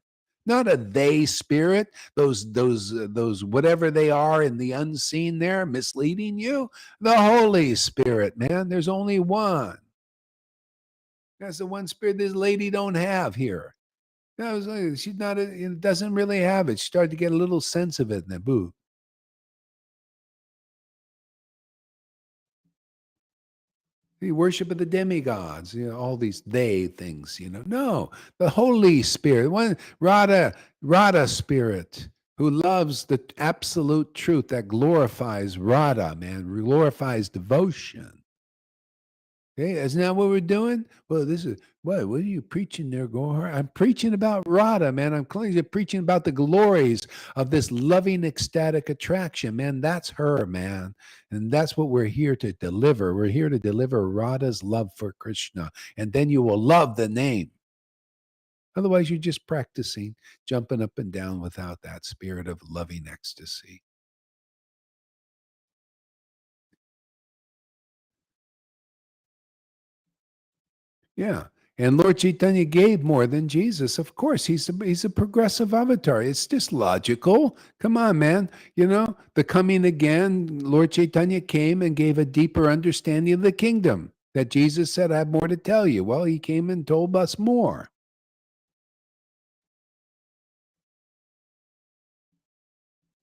S2: Not a they spirit, those whatever they are in the unseen there misleading you. The Holy Spirit, man. There's only one. That's the one spirit this lady don't have here. She's not. Doesn't really have it. She started to get a little sense of it in the boo. The worship of the demigods, all these they things, No, the Holy Spirit, one Radha Spirit, who loves the absolute truth that glorifies Radha, man, glorifies devotion. Okay, isn't that what we're doing? Well, this is what are you preaching there, Gohar? I'm preaching about Radha, man. I'm clearly preaching about the glories of this loving, ecstatic attraction, man. That's her, man. And that's what we're here to deliver. We're here to deliver Radha's love for Krishna. And then you will love the name. Otherwise, you're just practicing jumping up and down without that spirit of loving ecstasy. Yeah. And Lord Chaitanya gave more than Jesus. Of course, he's a progressive avatar. It's just logical. Come on, man. The coming again, Lord Chaitanya came and gave a deeper understanding of the kingdom that Jesus said, I have more to tell you. Well, he came and told us more.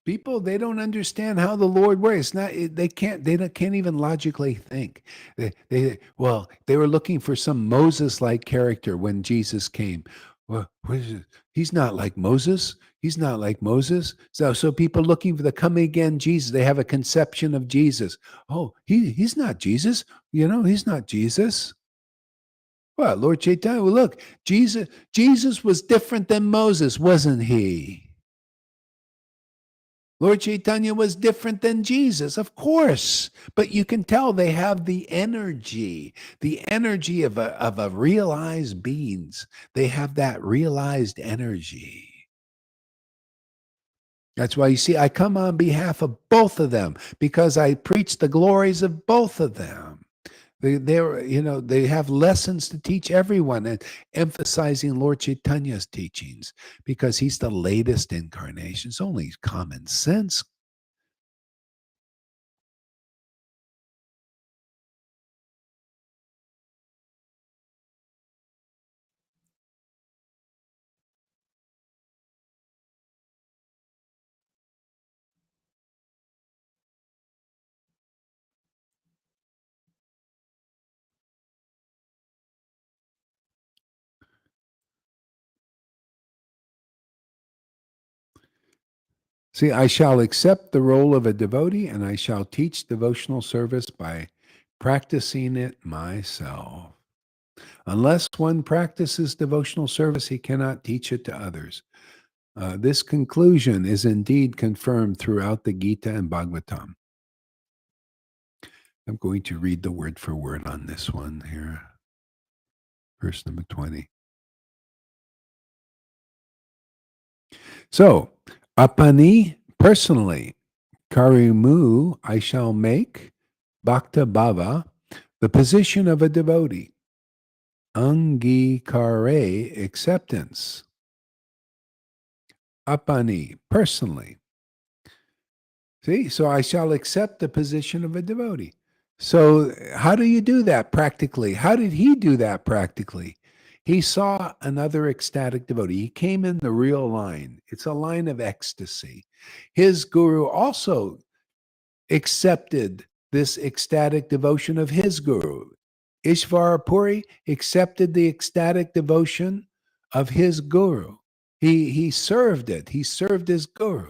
S2: People, they don't understand how the Lord works. They can't even logically think. They were looking for some Moses-like character when Jesus came. Well, what is it? He's not like Moses. He's not like Moses. So people looking for the coming again Jesus, they have a conception of Jesus. Oh, he's not Jesus. He's not Jesus. Well, Lord Chaitanya, well, look, Jesus was different than Moses, wasn't he? Lord Chaitanya was different than Jesus, of course, but you can tell they have the energy of a realized beings. They have that realized energy. That's why you see, I come on behalf of both of them because I preach the glories of both of them. They have lessons to teach everyone and emphasizing Lord Chaitanya's teachings because he's the latest incarnation. It's only common sense. See, I shall accept the role of a devotee and I shall teach devotional service by practicing it myself. Unless one practices devotional service, he cannot teach it to others. This conclusion is indeed confirmed throughout the Gita and Bhagavatam. I'm going to read the word for word on this one here. Verse number 20. So, apani, personally, karimu, I shall make, bhakta bhava, the position of a devotee. Angikare, acceptance. Apani, personally. See, so I shall accept the position of a devotee. So, how do you do that practically? How did he do that practically? He saw another ecstatic devotee. He came in the real line. It's a line of ecstasy. His guru also accepted this ecstatic devotion of his guru. Ishvara Puri accepted the ecstatic devotion of his guru. He served it. He served his guru.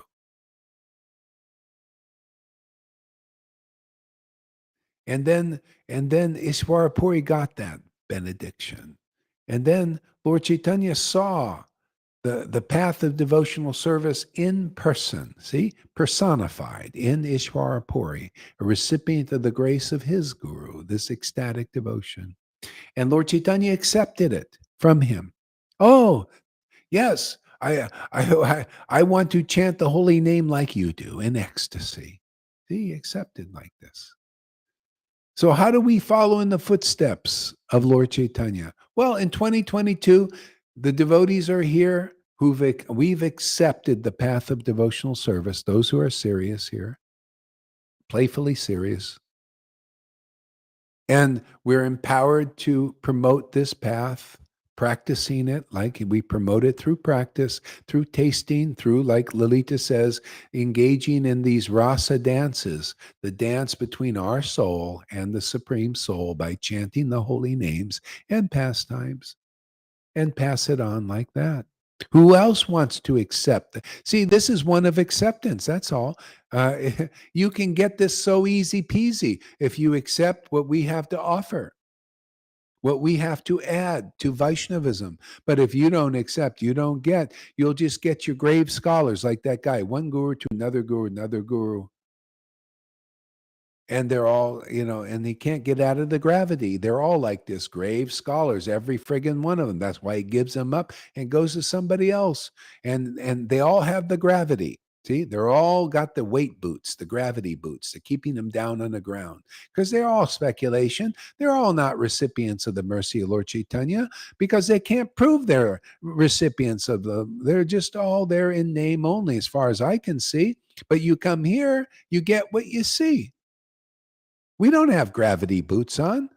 S2: And then Ishvara Puri got that benediction. And then Lord Chaitanya saw the path of devotional service in person, see, personified in Ishvara Puri, a recipient of the grace of his guru, this ecstatic devotion. And Lord Chaitanya accepted it from him. Oh, yes, I want to chant the holy name like you do in ecstasy. See, accepted like this. So, how do we follow in the footsteps of Lord Chaitanya? Well, in 2022, the devotees are here we've accepted the path of devotional service, those who are serious here, playfully serious. And we're empowered to promote this path, practicing it like we promote it through practice, through tasting, through, like Lalita says, engaging in these rasa dances, the dance between our soul and the Supreme Soul by chanting the holy names and pastimes and pass it on like that. Who else wants to accept? See, this is one of acceptance. That's all. You can get this so easy peasy if you accept what we have to offer, what we have to add to Vaishnavism. But if you don't accept, you don't get. You'll just get your grave scholars like that guy, one guru to another guru, another guru. And they're all, and they can't get out of the gravity. They're all like this, grave scholars, every friggin' one of them. That's why he gives them up and goes to somebody else. And they all have the gravity. See, they're all got the weight boots, the gravity boots, they're keeping them down on the ground because they're all speculation. They're all not recipients of the mercy of Lord Chaitanya because they can't prove they're recipients of they're just all there in name only, as far as I can see. But you come here, you get what you see. We don't have gravity boots on.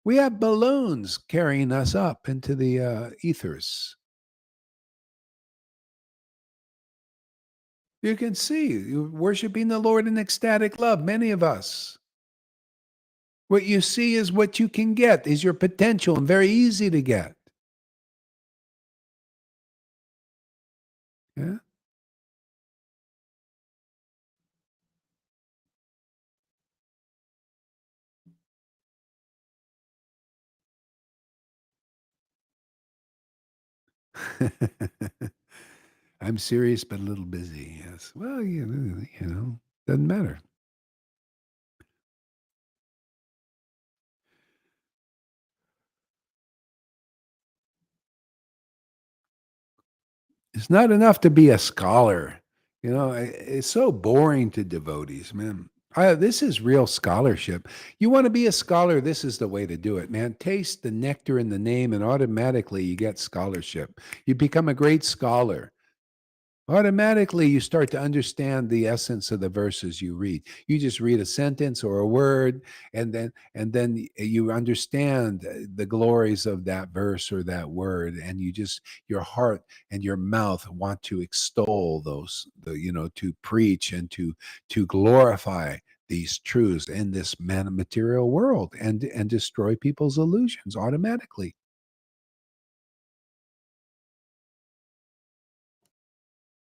S2: We have balloons carrying us up into the ethers. You can see you're worshiping the Lord in ecstatic love, many of us. What you see is what you can get, is your potential, and very easy to get. Yeah. I'm serious, but a little busy. Yes. Well, doesn't matter. It's not enough to be a scholar. It's so boring to devotees, man. This is real scholarship. You want to be a scholar, this is the way to do it, man. Taste the nectar in the name, and automatically you get scholarship. You become a great scholar. Automatically you start to understand the essence of the verses you read. You just read a sentence or a word, and then you understand the glories of that verse or that word, and your heart and your mouth want to extol to preach and to glorify these truths in this material world and destroy people's illusions automatically.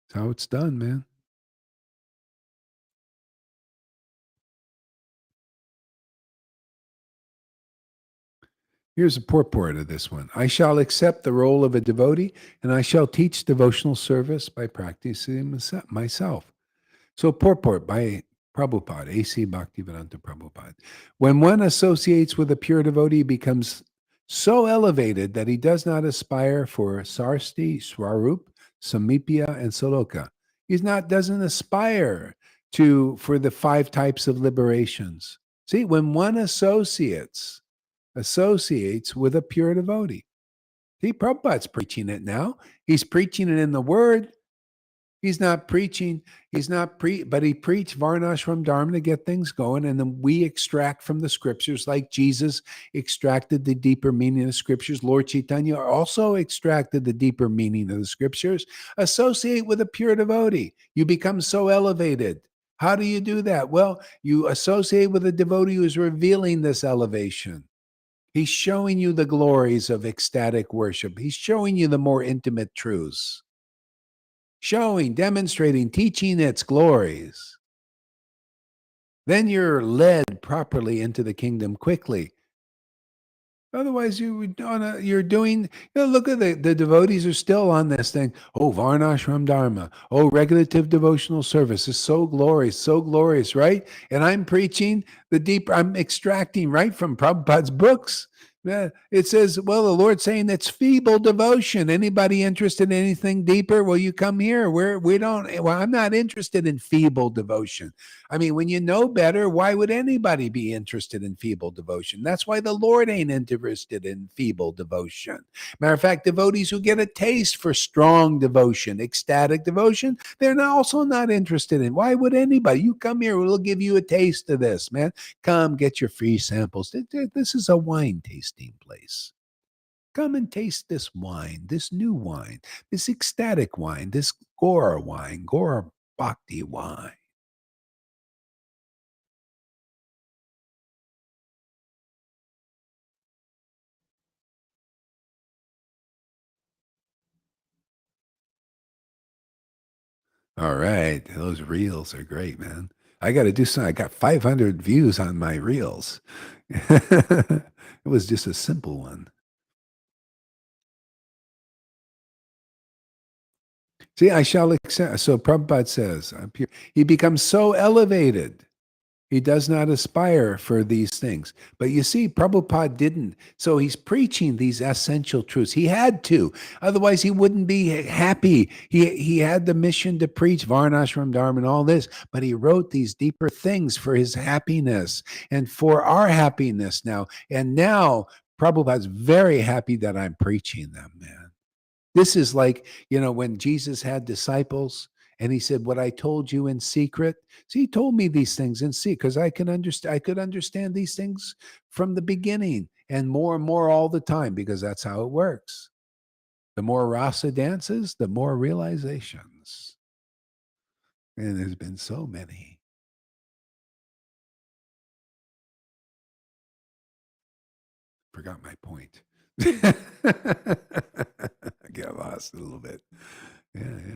S2: That's how it's done, man. Here's a purport of this one. I shall accept the role of a devotee, and I shall teach devotional service by practicing myself. So purport by Prabhupada, A.C. Bhaktivedanta Prabhupada. When one associates with a pure devotee, he becomes so elevated that he does not aspire for Sarsti, Swarup, Samipya, and Saloka. He's not doesn't aspire to for the five types of liberations. See, when one associates with a pure devotee. See, Prabhupada's preaching it now. He's preaching it in the word. He's not preaching, but he preached Varnashram Dharma to get things going. And then we extract from the scriptures, like Jesus extracted the deeper meaning of the scriptures. Lord Caitanya also extracted the deeper meaning of the scriptures. Associate with a pure devotee. You become so elevated. How do you do that? Well, you associate with a devotee who is revealing this elevation. He's showing you the glories of ecstatic worship. He's showing you the more intimate truths. Showing, demonstrating, teaching its glories. Then you're led properly into the kingdom quickly. Otherwise, you're doing, look at the devotees are still on this thing. Oh, Varnashram Dharma. Oh, regulative devotional service is so glorious, right? And I'm preaching I'm extracting right from Prabhupada's books. Yeah, it says, well, the Lord's saying it's feeble devotion. Anybody interested in anything deeper? Well, you come here. I'm not interested in feeble devotion. I mean, when you know better, why would anybody be interested in feeble devotion? That's why the Lord ain't interested in feeble devotion. Matter of fact, devotees who get a taste for strong devotion, ecstatic devotion, they're also not interested in. Why would anybody? You come here, we'll give you a taste of this, man. Come get your free samples. This is a wine tasting place. Come and taste this wine, this new wine, this ecstatic wine, this Gora wine, Gora Bhakti wine. All right. Those reels are great, man. I got to do something. I got 500 views on my reels. It was just a simple one. See, I shall accept. So Prabhupada says, he becomes so elevated. He does not aspire for these things. But you see, Prabhupada didn't. So he's preaching these essential truths. He had to. Otherwise, he wouldn't be happy. He had the mission to preach Varnashram Dharma and all this, but he wrote these deeper things for his happiness and for our happiness now. And now Prabhupada's very happy that I'm preaching them, man. This is like, when Jesus had disciples and he said, what I told you in secret. See, he told me these things in secret because I could understand these things from the beginning and more all the time because that's how it works. The more rasa dances, the more realizations. And there's been so many. Forgot my point. I got lost a little bit. Yeah.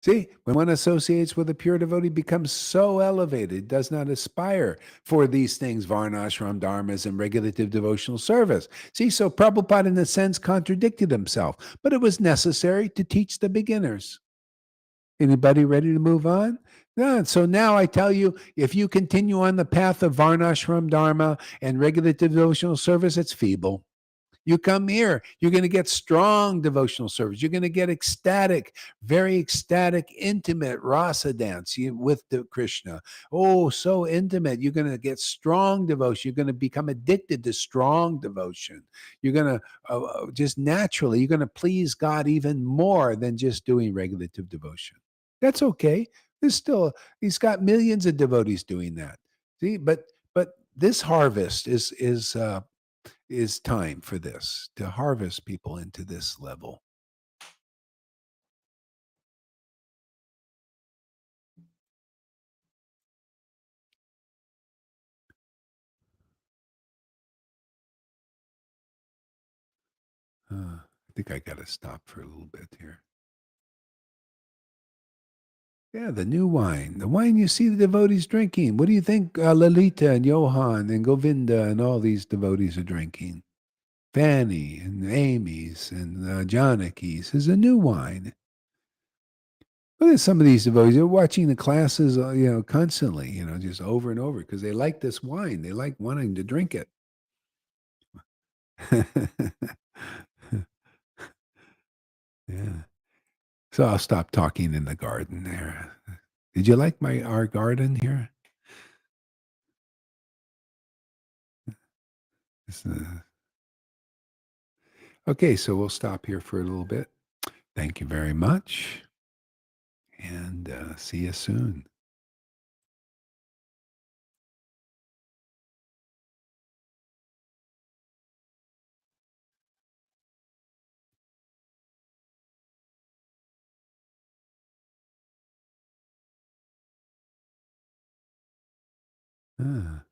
S2: See, when one associates with a pure devotee, becomes so elevated, does not aspire for these things, varnashram dharmas and regulative devotional service. See, so Prabhupada, in a sense, contradicted himself, but it was necessary to teach the beginners. Anybody ready to move on? No. So now I tell you, if you continue on the path of varnashram dharma and regulative devotional service, it's feeble. You come here, you're going to get strong devotional service. You're going to get ecstatic, very ecstatic, intimate rasa dance with the Krishna. Oh, so intimate. You're going to get strong devotion. You're going to become addicted to strong devotion. You're going to just naturally, you're going to please God even more than just doing regulative devotion. That's okay. He's got millions of devotees doing that. See, but this harvest is time for this, to harvest people into this level. I think I got to stop for a little bit here. Yeah, the new wine, the wine you see the devotees drinking. What do you think Lalita and Johan and Govinda and all these devotees are drinking? Fanny and Amy's and Janaki's is a new wine. Look at some of these devotees. They're watching the classes, constantly, just over and over because they like this wine. They like wanting to drink it. Yeah. So I'll stop talking in the garden there. Did you like our garden here? Okay, so we'll stop here for a little bit. Thank you very much, and see you soon. Ah.